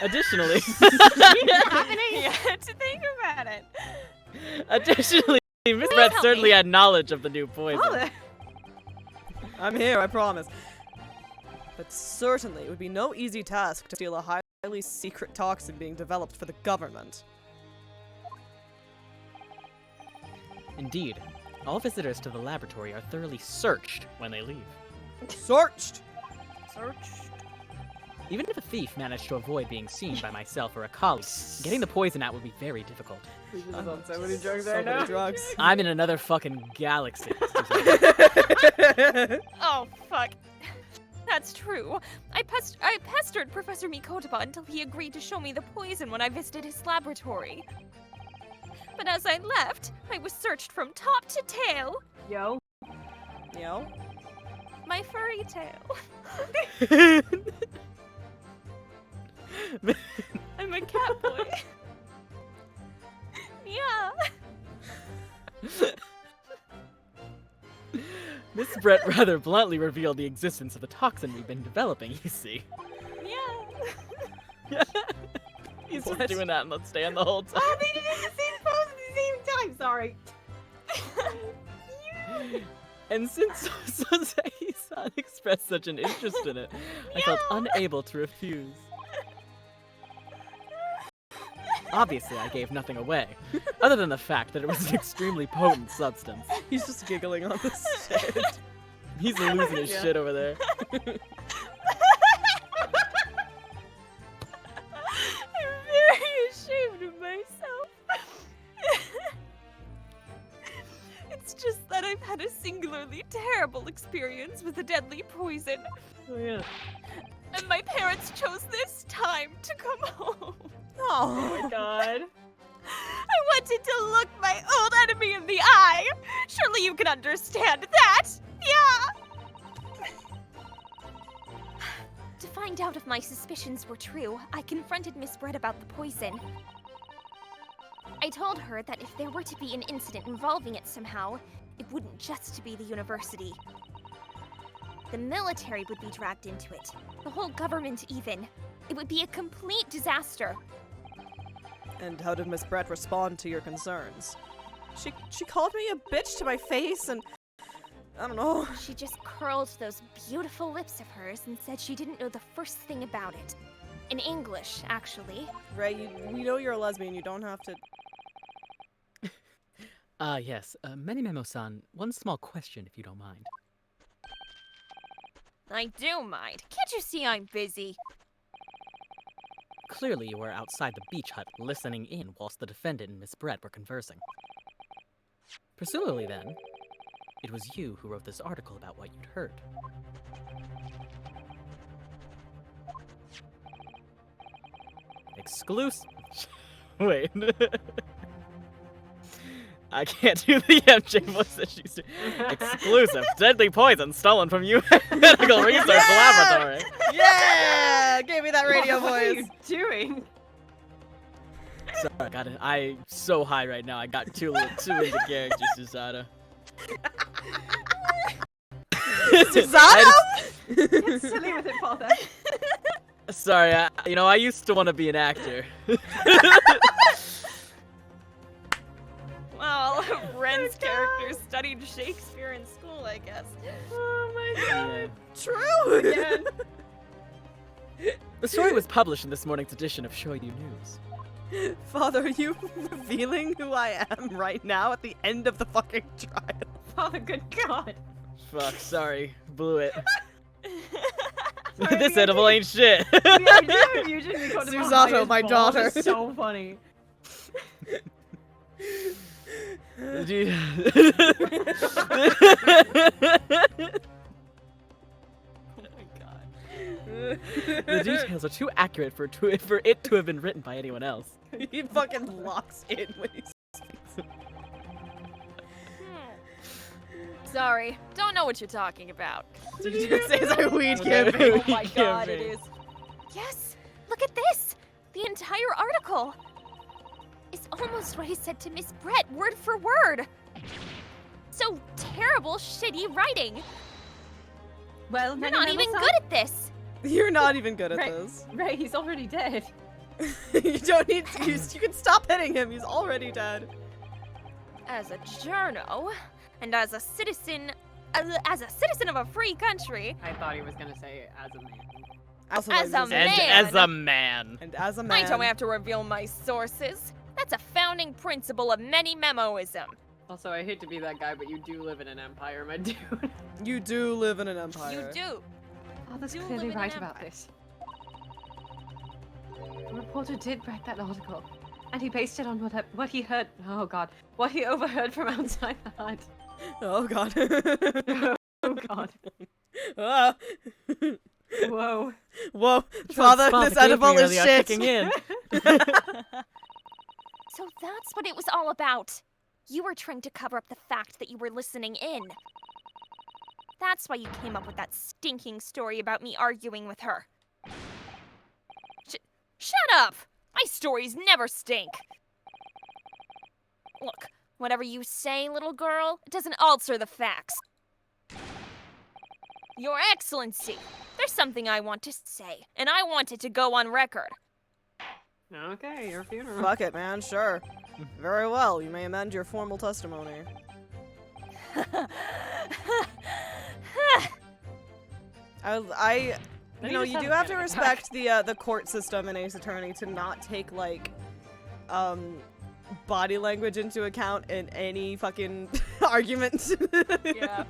Additionally,
Yeah, to think about it.
additionally, Miss Brett
help
certainly
me.
had knowledge of the new poison.
Oh,
I'm here, I promise. But certainly, it would be no easy task to steal a highly secret toxin being developed for the government.
Indeed, all visitors to the laboratory are thoroughly searched when they leave.
Searched!
Even if a thief managed to avoid being seen by myself or a colleague, getting the poison out would be very difficult.
We just on so many drugs
So
right
many
now.
drugs.
I'm in another fucking galaxy.
Oh fuck. That's true. I pestered Professor Mikotaba until he agreed to show me the poison when I visited his laboratory. But as I left, I was searched from top to tail.
yo.
Yo?
My furry tail. I'm a cat boy. Yeah.
Miss Brett rather bluntly revealed the existence of the toxin we've been developing, you see.
Yeah.
He's
What?
just doing that in the stand the whole time.
Oh, they did it in the same pose at the same time. Sorry.
And since Sosei-san expressed such an interest in it, I felt unable to refuse. Obviously, I gave nothing away, other than the fact that it was an extremely potent substance.
He's just giggling on this shit.
He's losing his
Yeah.
shit over there.
I'm very ashamed of myself. It's just that I've had a singularly terrible experience with a deadly poison,
Oh yeah.
and my parents chose this time to come home.
Oh
my god.
I wanted to look my old enemy in the eye. Surely you can understand that. Yeah.
To find out if my suspicions were true, I confronted Miss Brett about the poison. I told her that if there were to be an incident involving it somehow, it wouldn't just be the university. The military would be dragged into it. The whole government even. It would be a complete disaster.
And how did Miss Brett respond to your concerns? She called me a bitch to my face and... I don't know.
She just curled those beautiful lips of hers and said she didn't know the first thing about it. In English, actually.
Ray, we know you're a lesbian, you don't have to...
Yes, Menimemo-san, one small question if you don't mind.
I do mind. Can't you see I'm busy?
Clearly you were outside the beach hut listening in whilst the defendant and Miss Brett were conversing. Presumably then, it was you who wrote this article about what you'd heard. Exclusive. Wait. I can't do the MJ voice that she's doing. Exclusive. Deadly poison stolen from U.S. Medical Research Laboratory.
Yeah! Give me that radio
What are
voice.
you doing?
Sorry, I got it. I'm so high right now. I got too into character, Susato.
Susato?
Get silly with it, father.
Sorry, I used to want to be an actor.
Well, Ren's character studied Shakespeare in school, I guess.
Oh my god.
Yeah.
True again.
The story was published in this morning's edition of Shoyu News.
Father, are you revealing who I am right now at the end of the fucking trial?
Father, good God.
Fuck, sorry. Blew it.
Sorry,
This
the
edible ain't shit.
Susato, my daughter.
So funny.
Dude. The details are too accurate for it to have been written by anyone else.
He fucking locks in when he speaks.
Sorry, don't know what you're talking about.
Did you say it's like weed
Okay.
camping?
Oh my god, it
Camping.
is.
Yes, look at this. The entire article. It's almost what he said to Miss Brett, word for word. So terrible, shitty writing.
Well,
You're not even good at this.
You're not even good at
Right.
this.
Ray, he's already dead.
You don't need to. You can stop hitting him. He's already dead.
As a journo, and as a citizen of a free country,
I thought he was gonna say as a man.
As
As a
And
man.
as a man.
And as a
I
man.
don't have to reveal my sources. That's a founding principle of many memoism.
Also, I hate to be that guy, but you do live in an empire, my dude.
You do live in an empire.
You do.
Father's
You live
clearly
in an
right about
empire.
this. The reporter did write that article, and he based it on what he heard. Oh God, what he overheard from outside the hut.
Oh god.
Oh God.
Ah.
Whoa.
Whoa, Father, this edible is shit.
Kicking in.
So that's what it was all about. You were trying to cover up the fact that you were listening in. That's why you came up with that stinking story about me arguing with her.
Shut up! My stories never stink. Look, whatever you say, little girl, it doesn't alter the facts. Your Excellency, there's something I want to say, and I want it to go on record.
Okay, your funeral.
Fuck it, man, sure. Very well, you may amend your formal testimony. You know, you do have to respect the court system in Ace Attorney to not take, like, body language into account in any fucking argument.
Yeah.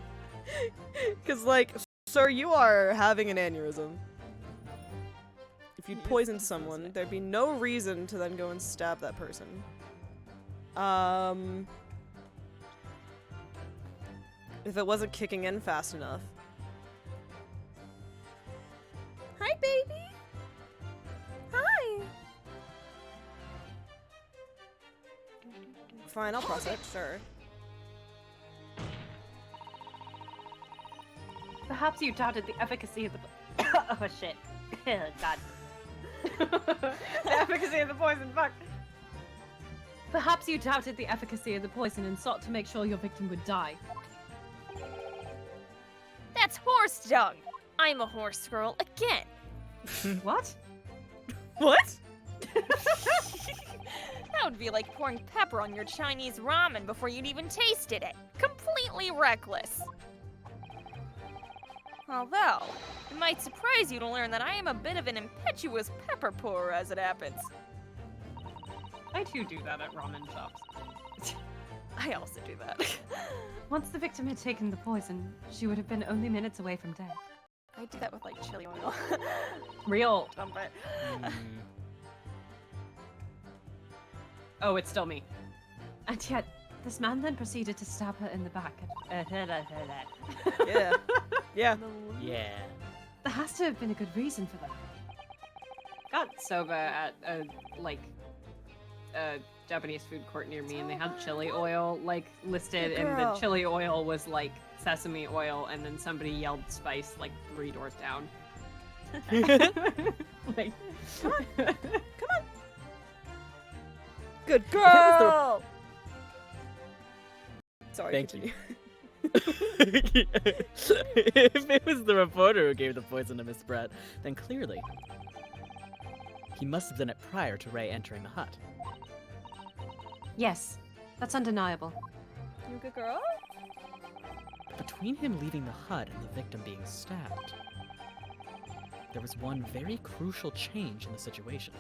Because, like, sir, you are having an aneurysm. If you'd poisoned someone, there'd be no reason to then go and stab that person. If it wasn't kicking in fast enough. Hi, baby. Hi. Fine, I'll press it, sure.
Perhaps you doubted the efficacy of the. Oh shit! God.
The efficacy of the poison, fuck.
Perhaps you doubted the efficacy of the poison and sought to make sure your victim would die.
That's horse dung. I'm a horse girl again.
What?
What?
That would be like pouring pepper on your Chinese ramen before you'd even tasted it. Completely reckless. Although, it might surprise you to learn that I am a bit of an impetuous pepper pourer as it happens.
I do that at ramen shops.
I also do that.
Once the victim had taken the poison, she would have been only minutes away from death.
I do that with like chili oil.
Real.
Dump it.
Oh, it's still me.
And yet, This man then proceeded to stab her in the back.
Yeah. Yeah.
Yeah.
There has to have been a good reason for that.
Got soba at a Japanese food court near me, and they had chili oil like listed,
Good
and the
girl.
chili oil was like sesame oil, and then somebody yelled spice like 3 doors down. Like,
Good girl. Sorry.
Thank
continue.
If it was the reporter who gave the poison to Miss Brett, then clearly he must have done it prior to Ray entering the hut.
Yes, that's undeniable.
You good girl?
Between him leaving the hut and the victim being stabbed, there was one very crucial change in the situation.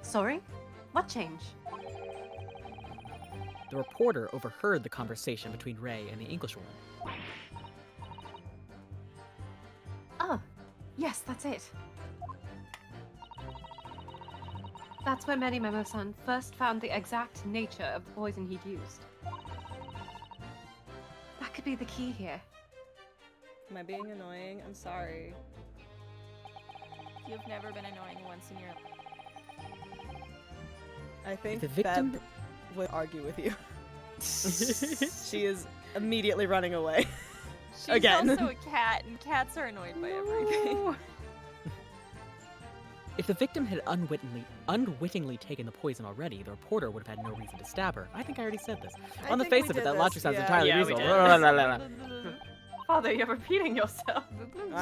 Sorry? What change?
The reporter overheard the conversation between Ray and the Englishwoman.
Oh, yes, that's it. That's where Memo-san first found the exact nature of the poison he'd used. That could be the key here.
Am I being annoying? I'm sorry.
You've never been annoying once in your
I think
The victim-
Beb would argue with you. She is immediately running away.
She's
Again.
also a cat, and cats are annoyed by everything.
If the victim had unwittingly taken the poison already, the reporter would have had no reason to stab her. I think I already said this.
I
On the
think
face
we
of it,
did
that
this,
logic sounds
yeah.
entirely
Yeah, we
reasonable.
did.
Blah, blah, blah, blah.
Father, you're repeating yourself.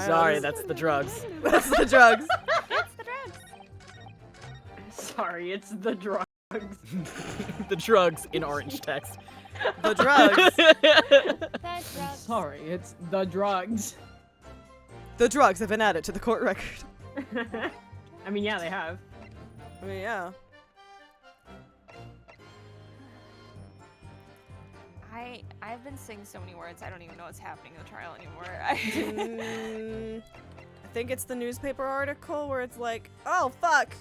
Sorry, that's the drugs.
That's the drugs.
It's the drugs.
Sorry, it's the drugs.
The drugs in orange text.
The drugs.
That's drugs.
Sorry, it's the drugs.
The drugs have been added to the court record.
I mean, yeah, they have.
I mean, yeah.
I've been saying so many words, I don't even know what's happening in the trial anymore.
I think it's the newspaper article where it's like, oh, fuck.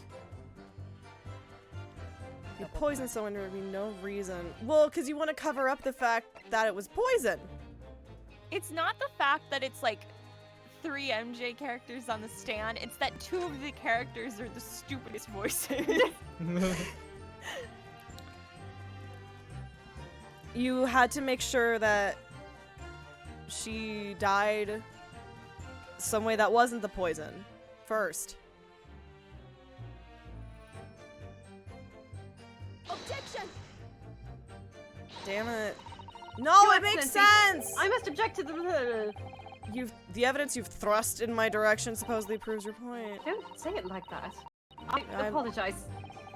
You poisoned someone, there would be no reason. Well, because you want to cover up the fact that it was poison.
It's not the fact that it's like 3 MJ characters on the stand, it's that 2 of the characters are the stupidest voices.
You had to make sure that she died some way that wasn't the poison first.
Objection!
Damn it. No,
Your
it makes
Excellency,
sense!
I must object to the...
The evidence you've thrust in my direction supposedly proves your point.
Don't say it like that. I
I'm-
apologize.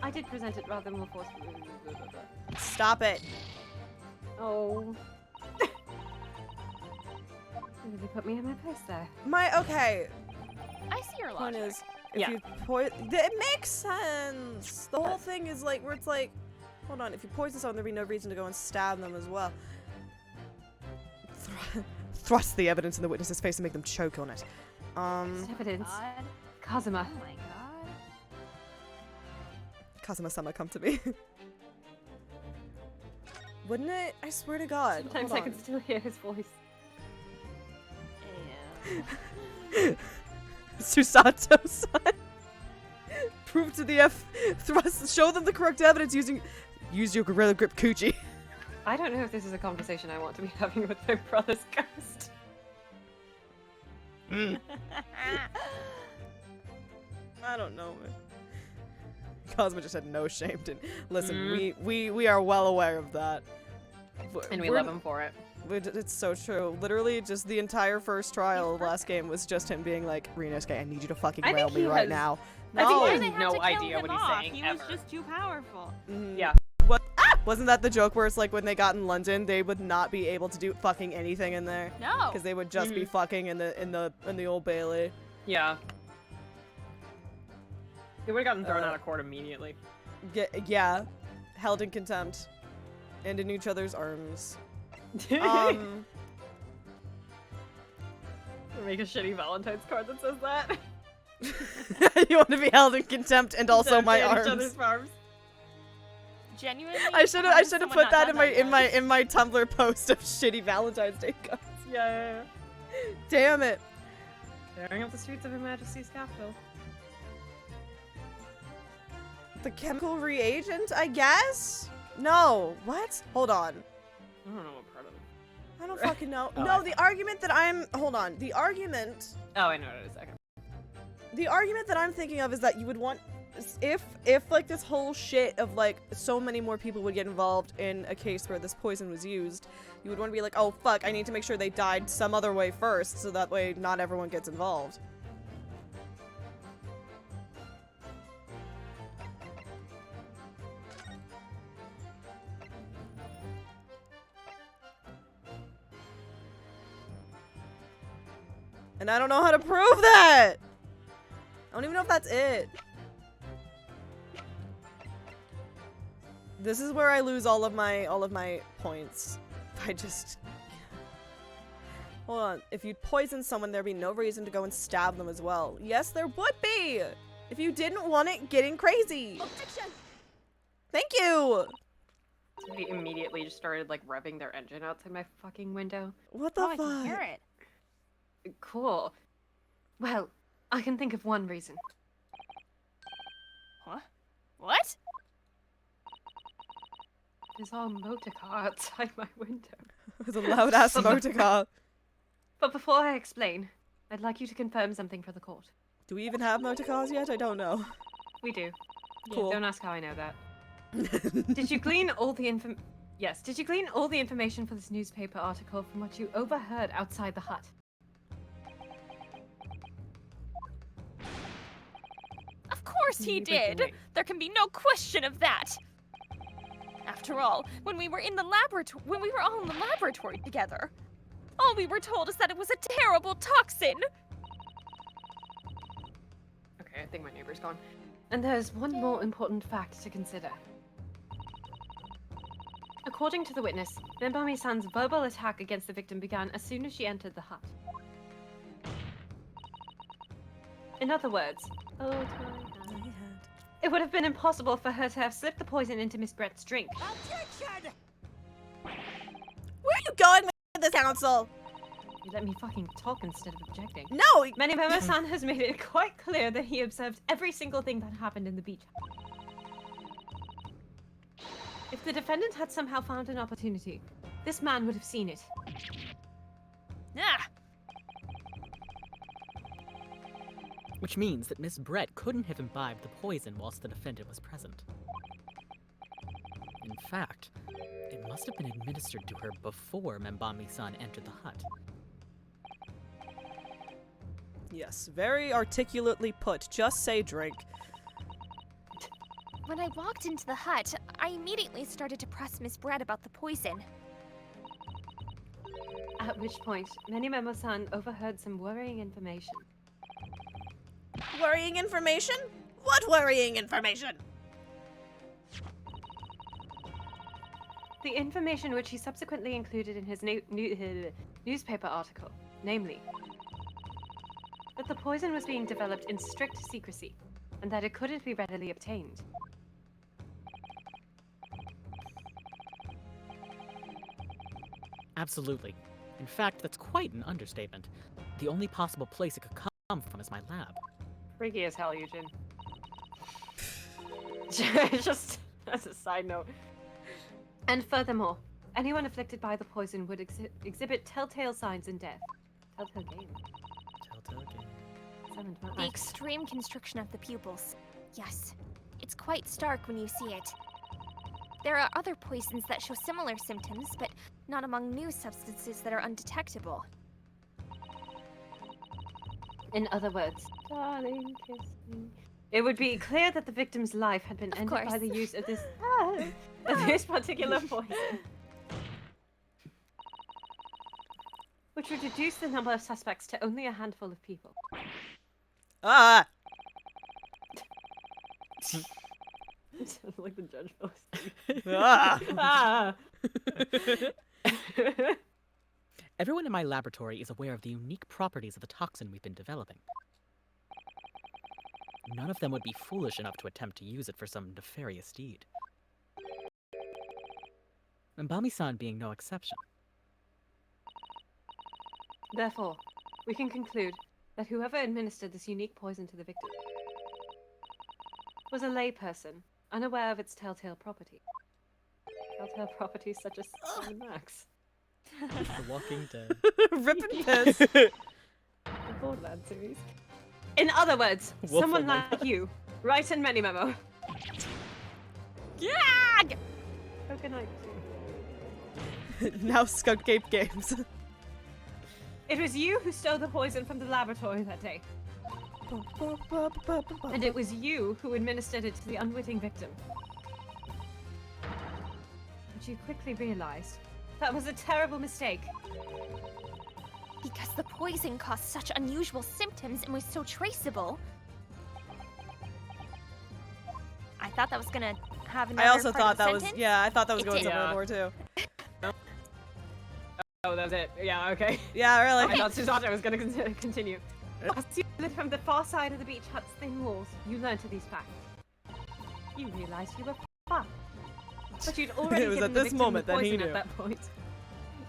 I did present it rather more forcefully.
Stop it.
Oh. You really put me in my place there.
Okay.
I see your
Point
logic.
is, if
Yeah.
you it makes sense. The whole thing is like where it's like, hold on, if you poison someone, there'd be no reason to go and stab them as well. Thrust the evidence in the witness's face and make them choke on it.
It's evidence.
God.
Kazuma.
Oh my god.
Kazuma-sama, come to me. Wouldn't it? I swear to God.
Sometimes
Hold
I can still hear his voice.
on. Susato-san. Prove to the thrust. Show them the correct evidence use your gorilla grip coochie.
I don't know if this is a conversation I want to be having with my brother's ghost.
I don't know, man. Cosmo just had no shame. Listen,
Mm.
we are well aware of that.
And we
We're-
love him for it.
It's so true. Literally, just the entire first trial of last game was just him being like, Rinosuke, I need you to fucking
I
rail
think
me
he
right
has-
now.
I think
No.
he
Why
has
they had
no
to kill
idea
him
what he's
off?
saying
He
ever.
was just too powerful.
Mhm.
Yeah.
Wasn't that the joke where it's like when they got in London, they would not be able to do fucking anything in there
No.
because they would just be fucking in the Old Bailey.
Yeah. They would have gotten thrown out of court immediately.
Yeah, held in contempt and in each other's arms.
Make a shitty Valentine's card that says that.
You want to be held in contempt and also my
Each
arms.
other's arms.
Genuinely.
I should
how has
have
someone
put
not
that
done
in my
yet?
Tumblr post of shitty Valentine's Day cards.
Yeah.
Damn it.
Tearing up the streets of Her Majesty's capital.
The chemical reagent, I guess? No. What? Hold on.
I don't know what part of it.
I don't fucking know.
Oh,
No, the argument that I'm... Hold on. The argument...
Oh, I know it in a second.
The argument that I'm thinking of is that you would want... If like, this whole shit of, like, so many more people would get involved in a case where this poison was used, you would want to be like, oh, fuck, I need to make sure they died some other way first, so that way not everyone gets involved. And I don't know how to prove that! I don't even know if that's it. This is where I lose all of my points. I just... Hold on. If you poison someone, there'd be no reason to go and stab them as well. Yes, there would be! If you didn't want it getting crazy! Thank you!
Somebody immediately just started like revving their engine outside my fucking window.
What the
Oh, I
fuck?
can hear it.
Cool. Well, I can think of one reason.
What?
There's our motor car outside my window.
It's a loud ass motor car.
But before I explain, I'd like you to confirm something for the court.
Do we even have motor cars yet? I don't know.
We do.
Cool.
Don't ask how I know that. Did you glean all the Yes, did you glean all the information for this newspaper article from what you overheard outside the hut?
Of course he
You
did.
wait.
There can be no question of that. After all, when we were all in the laboratory together, all we were told is that it was a terrible toxin.
Okay, I think my neighbor's gone.
And there's one more important fact to consider. According to the witness, Membami-san's verbal attack against the victim began as soon as she entered the hut. In other words, it would have been impossible for her to have slipped the poison into Miss Brett's drink.
Where are you going with this council?
You let me fucking talk instead of objecting.
No!
Membami-san has made it quite clear that he observed every single thing that happened in the beach hut. If the defendant had somehow found an opportunity, this man would have seen it.
Ah,
Which means that Miss Brett couldn't have imbibed the poison whilst the defendant was present. In fact, it must have been administered to her before Membami-san entered the hut.
Yes, very articulately put. Just say drink.
When I walked into the hut, I immediately started to press Miss Brett about the poison.
At which point, Membami-san overheard some worrying information.
Worrying information? What worrying information?
The information which he subsequently included in his newspaper article, namely, that the poison was being developed in strict secrecy, and that it couldn't be readily obtained.
Absolutely. In fact, that's quite an understatement. The only possible place it could come from is my lab.
Freaky as hell, Eugene. Just as a side note.
And furthermore, anyone afflicted by the poison would exhibit telltale signs in death. Telltale game.
Telltale game.
Summoned my
The
eyes.
extreme constriction of the pupils. Yes, it's quite stark when you see it. There are other poisons that show similar symptoms, but not among new substances that are undetectable.
In other words, darling, kiss me. It would be clear that the victim's life had been
Of
ended by
course.
the use of this of this particular poison, which would reduce the number of suspects to only a handful of people.
Ah!
Sounds like the judge fell asleep.
Ah!
Ah!
Everyone in my laboratory is aware of the unique properties of the toxin we've been developing. None of them would be foolish enough to attempt to use it for some nefarious deed. and Bami-san being no exception.
Therefore, we can conclude that whoever administered this unique poison to the victim was a layperson, unaware of its telltale property. Telltale properties such as Simon Max.
The Walking Dead.
Rip and piss.
The Borderlands series. In other words,
Wolf
someone
Among
like you, write in many memo.
Gag!
How can I do?
Now Skunk Cape Games.
It was you who stole the poison from the laboratory that day. And it was you who administered it to the unwitting victim. But you quickly realized that was a terrible mistake.
Because the poison caused such unusual symptoms and was so traceable. I thought that was gonna have another
I also
part
thought
of the
that was,
sentence.
yeah, I thought that was
It
going
did.
somewhere
Yeah.
more too.
Oh, that was it. Yeah, okay.
Yeah, really.
I thought Susato was going to continue. As you lived from the far side of the beach hut's thin walls, you learned of these facts. You realized you were fucked. But you'd already
It was
given
at
the
this
victim
moment
the
that he
poison
knew.
at that point.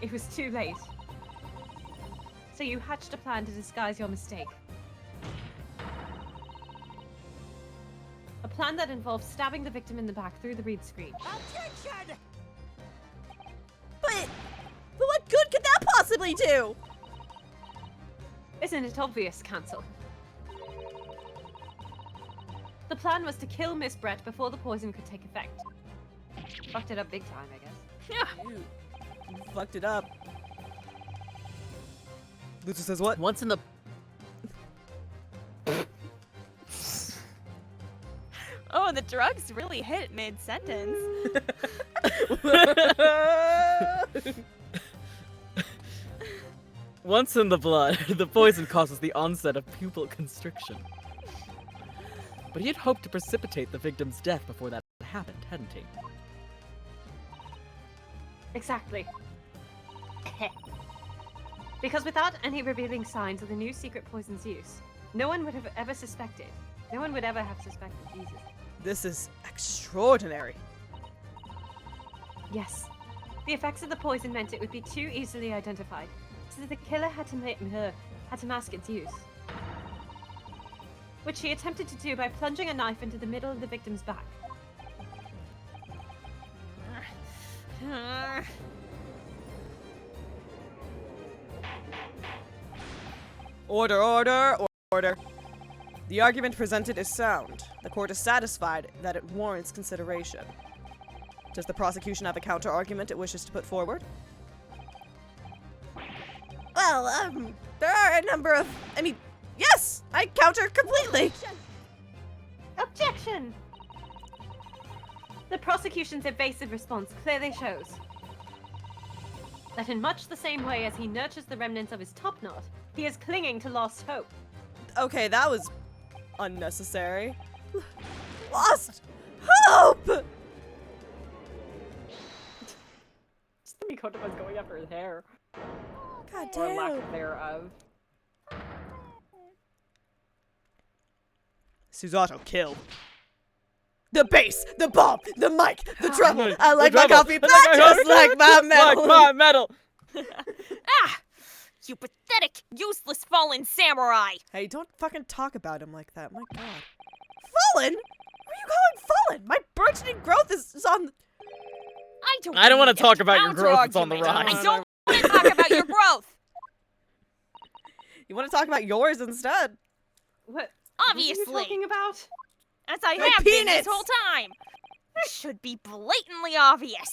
It was too late. So you hatched a plan to disguise your mistake. A plan that involved stabbing the victim in the back through the reed screen.
But what good could that possibly do?
Isn't it obvious, Cancel? The plan was to kill Miss Brett before the poison could take effect. Fucked it up big time, I guess.
You fucked it up. Lucy says what?
Once in the
Oh, the drugs really hit mid-sentence.
Once in the blood, the poison causes the onset of pupil constriction. But he had hoped to precipitate the victim's death before that happened, hadn't he?
Exactly. Because without any revealing signs of the new secret poison's use, no one would have ever suspected. No one would ever have suspected Jesus.
This is extraordinary.
Yes. The effects of the poison meant it would be too easily identified, so that the killer had to mask its use. Which he attempted to do by plunging a knife into the middle of the victim's back.
Order, order, order. The argument presented is sound. The court is satisfied that it warrants consideration. Does the prosecution have a counter-argument it wishes to put forward? Well, there are a number of... yes! I counter completely!
Objection! The prosecution's evasive response clearly shows that in much the same way as he nurtures the remnants of his top knot, he is clinging to lost hope.
Okay, that was unnecessary. Lost hope!
Mikoto was going after his hair.
God
Or lack
damn.
thereof.
Susato killed. The bass, the bomb, the mic, the treble. I like
The
my
treble.
coffee
I
black
like my
just like my metal.
Like my metal!
Ah! You pathetic, useless fallen samurai!
Hey, don't fucking talk about him like that. My god. Fallen? What are you calling fallen? My burgeoning growth is on...
I don't wanna
need a
talk about your growth, it's on the
counter-argument.
rise.
I don't want to talk about your growth!
You want to talk about yours instead?
What?
Obviously!
What are you talking about?
As I
My
have been this
penis!
whole time! This should be blatantly obvious!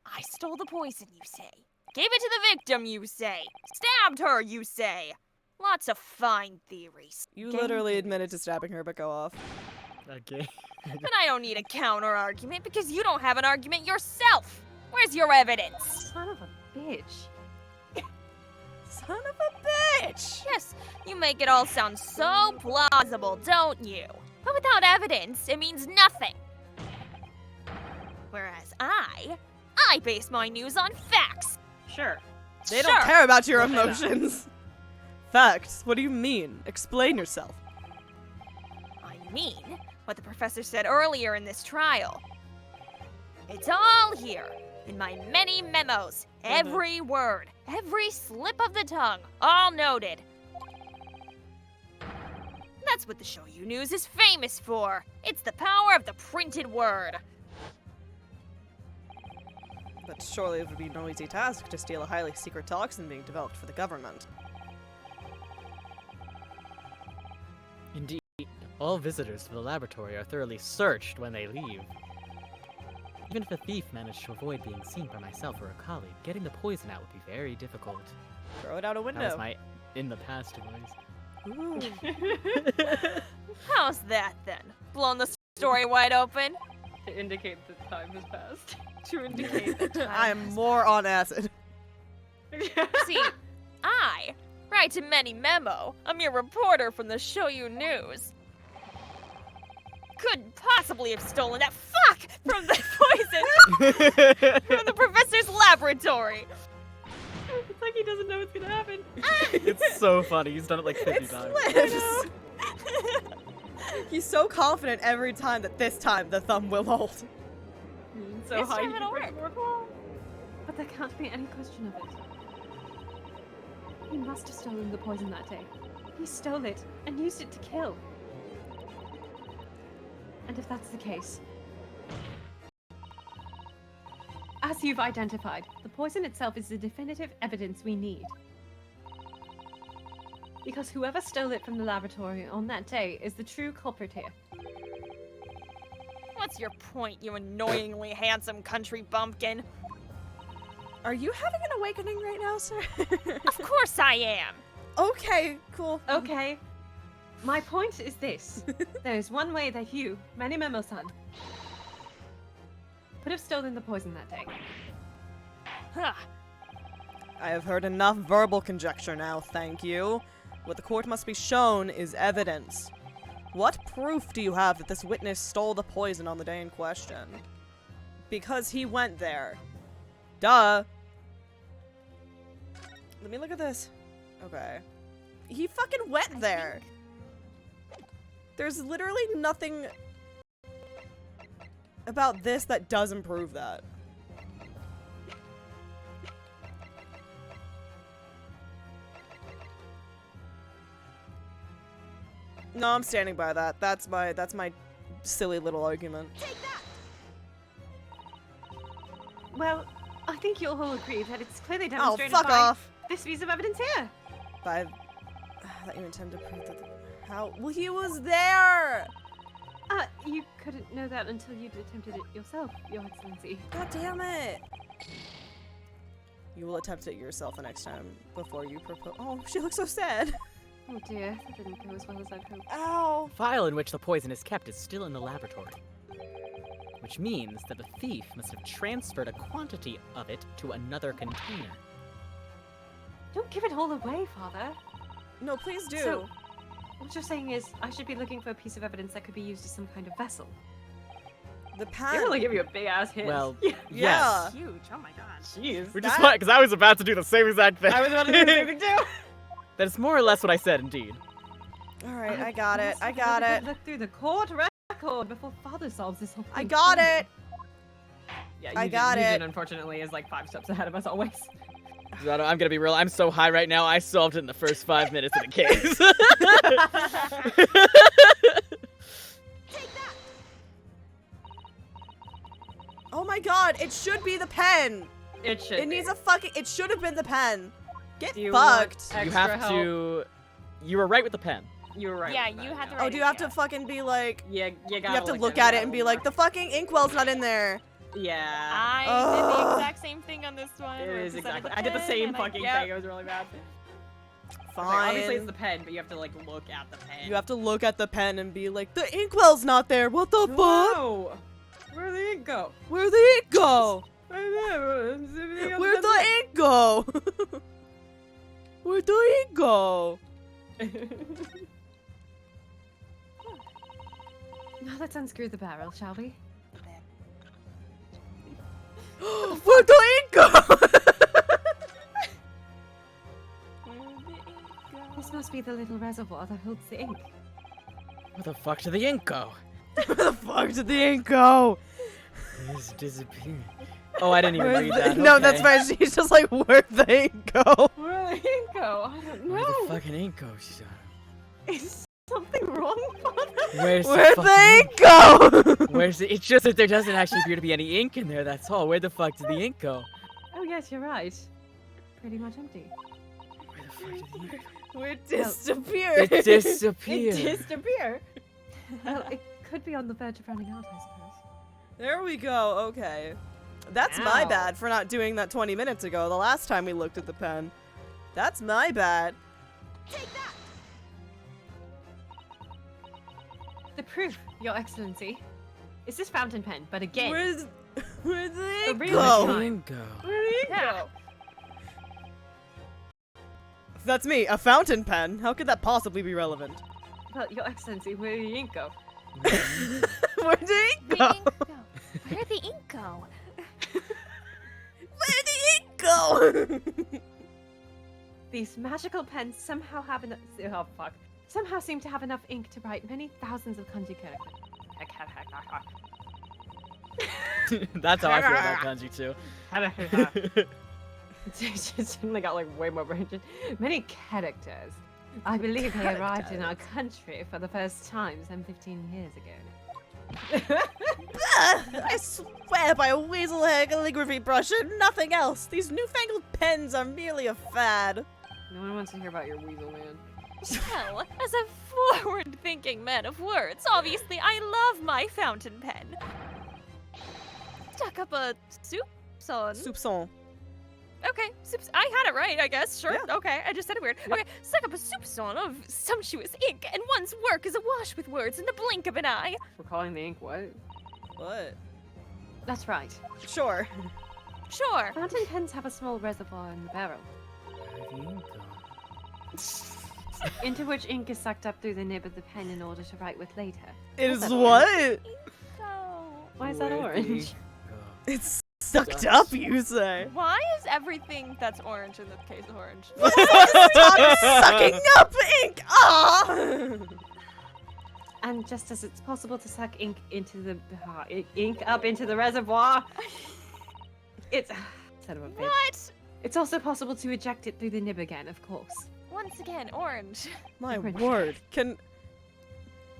I stole the poison, you say. Gave it to the victim, you say. Stabbed her, you say. Lots of fine theories.
You literally admitted to stabbing her, but go off.
Okay.
But I don't need a counter-argument because you don't have an argument yourself. Where's your evidence?
Son of a bitch.
Son of a bitch!
Yes, you make it all sound so plausible, don't you? But without evidence, it means nothing. Whereas I base my news on facts.
Sure.
They don't
Sure.
care about your emotions. Facts. What do you mean? Explain yourself.
I mean, what the professor said earlier in this trial. It's all here. In my many memos, every word, every slip of the tongue, all noted. That's what the Shoyu News is famous for. It's the power of the printed word.
But surely it would be no easy task to steal a highly secret toxin being developed for the government.
Indeed, all visitors to the laboratory are thoroughly searched when they leave. Even if a thief managed to avoid being seen by myself or a colleague, getting the poison out would be very difficult.
Throw it out a
That was
window.
my in the past voice.
Ooh.
How's that then? Blown the story wide open?
To indicate that time has passed. To indicate that time
I am more on acid.
See, I write a many memo. I'm your reporter from the Shoyu News. Couldn't possibly have stolen that from the poison from the professor's laboratory.
It's like he doesn't know what's gonna happen.
It's so funny. He's done it like 50 times.
Slips. He's so confident every time that this time the thumb will hold.
So
This
high
time it'll work.
But there can't be any question of it. He must have stolen the poison that day. He stole it and used it to kill. And if that's the case, as you've identified, the poison itself is the definitive evidence we need. Because whoever stole it from the laboratory on that day is the true culprit here.
What's your point, you annoyingly handsome country bumpkin?
Are you having an awakening right now, sir?
Of course I am.
Okay, cool.
Okay. My point is this. There is one way that you, Many Memo-san, could have stolen the poison that day.
Huh.
I have heard enough verbal conjecture now, thank you. What the court must be shown is evidence. What proof do you have that this witness stole the poison on the day in question? Because he went there. Duh. Let me look at this. Okay. He fucking went there. There's literally nothing about this that doesn't prove that. No, I'm standing by that. That's my silly little argument.
Well, I think you'll all agree that it's clearly
Oh,
demonstrated
fuck
by
off.
this piece of evidence here.
By that you intend to prove that. How? Well, he was there.
You couldn't know that until you'd attempted it yourself, Your Excellency.
God damn it. You will attempt it yourself the next time before you propose. Oh, she looks so sad.
Oh dear, that didn't go as well as I'd hoped.
Ow.
The file in which the poison is kept is still in the laboratory. Which means that the thief must have transferred a quantity of it to another container.
Don't give it all away, Father.
No, please do.
So, what you're saying is I should be looking for a piece of evidence that could be used as some kind of vessel.
The
They
pan.
really give you a big ass hit.
Well,
Yeah.
yes.
Huge. Oh my god. Jeez.
Which is funny, because I was about to do the same exact thing.
I was about to do the same thing too.
That is more or less what I said, indeed.
All right, I got it.
must
I
have
got
another
it.
good Look through the court record before Father solves this whole thing.
I got
for me.
it.
Yeah,
I got it.
Eugen, unfortunately, is like 5 steps ahead of us always.
Zato, I'm gonna be real. I'm so high right now. I solved it in the first 5 minutes of the case.
Oh my god, it should be the pen.
It should.
It needs a fucking. It should have been the pen. Get
Do you want
fucked.
extra
You have
help?
to. You were right with the pen.
You were right.
Yeah,
with
you
that,
had to
yeah.
write
Oh, do you have to fucking be like?
Yeah, you
You
gotta
have to look at it and be like, the fucking inkwell's not in there.
Yeah.
I did
Ugh.
the exact same thing on this one.
It
where
is
presented
exactly.
the
I did the
pen
same
and
fucking
yep.
thing. It was really bad.
Fine.
Like, obviously, it's the pen, but you have to like look at the pen.
You have to look at the pen and be like, the inkwell's not there. What the fuck?
Whoa! Where'd the ink go?
Where'd the ink go?
Where'd
Where'd the ink go? Where'd the ink go?
Now let's unscrew the barrel, shall we?
Where'd the ink go?
This must be the little reservoir that holds the ink.
Where the fuck did the ink go?
Where the fuck did the ink go?
It's disappeared.
Oh, I didn't even read that.
No,
Okay.
that's fine. She's just like, where'd the ink go?
Where did the ink go? I don't know.
Where the fucking ink go, Susanna?
Is something wrong, Father?
Where's
Where'd
the
the
fucking
ink go?
Where's it? It's just that there doesn't actually appear to be any ink in there, that's all. Where the fuck did the ink go?
Oh yes, you're right. Pretty much empty.
Where the fuck did the ink go?
Where it disappeared.
It disappeared.
It disappeared. Well, it could be on the verge of running out, I suppose.
There we go. Okay. That's my
Ow.
bad for not doing that 20 minutes ago, the last time we looked at the pen. That's my bad.
The proof, Your Excellency, is this fountain pen, but again,
Where'd the ink
real
Where
go?
did the ink go?
where did it
Yeah.
go?
That's me, a fountain pen. How could that possibly be relevant?
Well, Your Excellency, where did the ink go?
Where'd the ink
The
go?
ink go. Where'd the ink go?
Where'd the ink go?
These magical pens somehow have enough. Oh fuck! Somehow seem to have enough ink to write many thousands of kanji characters.
That's how I feel about kanji too.
It's suddenly got like way more branches. Many characters. I believe they arrived in our country for the first time some 15 years ago.
I swear by a weasel hair calligraphy brush and nothing else. These newfangled pens are merely a fad.
No one wants to hear about your weasel, man.
Well, as a forward-thinking man of words, obviously I love my fountain pen. Stuck up a soupçon.
Soupçon.
Okay, I had it right, I guess. Sure.
Yeah.
Okay, I just said it weird. Okay, stuck up a soupçon of sumptuous ink, and one's work is awash with words in the blink of an eye.
We're calling the ink what?
What?
That's right.
Sure.
Sure.
Fountain pens have a small reservoir in the barrel,
Where did the ink go?
into which ink is sucked up through the nib of the pen in order to write with later.
It is
that
what?
So,
Why is that
Where did the
orange?
ink go?
It's sucked up, you say.
why is everything that's orange in this case orange?
Stop sucking up ink! Ah!
And just as it's possible to suck ink into the ink up into the reservoir, it's son of a bitch.
What?
It's also possible to eject it through the nib again, of course.
Once again, orange.
My
Orange.
word. Can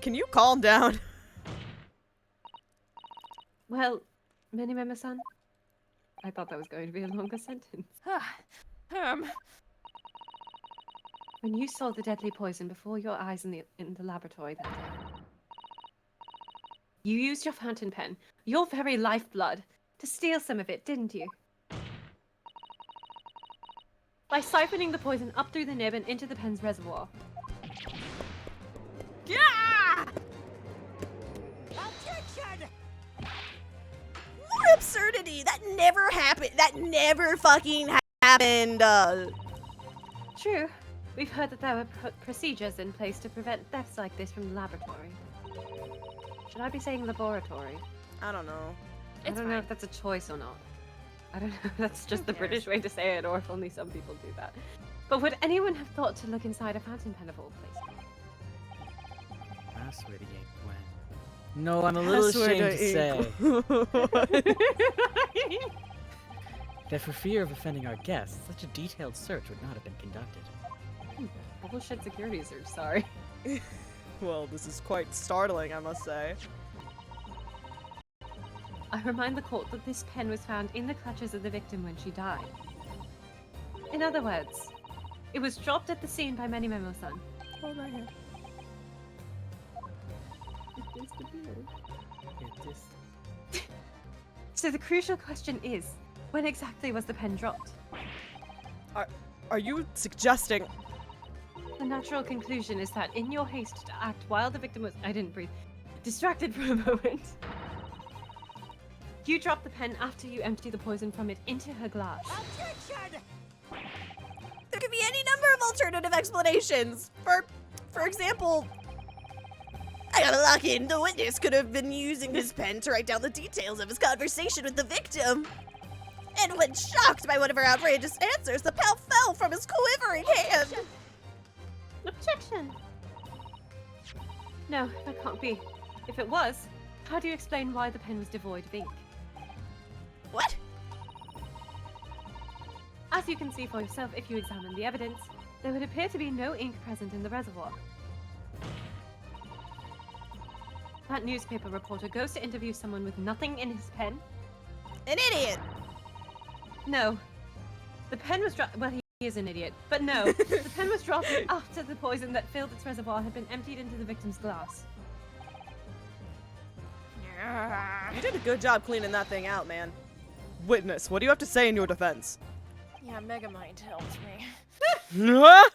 you calm down?
Well, Minimema-san, I thought that was going to be a longer sentence. When you saw the deadly poison before your eyes in the laboratory that day, you used your fountain pen, your very lifeblood, to steal some of it, didn't you? By siphoning the poison up through the nib and into the pen's reservoir.
Yeah!
More absurdity! That never happened! That never fucking happened!
True. We've heard that there were procedures in place to prevent thefts like this from the laboratory. Should I be saying laboratory?
I don't know.
I don't know if that's a choice or not. I don't know if that's just the British way to say it or if only some people do that. But would anyone have thought to look inside a fountain pen of all places?
That's where the ink went. No, I'm a little ashamed to say that for fear of offending our guests, such a detailed search would not have been conducted.
Bullshit security search, sorry.
Well, this is quite startling, I must say.
I remind the court that this pen was found in the clutches of the victim when she died. In other words, it was dropped at the scene by Minimema-san.
Hold my head.
So the crucial question is, when exactly was the pen dropped?
Are you suggesting...
The natural conclusion is that in your haste to act while the victim was— I didn't breathe. Distracted for a moment. You dropped the pen after you emptied the poison from it into her glass.
There could be any number of alternative explanations. For example, I gotta lock in. The witness could have been using his pen to write down the details of his conversation with the victim. And when shocked by one of her outrageous answers, the pen fell from his quivering hand.
Objection! No, that can't be. If it was, how do you explain why the pen was devoid of ink?
What?
As you can see for yourself if you examine the evidence, there would appear to be no ink present in the reservoir. That newspaper reporter goes to interview someone with nothing in his pen?
An idiot!
No. The pen was dropped. Well, he is an idiot. But no. The pen was dropped after the poison that filled its reservoir had been emptied into the victim's glass.
You did a good job cleaning that thing out, man. Witness, what do you have to say in your defense?
Yeah, Megamind helped me.
Huh?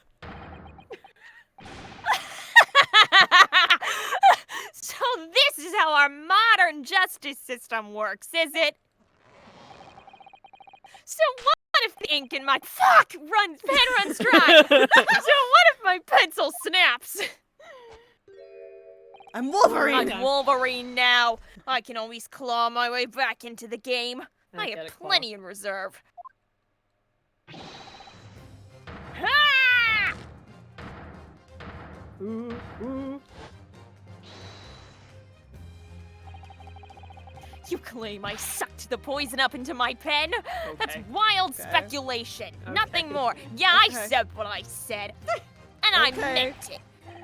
So this is how our modern justice system works, is it? So what if the ink in my pen runs dry? So what if my pencil snaps?
I'm Wolverine!
I'm Wolverine now. I can always claw my way back into the game. I
get
have
it, Claw.
plenty in reserve. Ha! You claim I sucked the poison up into my pen? That's wild speculation. Nothing more. Yeah, I
Okay.
said what I said. And I
Okay.
meant it.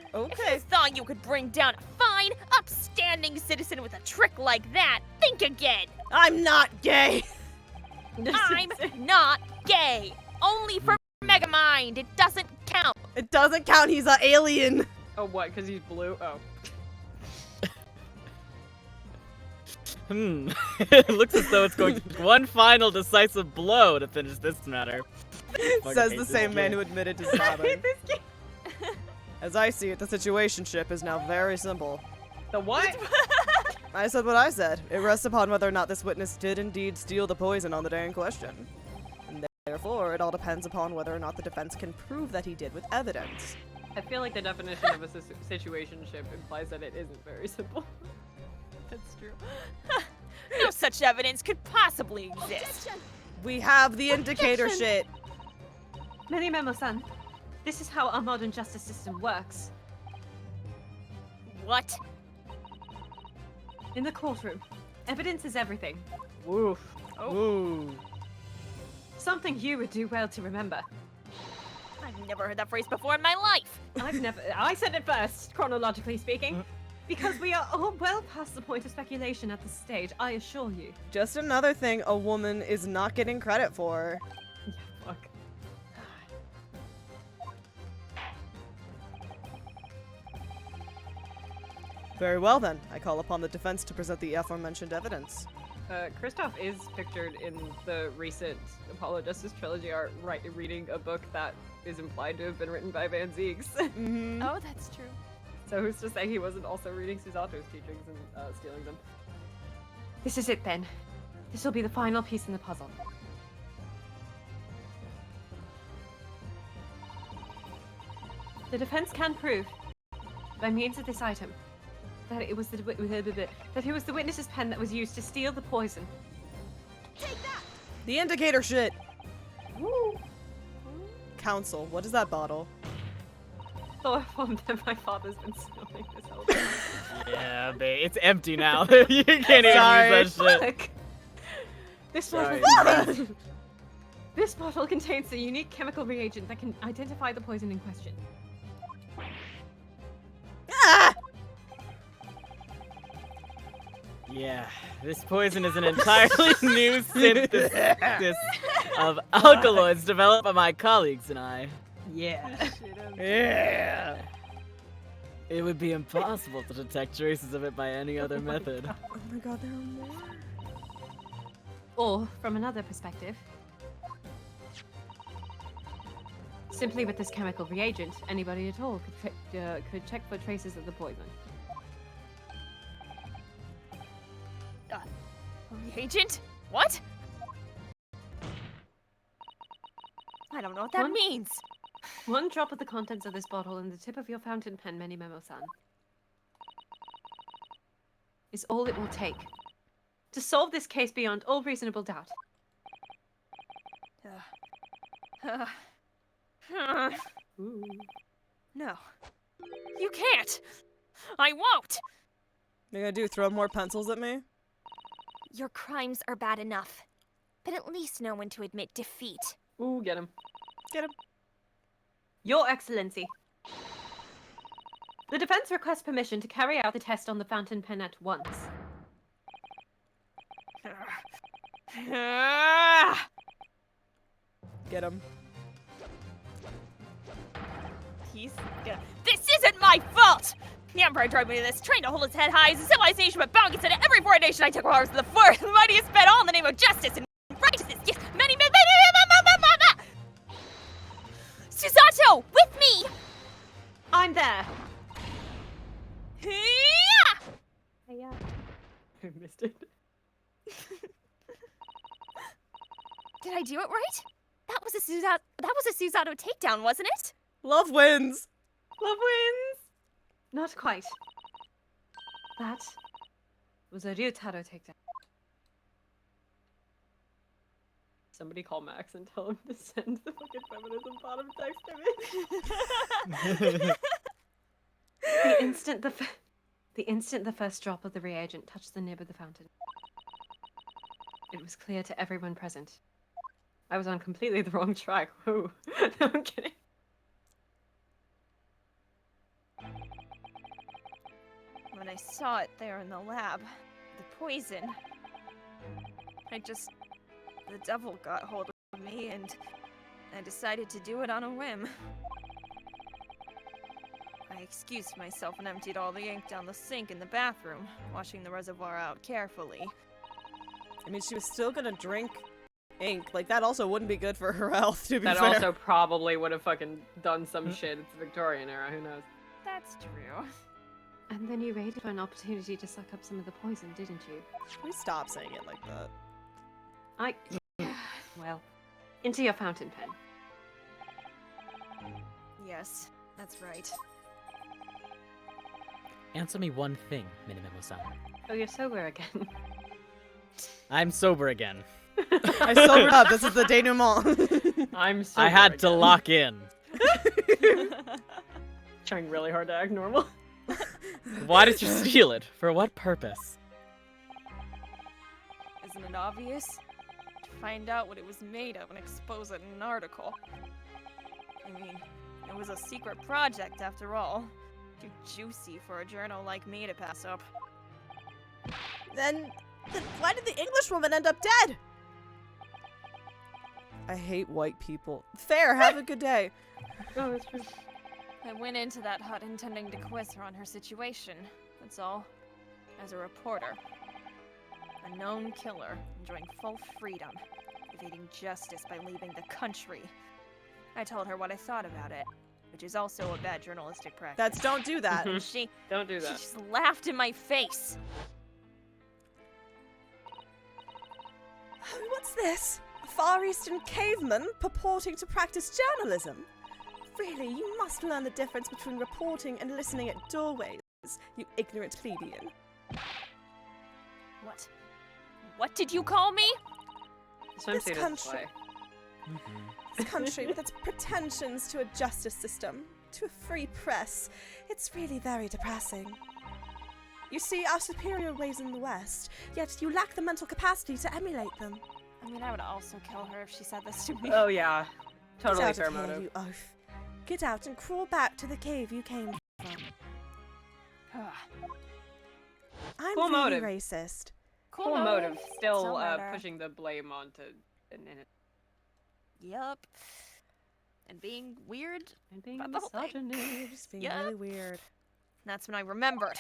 If
Okay.
you thought you could bring down a fine, upstanding citizen with a trick like that, think again.
I'm not gay!
I'm not gay. Only for Megamind. It doesn't count.
It doesn't count, he's an alien!
Oh, what? Because he's blue? Oh.
It looks as though it's going to take one final decisive blow to finish this matter.
Says the same man who admitted to stabbing. As I see it, the situationship is now very simple.
The what?
I said what I said. It rests upon whether or not this witness did indeed steal the poison on the day in question. And therefore, it all depends upon whether or not the defense can prove that he did with evidence.
I feel like the definition of a situationship implies that it isn't very simple. That's true.
No such evidence could possibly exist.
We have the indicator shit.
Many Memo-san, this is how our modern justice system works.
What?
In the courtroom, evidence is everything.
Woof.
Ooh.
Something you would do well to remember.
I've never heard that phrase before in my life.
I said it first, chronologically speaking. Because we are all well past the point of speculation at this stage, I assure you.
Just another thing a woman is not getting credit for.
Yeah, fuck.
Very well then, I call upon the defense to present the aforementioned evidence.
Christoph is pictured in the recent Apollo Justice Trilogy art reading a book that is implied to have been written by Van Zieks.
Mm-hmm.
Oh, that's true.
So who's to say he wasn't also reading Susato's teachings and stealing them?
This is it then. This will be the final piece in the puzzle. The defense can prove, by means of this item, that it was the witness's pen that was used to steal the poison.
The indicator shit! Counsel, what is that bottle?
So informed that my father's been stealing this whole time.
Yeah, babe, it's empty now. You can't even
Sorry.
use that shit.
Look. This
Sorry.
This bottle contains a unique chemical reagent that can identify the poison in question.
Ah!
Yeah, this poison is an entirely new synthesis of alkaloids developed by my colleagues and I.
Yeah.
Yeah!
It would be impossible to detect traces of it by any other method.
Oh my god, there are more.
Or, from another perspective, simply with this chemical reagent, anybody at all could check for traces of the poison.
Reagent? What? I don't know what that
One-
means.
One drop of the contents of this bottle in the tip of your fountain pen, Many Memo-san, is all it will take to solve this case beyond all reasonable doubt.
Ooh.
No. You can't. I won't.
What are you gonna do, throw more pencils at me?
Your crimes are bad enough, but at least know when to admit defeat.
Ooh, get him.
Get him.
Your Excellency. The defense requests permission to carry out the test on the fountain pen at once.
Get him.
This isn't my fault! The Emperor drove me to this, trained to hold his head high as a civilization, but bound gets into every foreign nation I took powers of the first. The mightiest sped all in the name of justice and righteousness. Yes, many. Susato, with me!
I'm there.
Yeah!
I missed it.
Did I do it right? That was a Susato takedown, wasn't it?
Love wins.
Love wins! Not quite. That was a Ryutaro takedown.
Somebody call Max and tell him to send the fucking feminism bottom text to me.
The instant the first drop of the reagent touched the nib of the fountain, it was clear to everyone present.
I was on completely the wrong track. Whoa. No, I'm kidding.
When I saw it there in the lab, the poison, the devil got hold of me and I decided to do it on a whim. I excused myself and emptied all the ink down the sink in the bathroom, washing the reservoir out carefully.
I mean, she was still gonna drink ink. Like, that also wouldn't be good for her health, to be
That
fair.
also probably would have fucking done some shit. It's the Victorian era, who knows?
That's true.
And then you waited for an opportunity to suck up some of the poison, didn't you?
Can we stop saying it like that?
Well, into your fountain pen.
Yes, that's right.
Answer me one thing, Minimimo-san.
Oh, you're sober again.
I'm sober again.
I sobered up. This is the denouement.
I'm so
I had to lock in.
Trying really hard to act normal.
Why did you steal it? For what purpose?
Isn't it obvious? To find out what it was made of and expose it in an article. I mean, it was a secret project after all. Too juicy for a journal like me to pass up.
Then why did the English woman end up dead? I hate white people. Fair, have a good day.
Oh, that's true.
I went into that hut intending to quiz her on her situation. That's all. As a reporter. A known killer, enjoying full freedom, evading justice by leaving the country. I told her what I thought about it, which is also a bad journalistic practice.
Don't do that.
Mhm.
She
Don't do
She
that.
just laughed in my face.
Oh, what's this? A Far Eastern caveman purporting to practice journalism? Really, you must learn the difference between reporting and listening at doorways, you ignorant plebeian.
What? What did you call me?
Swimsuit is
country-
play.
This country, with its pretensions to a justice system, to a free press, it's really very depressing. You see our superior ways in the West, yet you lack the mental capacity to emulate them.
I mean, I would also kill her if she said this to me.
Oh yeah. Totally
Get
fair
out of here,
motive.
you oaf. Get out and crawl back to the cave you came from. I'm
Cool
really
motive.
racist.
Cool motive. Still
Still murder.
pushing the blame onto an innocent.
Yup. And being weird.
And being
About the whole thing.
misogynist.
Just being
Yeah.
really weird.
That's when I remembered.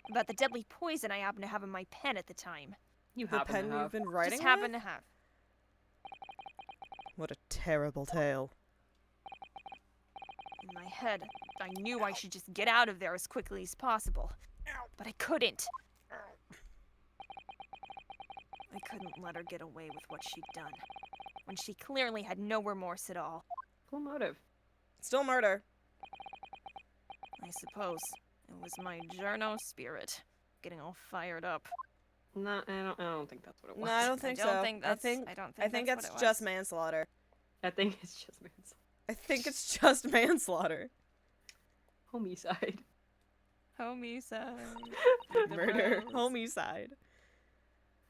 About the deadly poison I happened to have in my pen at the time.
You
The
happen
pen
to
you've
have.
been writing
Just happened
with?
to have.
What a terrible tale.
In my head, I knew I should just get out of there as quickly as possible. But I couldn't. I couldn't let her get away with what she'd done. When she clearly had no remorse at all.
Cool motive.
Still murder.
I suppose it was my journo spirit getting all fired up.
No, I don't think that's what it was.
No, I don't think
I don't
so.
think
I
that's.
think
I don't think.
I think
that's
it's
what it
just
was.
manslaughter.
I think it's just manslaughter.
I think it's just manslaughter.
Homicide.
Homicide.
Murder. Homicide.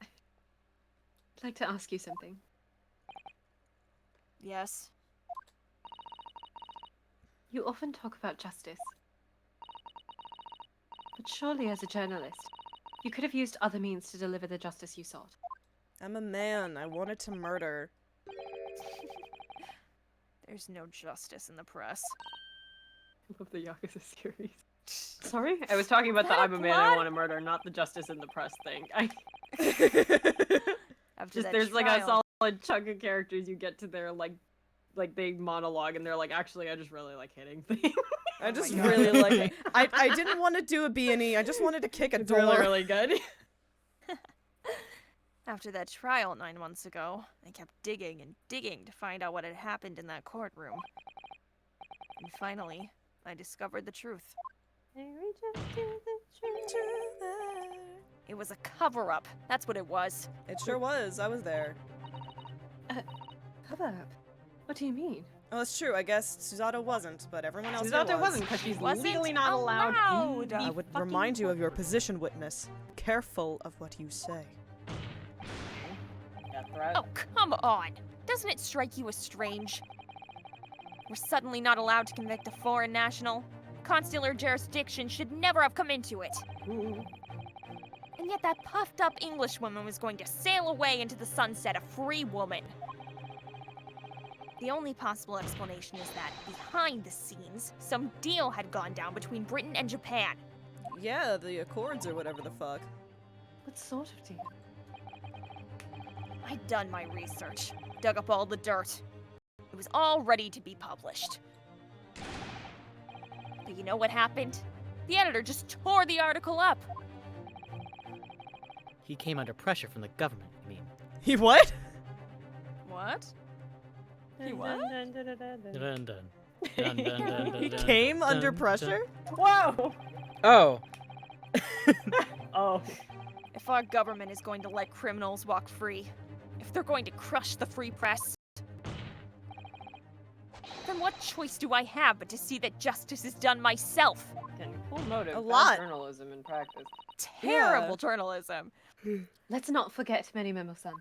I'd like to ask you something.
Yes.
You often talk about justice. But surely as a journalist, you could have used other means to deliver the justice you sought.
I'm a man. I wanted to murder.
There's no justice in the press.
I love the Yakuza series. Sorry? I was talking about the
that a
I'm a man, I
plot?
want to murder, not the justice in the press thing.
After
Just
that
there's like a
trial-
solid chunk of characters you get to their like they monologue and they're like, actually I just really like hitting things.
I just
God.
really like it. I didn't want to do a B&E. I just wanted to kick a
It's
door.
really, really good.
After that trial 9 months ago, I kept digging and digging to find out what had happened in that courtroom. And finally, I discovered the truth. It was a cover-up. That's what it was.
It sure was. I was there.
Cover up? What do you mean?
Oh, it's true. I guess Susato wasn't, but everyone else
Susato
here was.
wasn't because she's
Wasn't
legally not allowed. in the
I would
fucking
remind you of your
court.
position, witness. Careful of what you say.
Death threat.
Oh, come on! Doesn't it strike you as strange? We're suddenly not allowed to convict a foreign national. Consular jurisdiction should never have come into it.
Ooh.
And yet that puffed up Englishwoman was going to sail away into the sunset a free woman. The only possible explanation is that, behind the scenes, some deal had gone down between Britain and Japan.
Yeah, the Accords or whatever the fuck.
What sort of deal?
I'd done my research, dug up all the dirt. It was all ready to be published. But you know what happened? The editor just tore the article up.
He came under pressure from the government, I mean.
He what?
What? He what?
Dun dun dun. Dun, dun, dun,
He
dun,
came
dun,
under
dun.
pressure?
Whoa!
Oh.
Oh.
If our government is going to let criminals walk free, if they're going to crush the free press, then what choice do I have but to see that justice is done myself?
Again, cool motive.
A
bad
lot.
journalism in practice.
Terrible journalism.
Let's not forget, Many-Memo-san,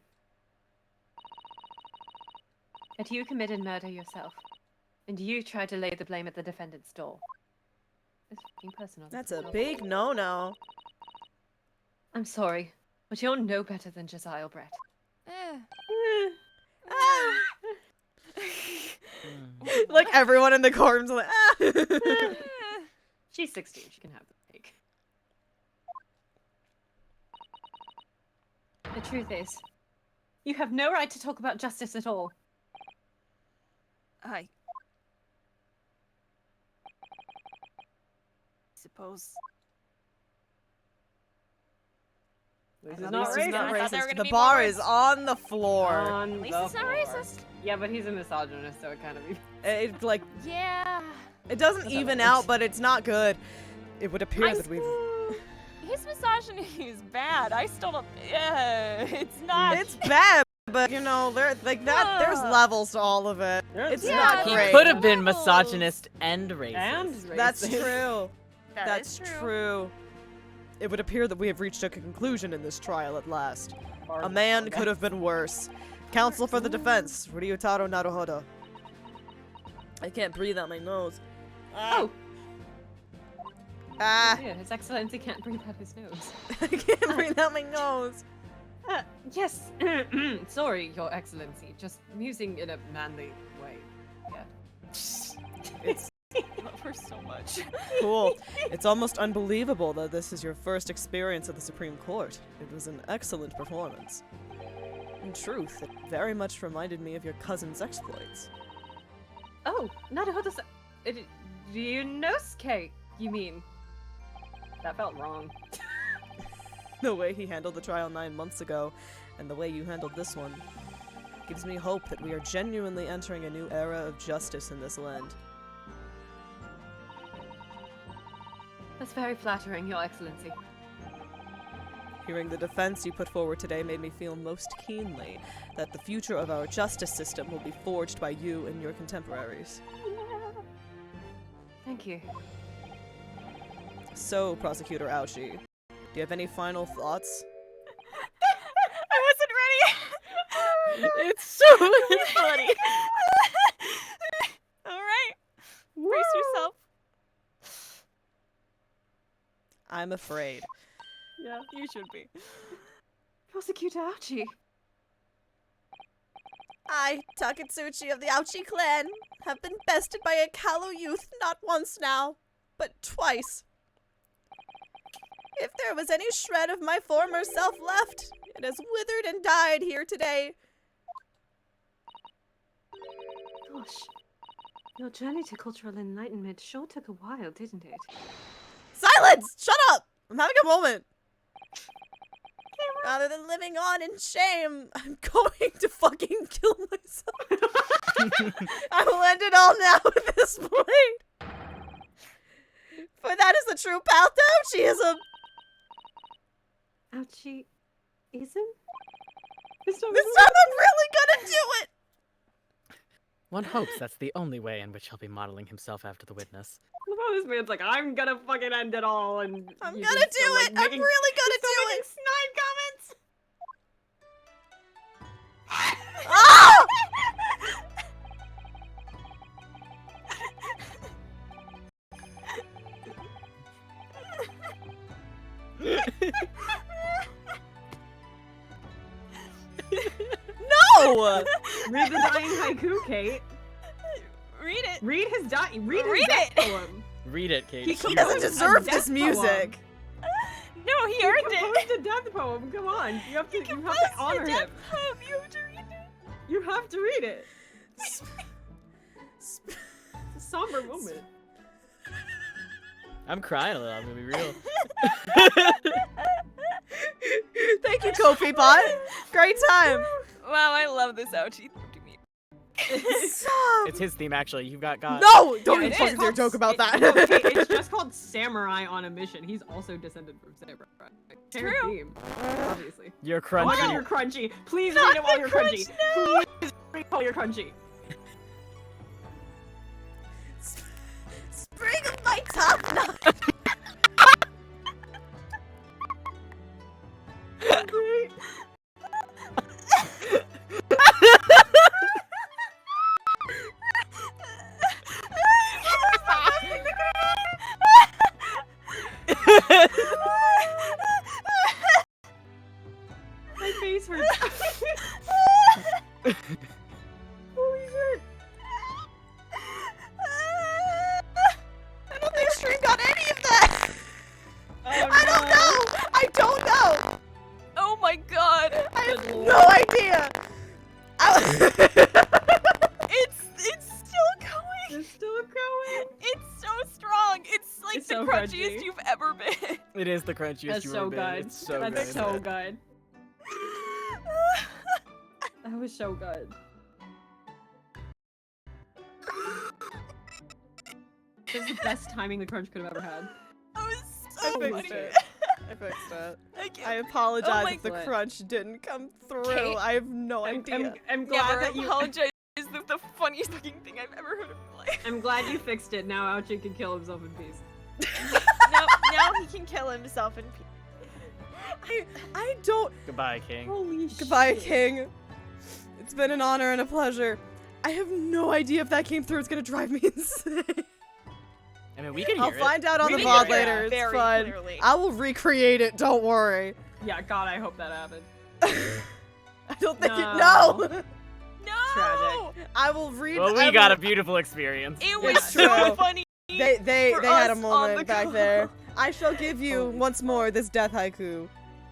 that you committed murder yourself, and you tried to lay the blame at the defendant's door. It's fucking personal.
That's a big no-no.
I'm sorry, but you're no better than Josiah Brett.
Like everyone in the courtroom's like, ah.
She's 16. She can have the cake.
The truth is, you have no right to talk about justice at all.
I suppose.
This
At
is
least
not
it's
racist.
not I thought they were
racist.
gonna
The
be
bar
more
is on the floor.
On
At least
the
it's not
floor.
racist.
Yeah, but he's a misogynist, so it kind of.
It like
Yeah.
it doesn't
That's how
even
it
out,
works.
but it's not good. It would appear that we've.
His misogyny is bad. I still don't. Yeah, it's not.
It's bad, but you know, there like that. There's levels to all of it. It's
Yeah,
not
He
great.
could have been misogynist and racist.
And racist.
That's true.
That is
That's true. It would appear that we have reached a conclusion in this trial at last. A man could have been worse. Counsel for the defense, Ryutaro Naruhodo. I can't breathe out my nose.
Oh!
Ah!
Yeah, His Excellency can't breathe out his nose.
I can't breathe out my nose.
Yes. Sorry, Your Excellency. Just musing in a manly way. Yeah.
I love her so much.
Cool. It's almost unbelievable that this is your first experience at the Supreme Court. It was an excellent performance. In truth, it very much reminded me of your cousin's exploits.
Oh, Naruhodo-san. Ryunosuke, you mean? That felt wrong.
The way he handled the trial 9 months ago, and the way you handled this one, gives me hope that we are genuinely entering a new era of justice in this land.
That's very flattering, Your Excellency.
Hearing the defense you put forward today made me feel most keenly that the future of our justice system will be forged by you and your contemporaries.
Thank you.
So, Prosecutor Ouchie, do you have any final thoughts?
I wasn't ready.
It's so funny.
All right. Brace yourself.
I'm afraid.
Yeah, you should be.
Prosecutor Archie.
I, Takatsuchi of the Ouchi clan, have been bested by a callow youth not once now, but twice. If there was any shred of my former self left, it has withered and died here today.
Gosh. Your journey to cultural enlightenment sure took a while, didn't it?
Silence! Shut up! I'm having a moment. Rather than living on in shame, I'm going to fucking kill myself. I will end it all now at this point. For that is the true path to Ouchiism.
Ouchie-ism?
This time I'm really gonna do it.
One hopes that's the only way in which he'll be modeling himself after the witness.
Oh, this man's like, I'm gonna fucking end it all, and
I'm
you
gonna
just
do
are, like,
it. I'm
making-
really gonna
so
do
many
it.
snide comments.
Ah! No!
Read the dying haiku, Kate.
Read it.
Read his
Read
death
it.
poem.
Read it, Kate.
He
composed
doesn't
a
deserve
death
this music.
No, he
He
earned
composed
it.
a death poem. Come on, you have to
Composed
honor
the death
him.
poem. You have to read it.
You have to read it. It's a somber moment.
I'm crying a little, I'm gonna be real.
Thank you, Kofi Pot. Great time.
Wow, I love this ouchie to me.
It's his theme, actually. You got
No! Don't
Yeah,
even
it
fucking
is.
dare joke about that.
No, Kate, it's just called Samurai on a Mission. He's also descended from Samurai. Fair
True.
theme, obviously.
You're
Oh my god,
crunchy.
you're crunchy. Please
Not
read it while
the
you're
crunch
crunchy.
now.
Please read it while you're crunchy.
Spring of my top knot.
My face hurts. Holy shit.
I don't think Stream got any of that.
Oh,
I don't know. I don't know.
Oh my god.
I have
Good
no
lord.
idea.
It's still going.
It's still going.
It's so strong. It's like
It's
the
so
crunchiest
crunchy.
you've ever been.
It is the crunchiest
That's
you've
so
ever been.
good.
It's so
That's
good.
so good. That was so good. This is the best timing the crunch could have ever had.
That was
I
so
fixed
funny.
it. I fixed it.
I can't-
I apologize
my
if the
God.
crunch didn't come through.
Kate,
I have no idea.
I'm glad
Never
that you.
apologize is the funniest fucking thing I've ever heard in my life.
I'm glad you fixed it. Now Ouchie can kill himself in peace.
Now he can kill himself in peace.
I don't.
Goodbye, King.
Holy shit.
Goodbye, King. It's been an honor and a pleasure. I have no idea if that came through. It's gonna drive me insane.
I mean, we can hear
I'll
it.
find out on
We
the
can
VOD
hear it
later. It's
very
fun.
clearly.
I will recreate it. Don't worry.
Yeah, God, I hope that happened.
I don't think
No.
it. No.
No!
Tragic.
I will read.
Well,
I
we got a
will-
beautiful experience.
It was
It's
so
true.
funny.
They
for
had a
us on
moment
the
back
call.
there. I shall give you
Holy
once more this death haiku.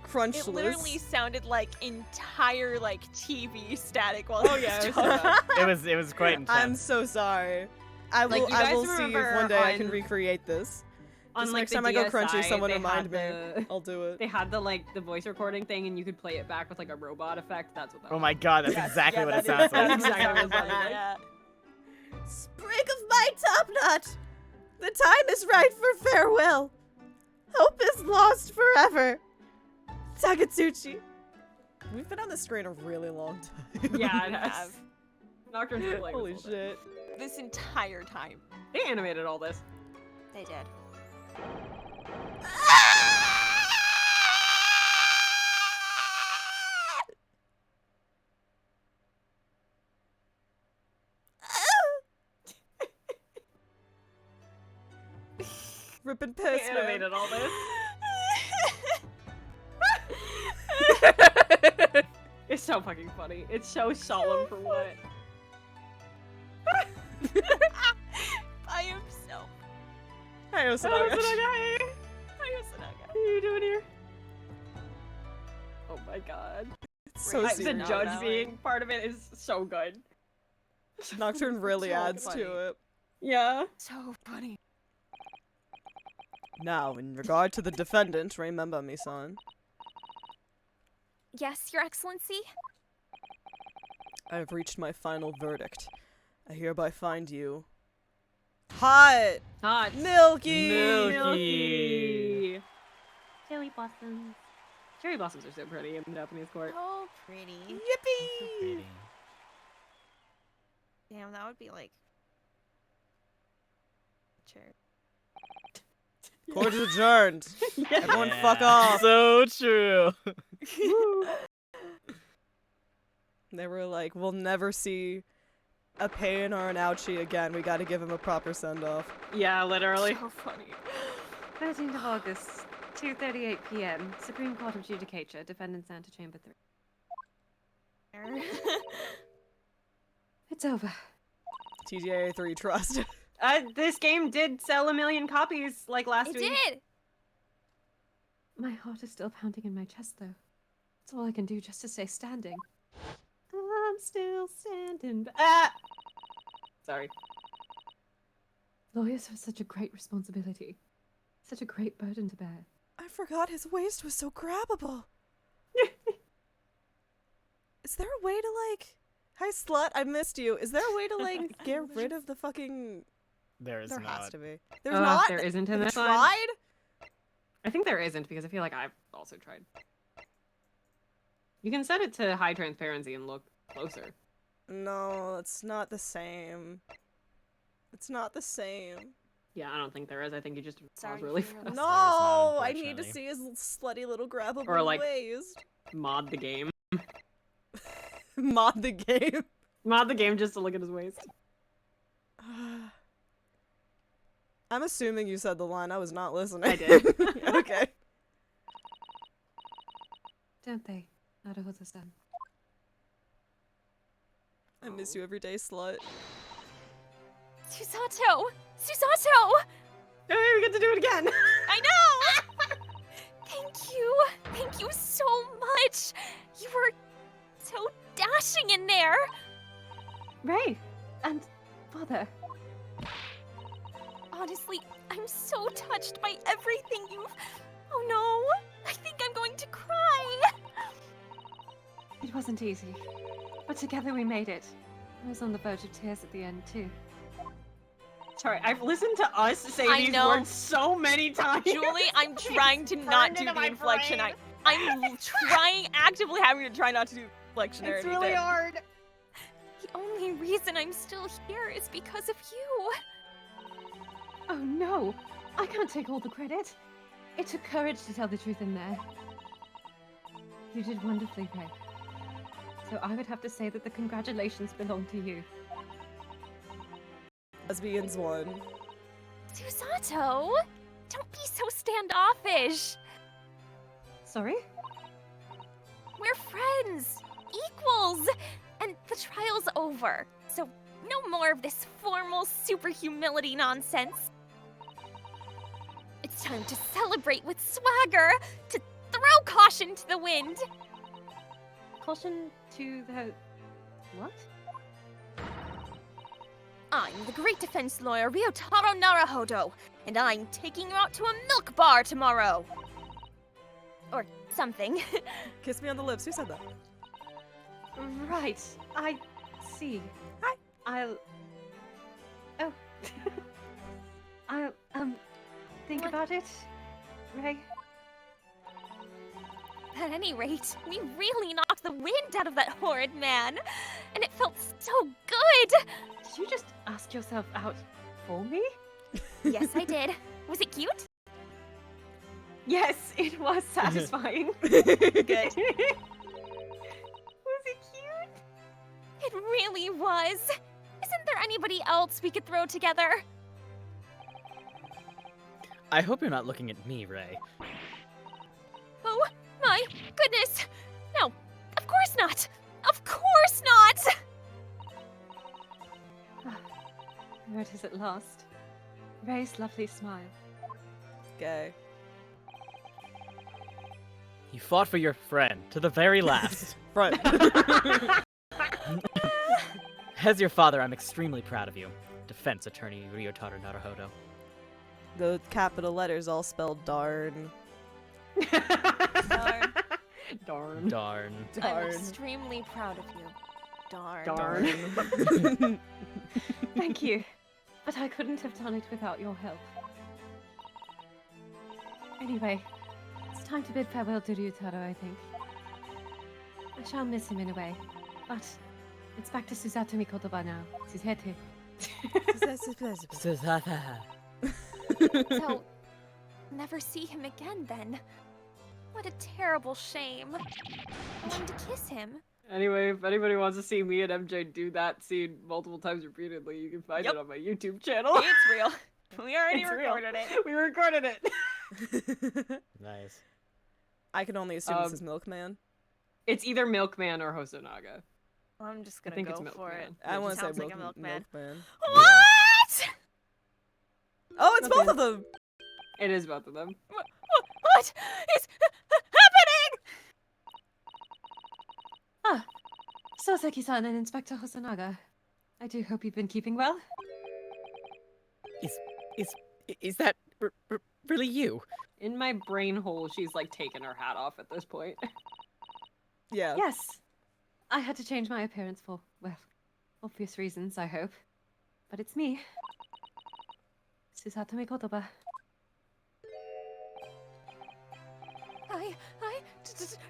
Crunchless.
It literally sounded like entire like TV static while
Oh,
he
yeah,
was
it was so
talking.
bad.
It was quite intense.
I'm so sorry. I
Like,
will.
you
I
guys
will see if
remember
one day I can
on-
recreate this.
On
Just
like
next
the
time I go crunchy,
DSi,
someone
they
remind
had
me. I'll do it.
They had the voice recording thing, and you could play it back with like a robot effect. That's what that
Oh
was.
my god, that's exactly
Yeah,
what it
that
sounds
is-
like.
That's exactly what it sounded like.
Yeah.
Sprig of my top knot. The time is right for farewell. Hope is lost forever. Takatsuchi. We've been on the screen a really long time.
Yeah, it
We
has.
have.
Nocturne's been playing
Holy
this whole time.
shit.
This entire time.
They animated all this.
They did.
group and piss, man.
Animated all this. It's so fucking funny. It's so solemn for what?
I am so.
Hi, Osanaga.
What are you doing here? Oh my god.
It's so
The
serious.
judge being part of it is so good.
Nocturne really
So
adds
funny.
to it.
Yeah.
So funny.
Now, in regard to the defendant, remember me, son.
Yes, Your Excellency?
I have reached my final verdict. I hereby find you hot,
Hot.
milky,
Milky.
Cherry blossoms. Cherry blossoms are so pretty in Japanese court.
Oh, pretty.
yippee.
Pretty.
Damn, that would be like. Chair.
Court is adjourned. Everyone
Yeah,
fuck off.
So true.
They were like, we'll never see a pain or an ouchie again. We gotta give him a proper send-off.
Yeah, literally.
So funny.
13th of August, 2:38 p.m. Supreme Court of Judicature, Defendant's Antechamber 3. It's over.
TGA 3 trust.
This game did sell 1 million copies like last
It
week.
did!
My heart is still pounding in my chest, though. That's all I can do just to stay standing. I'm still standing.
Sorry.
Lawyers have such a great responsibility. Such a great burden to bear.
I forgot his waist was so grabbable. Is there a way to like... Hi, slut, I missed you. Is there a way to like get rid of the fucking...
There is
There has
not.
to be. There's not?
There isn't in
Have
this
you
one.
tried?
I think there isn't because I feel like I've also tried. You can set it to high transparency and look closer.
No, it's not the same. It's not the same.
Yeah, I don't think there is. I think you just
Sorry
pause really
for your
fast.
No, I need to
unfortunately.
see his slutty little grabbable
Or, like-
waist.
Mod the game.
Mod the game.
Mod the game just to look at his waist.
I'm assuming you said the line. I was not listening.
I did.
Okay.
Don't they? Naruhodo-san.
I miss you every day, slut.
Susato! Susato!
Hey, we get to do it again!
I know! Thank you! Thank you so much! You were so dashing in there!
Ray! And Father.
Honestly, I'm so touched by everything you've... Oh no! I think I'm going to cry!
It wasn't easy. But together we made it. I was on the verge of tears at the end, too.
Sorry, I've listened to us say
I
these
know.
words so many times.
Julie, I'm trying to not
burned
do
into
the
my
inflection.
brain.
I'm trying, actively having to try not to do inflection. I
It's
already
really
did.
hard.
The only reason I'm still here is because of you.
Oh no! I can't take all the credit. It took courage to tell the truth in there. You did wonderfully, Ray. So I would have to say that the congratulations belong to you.
Lesbians won.
Susato, don't be so standoffish.
Sorry?
We're friends, equals, and the trial's over. So no more of this formal super humility nonsense. It's time to celebrate with swagger, to throw caution to the wind.
Caution to the... what?
I'm the great defense lawyer Ryutaro Naruhodo, and I'm taking you out to a milk bar tomorrow. Or something.
Kiss me on the lips. Who said that?
Right. I see.
Hi.
I'll... Oh. I'll, think
What?
about it, Ray.
At any rate, we really knocked the wind out of that horrid man, and it felt so good.
Did you just ask yourself out for me?
Yes, I did. Was it cute?
Yes, it was satisfying.
Good.
Was it cute?
It really was. Isn't there anybody else we could throw together?
I hope you're not looking at me, Ray.
Oh, my goodness! No, of course not! Of course not!
There it is at last. Ray's lovely smile.
Gay.
You fought for your friend to the very last.
Front.
As your father, I'm extremely proud of you. Defense Attorney Ryutaro Naruhodo.
The capital letters all spelled darn.
Darn.
Darn.
Darn.
I'm
Darn.
extremely proud of you. Darn.
Darn.
Thank you. But I couldn't have done it without your help. Anyway, it's time to bid farewell to Ryutaro, I think. I shall miss him in a way, but it's back to Susato Mikotoba now. Susato.
So, never see him again then. What a terrible shame. I wanted to kiss him.
Anyway, if anybody wants to see me and MJ do that scene multiple times repeatedly, you can find
Yep.
it on my YouTube channel.
It's real. We already
It's real.
recorded it.
We recorded it.
Nice.
I can only assume this is Milkman.
It's either Milkman or Hosonaga.
I'm just
I
gonna
think
go
it's
for it.
Milkman.
I want to say
sounds like a
Milkman.
milkman.
What?
Oh, it's both of them!
It is both of them.
What is happening?
Soseki-san and Inspector Hosonaga. I do hope you've been keeping well.
Is that really you?
In my brain hole, she's like taken her hat off at this point.
Yeah.
Yes. I had to change my appearance for, well, obvious reasons, I hope. But it's me. Susato Mikotoba.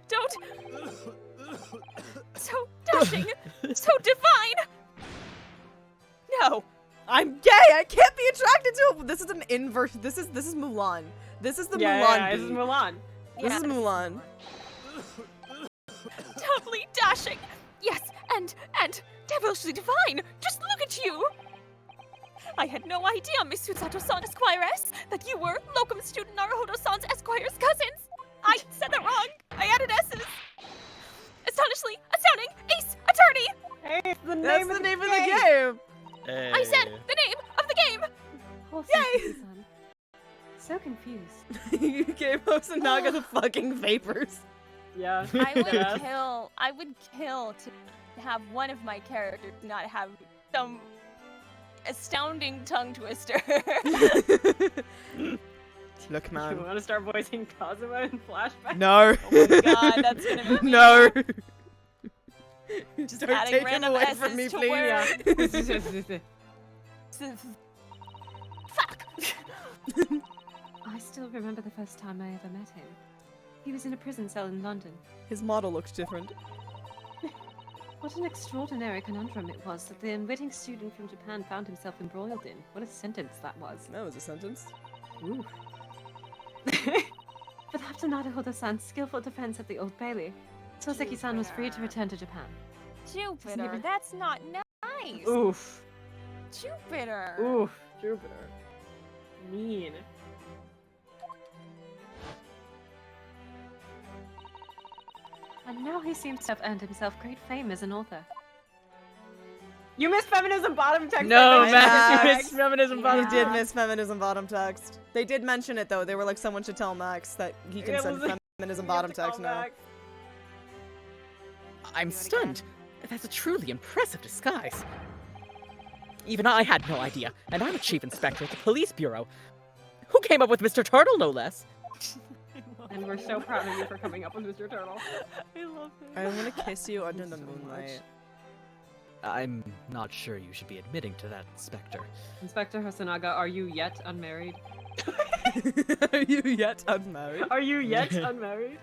Don't. So dashing, so divine. No.
I'm gay! I can't be attracted to him! This is an inverse. This is Mulan. This is the Mulan
this is
beat.
Mulan.
This is Mulan.
Doubly dashing. Yes, and devilishly divine. Just look at you. I had no idea, Miss Susato-san Esquires, that you were locum student Naruhodo-san's Esquire's cousins. I said that wrong. I added S's. Astonishingly astounding Ace Attorney.
Hey, it's the
That's
name
the
of
name of the game!
I said the name of the game.
Poor
Yay!
Soseki-san. So confused.
You gave Hosonaga the fucking vapors.
Yeah.
I would kill to have one of my characters not have some astounding tongue twister.
Look,
You
man.
want to start voicing Kazuma in flashback?
No.
Oh my god, that's gonna be
No.
just
Don't
adding
take him
random
away
S's
from me,
to
please.
words.
Fuck.
I still remember the first time I ever met him. He was in a prison cell in London.
His model looks different.
What an extraordinary conundrum it was that the unwitting student from Japan found himself embroiled in. What a sentence that was.
That was a sentence.
Ooh. But after Naruhodo-san's skillful defense at the Old Bailey, Soseki-san was free to return to Japan.
Jupiter,
even-
that's not nice.
Oof.
Jupiter.
Oof. Jupiter. Mean.
And now he seems to have earned himself great fame as an author.
You missed feminism bottom text.
No,
I
Max, you
know.
missed feminism
You
bottom
did
text.
miss feminism bottom text. They did mention it though. They were like, someone should tell Max that he can
Yeah,
send
listen,
feminism
You have
bottom
to call
text now.
back.
I'm
Do it
stunned. That's a truly impressive disguise. Even I had no idea, and I'm a chief inspector at the police bureau. Who came up with Mr. Turtle, no less?
And we're so proud of you for coming up with Mr. Turtle.
I love it.
I'm gonna kiss you under the
So
moonlight.
I'm not sure you should be admitting to that, Inspector.
Inspector Hosonaga, are you yet unmarried?
Are you yet unmarried?
Are you yet unmarried?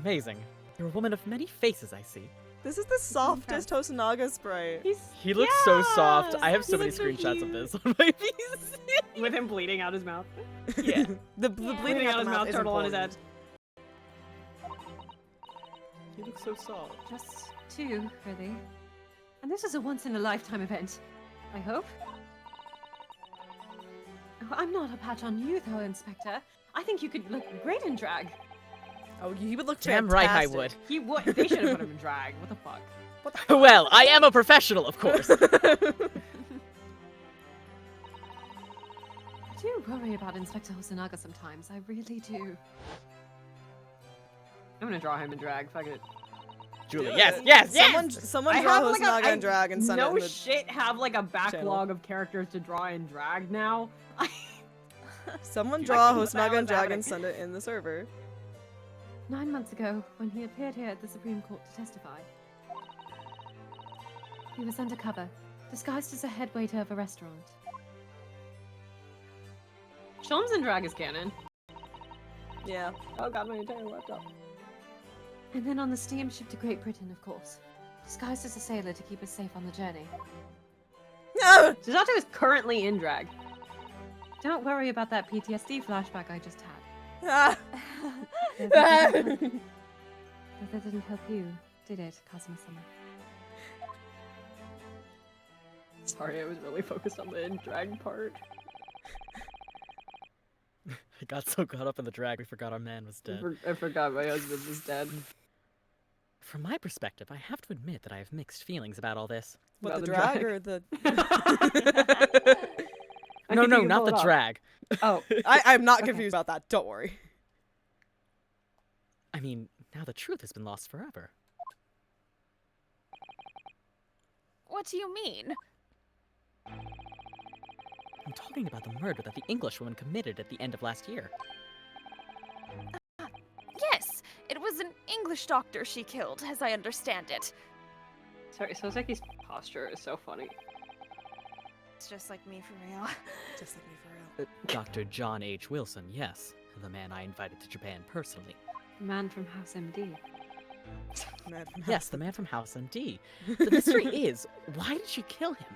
Amazing. You're a woman of many faces, I see.
This is the softest Hosonaga spray.
He looks so soft. I have so
he
many
looks so
screenshots of
cute.
this on my PC.
With him bleeding out his mouth.
Yeah.
The bleeding
Bleeding
out
out his
the
mouth,
is
turtle on his
important.
He looks so soft.
Just two, really. And this is a once-in-a-lifetime event. I hope.
Oh, I'm not a patch on you, though, Inspector. I think you could look great in drag.
Oh, he would look
Damn right I
fantastic.
would.
He would. They should have put him in drag. What the fuck?
Well, I am a professional, of course.
I do worry about Inspector Hosonaga sometimes. I really do. I'm gonna draw him in drag. Fuck it.
Julie,
Do
yes,
it.
yes, yes!
Someone
I
draw
have, like,
Hosonaga in drag and send it
no
in the
shit have like a backlog of characters to draw in drag now.
Someone
Like,
draw
what the hell
Hosonaga in
is
drag
happening?
and send it in the server.
9 months ago, when he appeared here at the Supreme Court to testify, he was undercover, disguised as a head waiter of a restaurant. Sholmes and drag is canon.
Yeah.
Oh god, my entire laptop. And then on the steamship to Great Britain, of course. Disguised as a sailor to keep us safe on the journey.
No!
Suzato is currently in drag. Don't worry about that PTSD flashback I just had.
Ah.
But that didn't help you, did it, Kazuma-sama? Sorry, I was really focused on the in drag part.
I got so caught up in the drag, we forgot our man was dead.
I forgot my husband was dead.
From my perspective, I have to admit that I have mixed feelings about all this.
What,
About
the
the
drag
drag?
or the...
I
No,
think
no,
you can
not
pull
the
it off.
drag.
Oh,
I'm not
Okay.
confused about that, don't worry.
I mean, now the truth has been lost forever.
What do you mean?
I'm talking about the murder that the Englishwoman committed at the end of last year.
Yes, it was an English doctor she killed, as I understand it.
sorry, Soseki's posture is so funny.
It's just like me for real.
Just like me for real.
Dr. John H. Wilson, yes. The man I invited to Japan personally.
The man from House MD.
Mad from
Yes, the man from House MD. The mystery is, why did she kill him?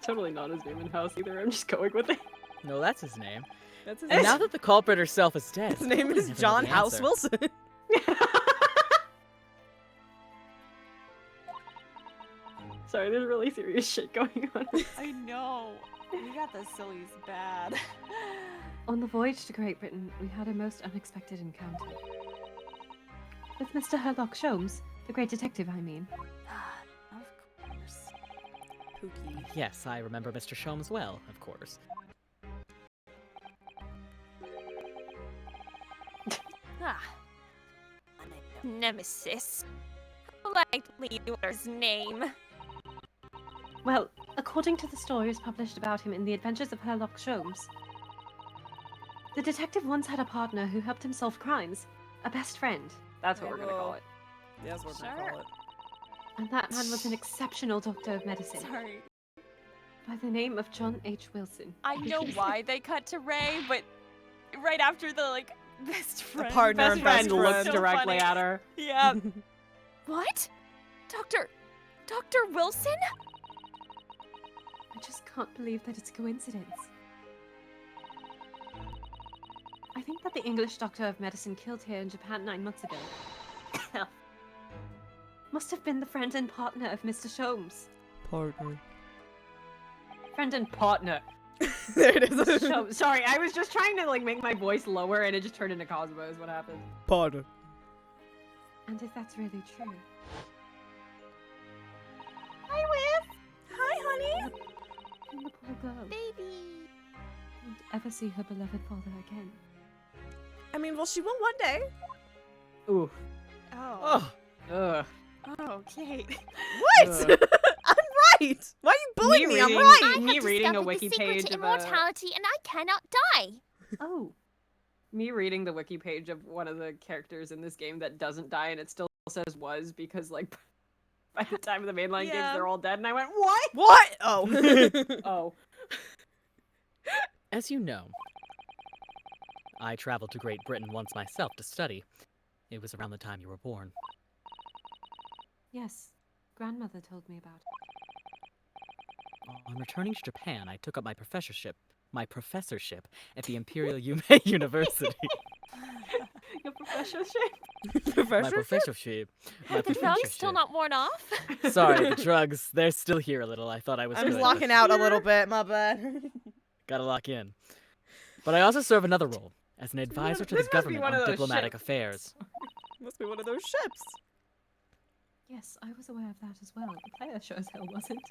Totally not his name in House either, I'm just going with it.
No, that's his name.
That's his
And now that the culprit herself is dead,
His name
we'll
is
never know
John
the
House
answer.
Wilson.
Sorry, there's really serious shit going on.
I know. We got the sillies bad.
On the voyage to Great Britain, we had a most unexpected encounter. With Mr. Herlock Sholmes, the great detective, I mean.
Of course.
Pookie.
Yes, I remember Mr. Sholmes well, of course.
Ah. Nemesis. Likely his name.
Well, according to the stories published about him in The Adventures of Herlock Sholmes, the detective once had a partner who helped him solve crimes. A best friend. That's what we're gonna call it.
Yeah, that's what we're gonna
Sure.
call it.
And that man was an exceptional doctor of medicine
Sorry.
by the name of John H. Wilson.
I know why they cut to Ray, but right after the like best friend.
partner
Best
and
friend
best
looks
friend.
So
directly
funny.
at her.
Yeah. What? Dr. Wilson?
I just can't believe that it's a coincidence. I think that the English doctor of medicine killed here in Japan 9 months ago must have been the friend and partner of Mr. Sholmes.
Partner.
Friend and partner.
There it is.
Sholmes. Sorry, I was just trying to like make my voice lower and it just turned into Cosmo is what happened.
Partner.
And if that's really true,
Hi, Wiz. Hi, honey.
then the poor girl
Baby.
won't ever see her beloved father again.
I mean, well, she will one day.
Ooh.
Oh.
Oh,
Ugh.
Oh, Kate.
What?
Ugh.
I'm right. Why are you bullying me? I'm
reading-
right.
I
Me
have
reading a
discovered
wiki
the secret
page
to
of a-
immortality, and I cannot die.
Oh. Me reading the wiki page of one of the characters in this game that doesn't die and it still says was because like by the time of the mainline games
Yeah.
they're all dead and I went, what?
What? Oh.
Oh.
as you know, I traveled to Great Britain once myself to study. It was around the time you were born.
Yes. Grandmother told me about it.
On returning to Japan, I took up my professorship at the Imperial University.
Your professorship?
My
Professor?
professorship. My
The drug's still
professorship.
not worn off.
Sorry, the drugs, they're still here a little. I thought I was
I'm
good.
locking out a little bit. My bad.
Gotta lock in. But I also serve another role, as an advisor to the
This must be
government
one of
on
those
diplomatic
ships.
affairs.
Must be one of those ships.
Yes, I was aware of that as well. The player sure as hell wasn't.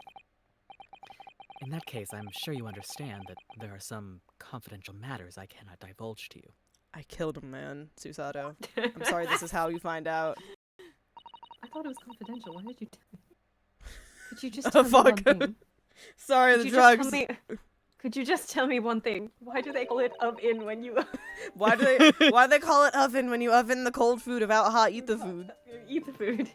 In that case, I'm sure you understand that there are some confidential matters I cannot divulge to you.
I killed him, man, Susato. I'm sorry this is how you find out.
I thought it was confidential. Why did you tell me? Could you just tell me
Fuck.
one thing?
Sorry,
Could
the
you just
drugs.
tell me- Could you just tell me one thing? Why do they call it oven when you
Why do they call it oven when you oven the cold food about hot eat the food?
eat the food?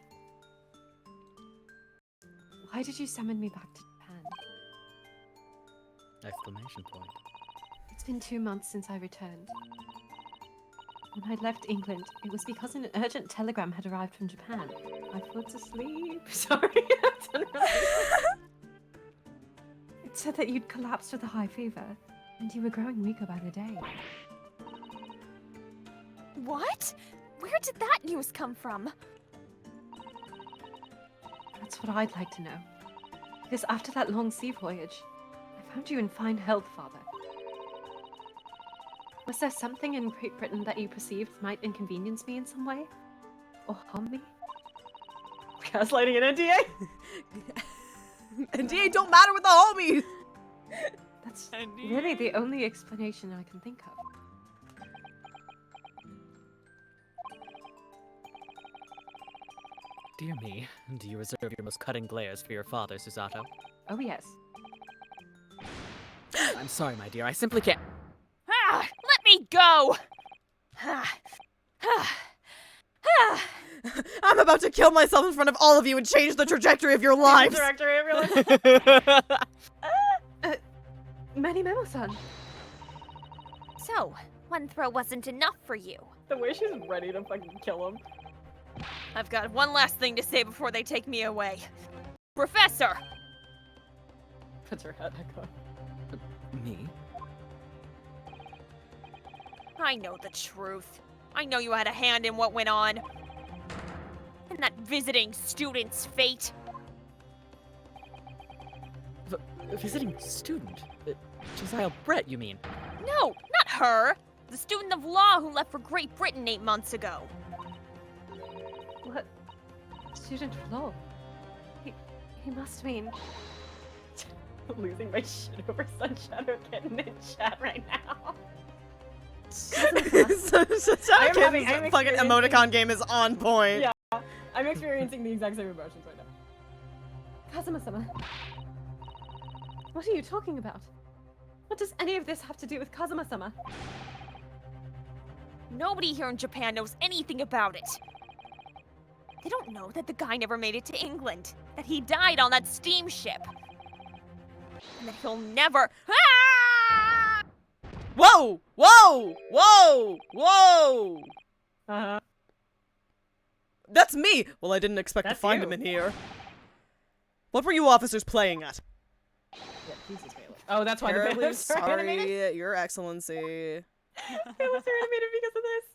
Why did you summon me back to Japan?
Exclamation point.
It's been 2 months since I returned. When I left England, it was because an urgent telegram had arrived from Japan. I fell asleep. Sorry, that's unrelated. It said that you'd collapsed with a high fever, and you were growing weaker by the day.
What? Where did that news come from?
That's what I'd like to know. Because after that long sea voyage, I found you in fine health, Father. Was there something in Great Britain that you perceived might inconvenience me in some way? Or harm me? Gaslighting an NDA?
NDA don't matter with the homies!
That's really the only explanation I can think of.
Dear me, do you reserve your most cutting glares for your father, Susato?
Oh yes.
I'm sorry, my dear, I simply can't.
Ah! Let me go! Ah. Ah. Ah.
I'm about to kill myself in front of all of you and change the trajectory of your lives!
Directory of your life. Manny Memo-san.
So, one throw wasn't enough for you.
The way she's ready to fucking kill him.
I've got one last thing to say before they take me away. Professor!
Puts her head back on.
Me?
I know the truth. I know you had a hand in what went on. And that visiting student's fate.
Visiting student? Josiah Brett, you mean?
No, not her. The student of law who left for Great Britain 8 months ago.
What? Student of law? He must mean... I'm losing my shit over Sunshadow Kitten in chat right now. I'm having- I'm
fucking
experiencing-
emoticon game is on point.
Yeah. I'm experiencing the exact same emotions right now. Kazuma-sama. What are you talking about? What does any of this have to do with Kazuma-sama?
Nobody here in Japan knows anything about it. They don't know that the guy never made it to England. That he died on that steamship. And that he'll never... Ah!
Whoa! Whoa! Whoa! Whoa!
Uh-huh.
That's me! Well, I didn't expect to
That's
find
you.
him in here. What were you officers playing at?
Yeah, Jesus, Bailiff. Oh, that's why the
Terribly
bailiffs are animated?
sorry, Your Excellency.
Bailiffs are animated because of this.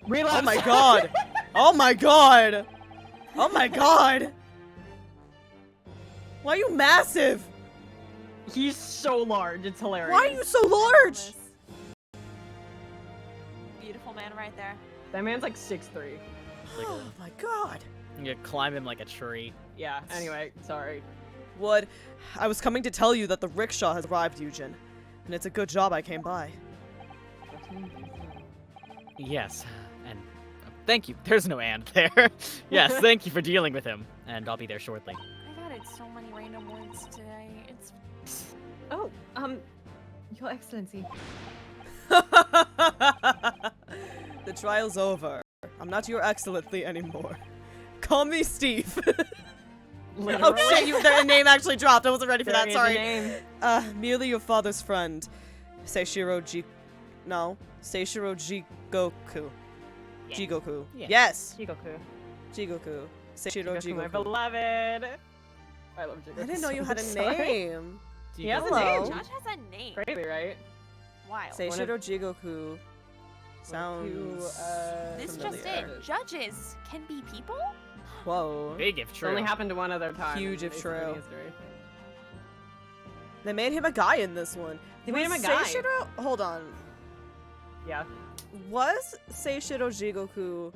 Relapse.
Oh my god! Oh my god! Oh my god! Why are you massive?
He's so large, it's hilarious.
Why are you so large?
Beautiful man right there.
That man's like 6'3".
Oh my god.
You climb him like a tree.
Yeah, anyway, sorry.
Wood, I was coming to tell you that the rickshaw has arrived, Eugen. And it's a good job I came by.
Yes, and thank you. There's no and there. Yes, thank you for dealing with him, and I'll be there shortly.
I've added so many random words today. It's...
Oh, Your Excellency.
The trial's over. I'm not your excellency anymore. Call me Steve. Oh shit, their name actually dropped. I wasn't ready for that, sorry.
Name.
Merely your father's friend. Seishiro Jigoku.
Yeah.
Jigoku.
Yeah.
Yes!
Jigoku.
Jigoku. Seishiro
Jigoku, my
Jigoku.
beloved. I love Jigoku.
I didn't know
so
you had a
much, sorry.
name.
He has a
Hello.
name.
Josh has a name.
Crazy, right?
Wild.
Seishiro Jigoku. Sounds
This
familiar.
just it. Judges can be people?
Whoa.
Big if
It's
true.
only happened to one other time.
Huge
in
if
Ace
true.
Attorney history.
They made him a guy in this one.
They made him
Was
a guy.
Seishiro? Hold on.
Yeah.
Was Seishiro Jigoku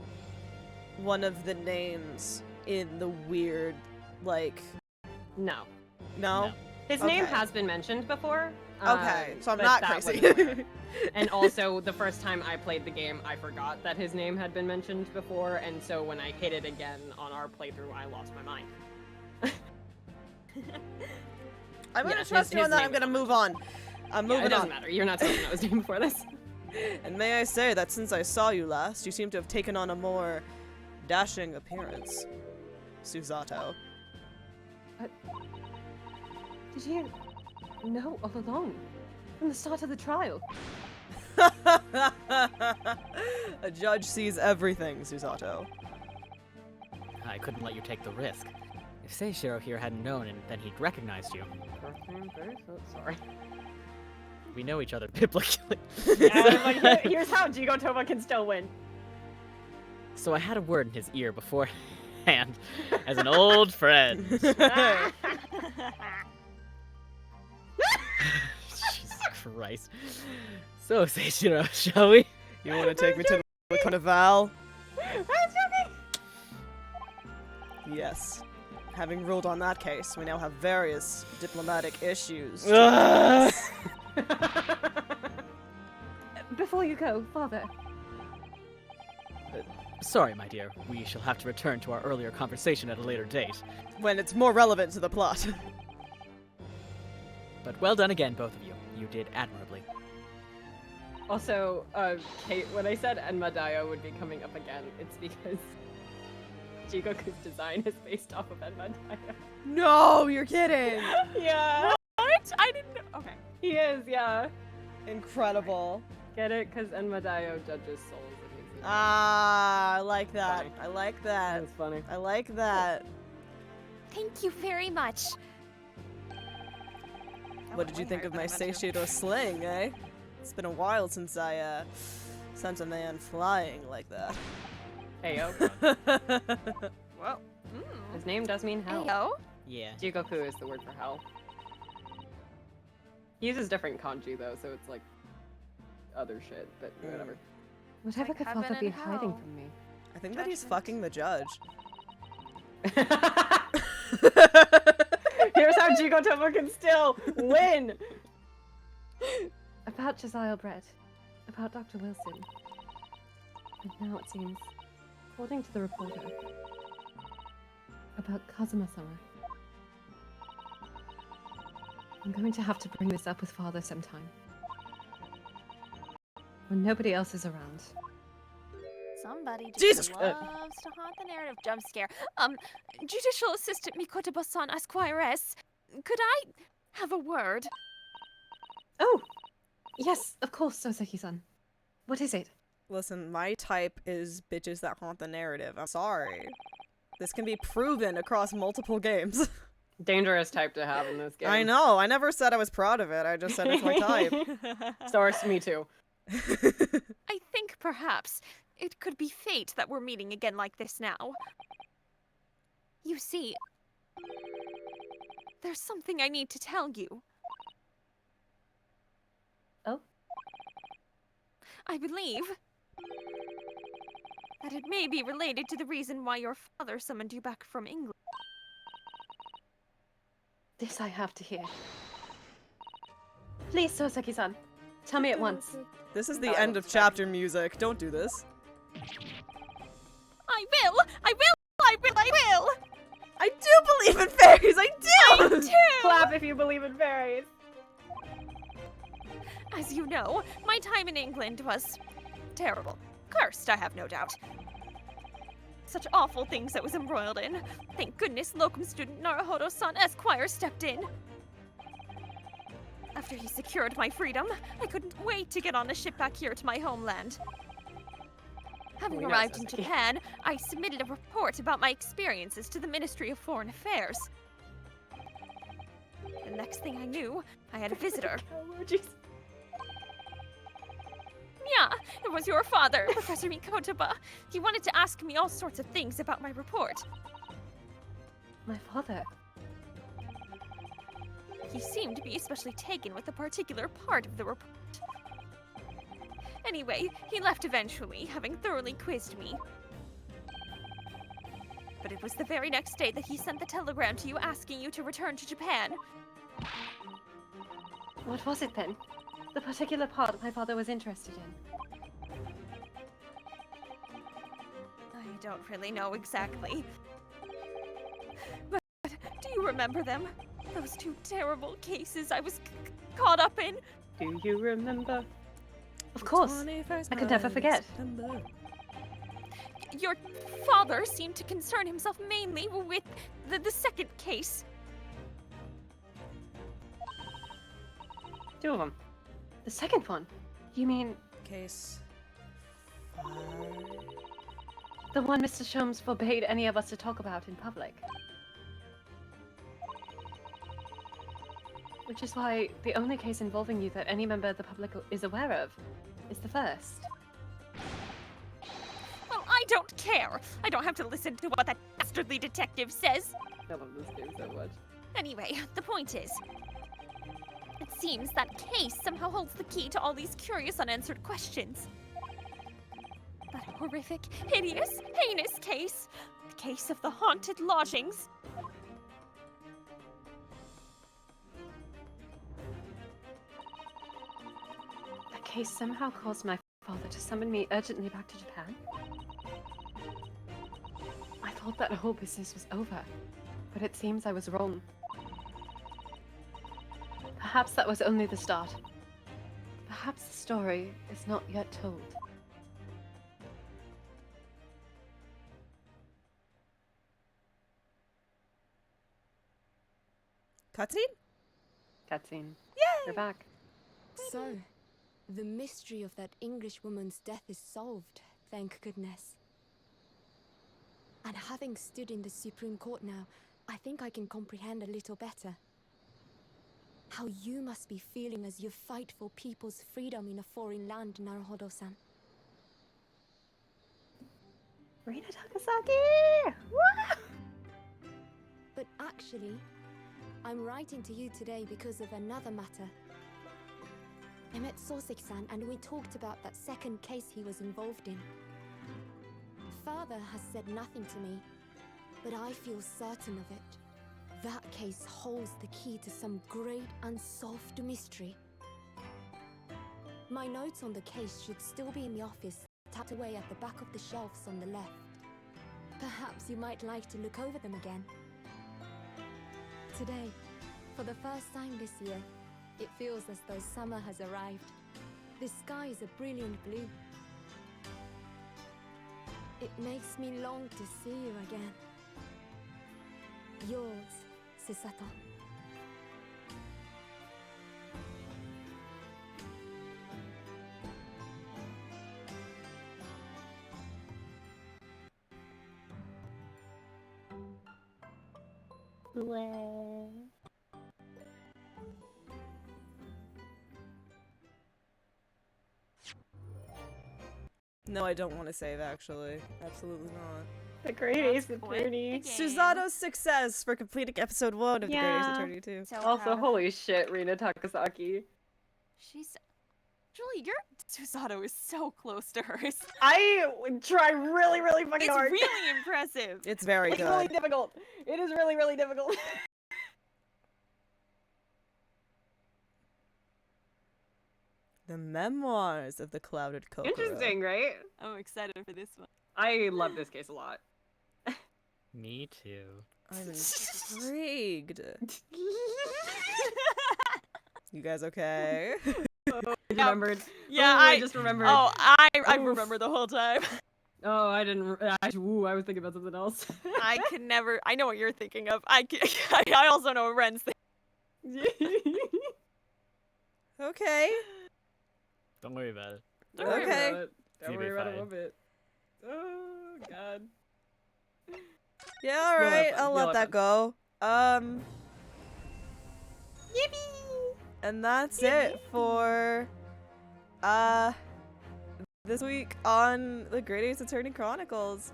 one of the names in the weird, like...
No.
No?
No.
His name
Okay.
has been mentioned before.
Okay, so I'm
but
not
that
crazy.
wasn't rare. And also, the first time I played the game, I forgot that his name had been mentioned before, and so when I hit it again on our playthrough, I lost my mind.
I'm gonna
Yes,
trust you
his
on that.
name
I'm gonna
was
move on. I'm
Yeah,
moving
it doesn't
on.
matter. You're not supposed to know his name before this.
And may I say that since I saw you last, you seem to have taken on a more dashing appearance, Susato.
Did you know all along? From the start of the trial?
A judge sees everything, Susato.
I couldn't let you take the risk. If Seishiro here hadn't known, and then he'd recognized you.
First name first? Oh, sorry.
We know each other biblically.
Like, here's how Jigo Toba can still win.
So I had a word in his ear beforehand, as an old friend. Jesus Christ. So, Seishiro, shall we?
You want to take me to the carnival?
I was joking!
Yes. Having ruled on that case, we now have various diplomatic issues.
Before you go, Father.
Sorry, my dear. We shall have to return to our earlier conversation at a later date.
When it's more relevant to the plot.
But well done again, both of you. You did admirably.
Also, Kate, when I said Enmadayo would be coming up again, it's because Jigoku's design is based off of Enmadayo.
No, you're kidding!
Yeah!
What? I didn't know. Okay.
He is, yeah.
Incredible.
Get it? Because Enmadayo judges souls in his
Ah, I like that.
Funny.
I like that.
That's funny.
I like that.
Thank you very much.
What did you think of my Seishiro sling, eh? It's been a while since I, sent a man flying like that.
Heyo.
Well.
His name does mean hell.
Heyo.
Yeah.
Jigoku is the word for hell. He uses different kanji though, so it's like other shit, but whatever.
Whatever
Like
could
heaven
Father be
and
hiding
hell.
from me?
I think that he's
Judgment.
fucking the judge.
Here's how Jigo Toba can still win!
About Josiah Brett. About Dr. Wilson. And now it seems, according to the reporter, about Kazuma-sama. I'm going to have to bring this up with Father sometime. When nobody else is around.
Somebody just
Jesus!
loves to haunt the narrative. Jump scare. Judicial Assistant Mikoto-san Esquires, could I have a word?
Oh! Yes, of course, Soseki-san. What is it?
Listen, my type is bitches that haunt the narrative. I'm sorry. This can be proven across multiple games.
Dangerous type to have in this game.
I know. I never said I was proud of it. I just said it's my type.
Source, me too.
I think perhaps it could be fate that we're meeting again like this now. You see, there's something I need to tell you.
Oh?
I believe that it may be related to the reason why your father summoned you back from England.
This I have to hear. Please, Soseki-san. Tell me at once.
This is the end of chapter music. Don't do this.
I will! I will! I will! I will!
I do believe in fairies! I do!
Too!
Clap if you believe in fairies.
As you know, my time in England was terrible. Cursed, I have no doubt. Such awful things I was embroiled in. Thank goodness locum student Naruhodo-san Esquire stepped in. After he secured my freedom, I couldn't wait to get on a ship back here to my homeland. Having
We know,
arrived in
Soseki.
Japan, I submitted a report about my experiences to the Ministry of Foreign Affairs. The next thing I knew, I had a visitor.
Oh, jeez.
Yeah, it was your father, Professor Mikotoba. He wanted to ask me all sorts of things about my report.
My father.
He seemed to be especially taken with a particular part of the report. Anyway, he left eventually, having thoroughly quizzed me. But it was the very next day that he sent the telegram to you asking you to return to Japan.
What was it then? The particular part my father was interested in.
I don't really know exactly. But do you remember them? Those two terrible cases I was caught up in?
Do you remember? Of course. I could never forget.
Your father seemed to concern himself mainly with the second case.
Two of them. The second one? You mean
Case 5.
the one Mr. Sholmes forbade any of us to talk about in public? Which is why the only case involving you that any member of the public is aware of is the first.
Well, I don't care. I don't have to listen to what that dastardly detective says.
I love this game so much.
Anyway, the point is, it seems that case somehow holds the key to all these curious unanswered questions. That horrific, hideous, heinous case. The case of the haunted lodgings.
That case somehow caused my father to summon me urgently back to Japan? I thought that whole business was over, but it seems I was wrong. Perhaps that was only the start. Perhaps the story is not yet told.
Cutscene?
Cutscene.
Yay!
We're back.
So, the mystery of that English woman's death is solved, thank goodness. And having stood in the Supreme Court now, I think I can comprehend a little better. How you must be feeling as you fight for people's freedom in a foreign land, Naruhodo-san.
Rina Takasaki! Woo!
But actually, I'm writing to you today because of another matter. I met Soseki-san and we talked about that second case he was involved in. Father has said nothing to me, but I feel certain of it. That case holds the key to some great unsolved mystery. My notes on the case should still be in the office, tucked away at the back of the shelves on the left. Perhaps you might like to look over them again. Today, for the first time this year, it feels as though summer has arrived. The sky is a brilliant blue. It makes me long to see you again. Yours, Susato.
No, I don't want to save, actually. Absolutely not.
The Great Ace Attorney.
Susato's success for completing episode 1 of the Great Ace
Yeah.
Attorney 2.
So
Also,
proud of
holy shit, Rina Takasaki.
She's... Julie, your Susato is so close to hers.
I try really, really fucking
It's
hard.
really impressive.
It's very
It's really
good.
difficult. It is really, really difficult.
The Memoirs of the Clouded Kokoro.
Interesting, right?
I'm excited for this one.
I love this case a lot.
Me too.
I'm intrigued. You guys okay?
I remembered.
Yeah,
Ooh, I just remembered.
Oh, I
Oof.
remember the whole time.
Oh, I didn't. I was thinking about something else.
I could never. I know what you're thinking of. I also know what Ren's thinking.
Okay.
Don't worry about it.
Don't worry
Okay.
about it. Don't
You'll
worry
be
about it
fine.
one bit. Oh god.
Yeah,
You'll have
alright.
fun.
I'll
You'll
let
have
that go.
Yippee!
And that's it for this week on the Great Ace Attorney Chronicles.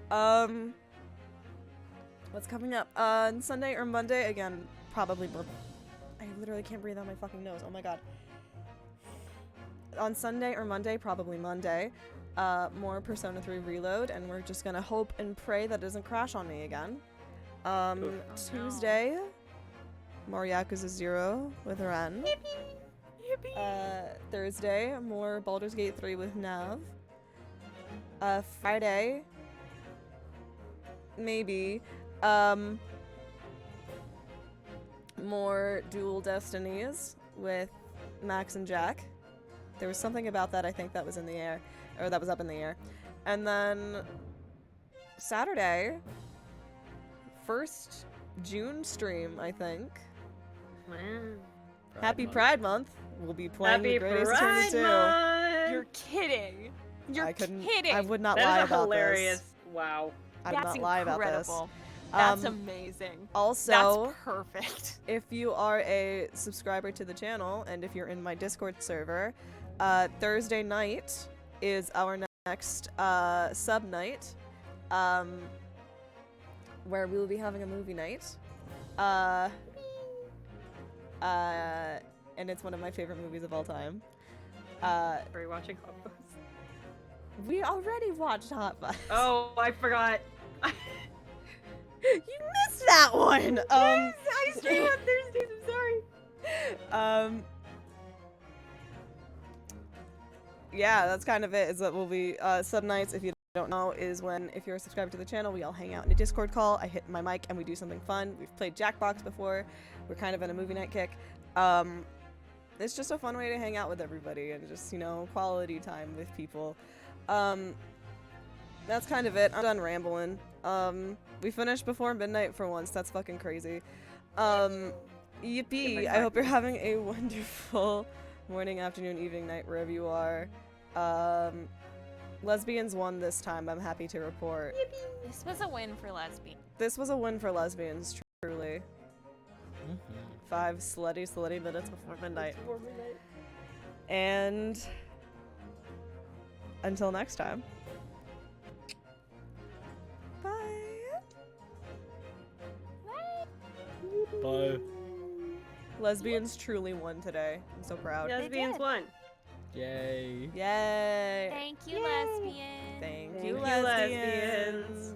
What's coming up on Sunday or Monday? Again, probably both. I literally can't breathe out my fucking nose. Oh my god. On Sunday or Monday, probably Monday, more Persona 3 Reload, and we're just gonna hope and pray that it doesn't crash on me again. Tuesday, more Yakuza 0 with Ren. Thursday, more Baldur's Gate 3 with Nav. Friday, maybe, more Dual Destinies with Max and Jack. There was something about that I think that was in the air, or that was up in the air. And then Saturday, first June stream, I think.
Wow.
Happy Pride Month. We'll be playing the Great Ace Attorney 2.
You're kidding. You're kidding.
I would not
That
lie
is a
about
hilarious.
this.
Wow.
I would
That's
not lie about this.
incredible. That's amazing.
Also,
That's perfect.
if you are a subscriber to the channel and if you're in my Discord server, Thursday night is our next sub night, where we will be having a movie night. And it's one of my favorite movies of all time.
Are you watching Hot Fuzz?
We already watched Hot Fuzz.
Oh, I forgot.
You missed that one.
Yes, I stream on Thursdays. I'm sorry.
Yeah, that's kind of it. Is that we'll be sub nights. If you don't know, is when if you're a subscriber to the channel, we all hang out in a Discord call. I hit my mic and we do something fun. We've played Jackbox before. We're kind of in a movie night kick. It's just a fun way to hang out with everybody and just, you know, quality time with people. That's kind of it. I'm done rambling. We finished before midnight for once. That's fucking crazy. Yippee! I hope you're having a wonderful morning, afternoon, evening, night, wherever you are. Lesbians won this time, I'm happy to report.
This was a win for lesbian.
This was a win for lesbians, truly. 5 slutty minutes before midnight. And until next time. Bye.
Bye.
Lesbians truly won today. I'm so proud.
Lesbians
did.
won.
Yay.
Yay.
Thank you, lesbian.
Thank
Thank
you,
you,
lesbians.
lesbians.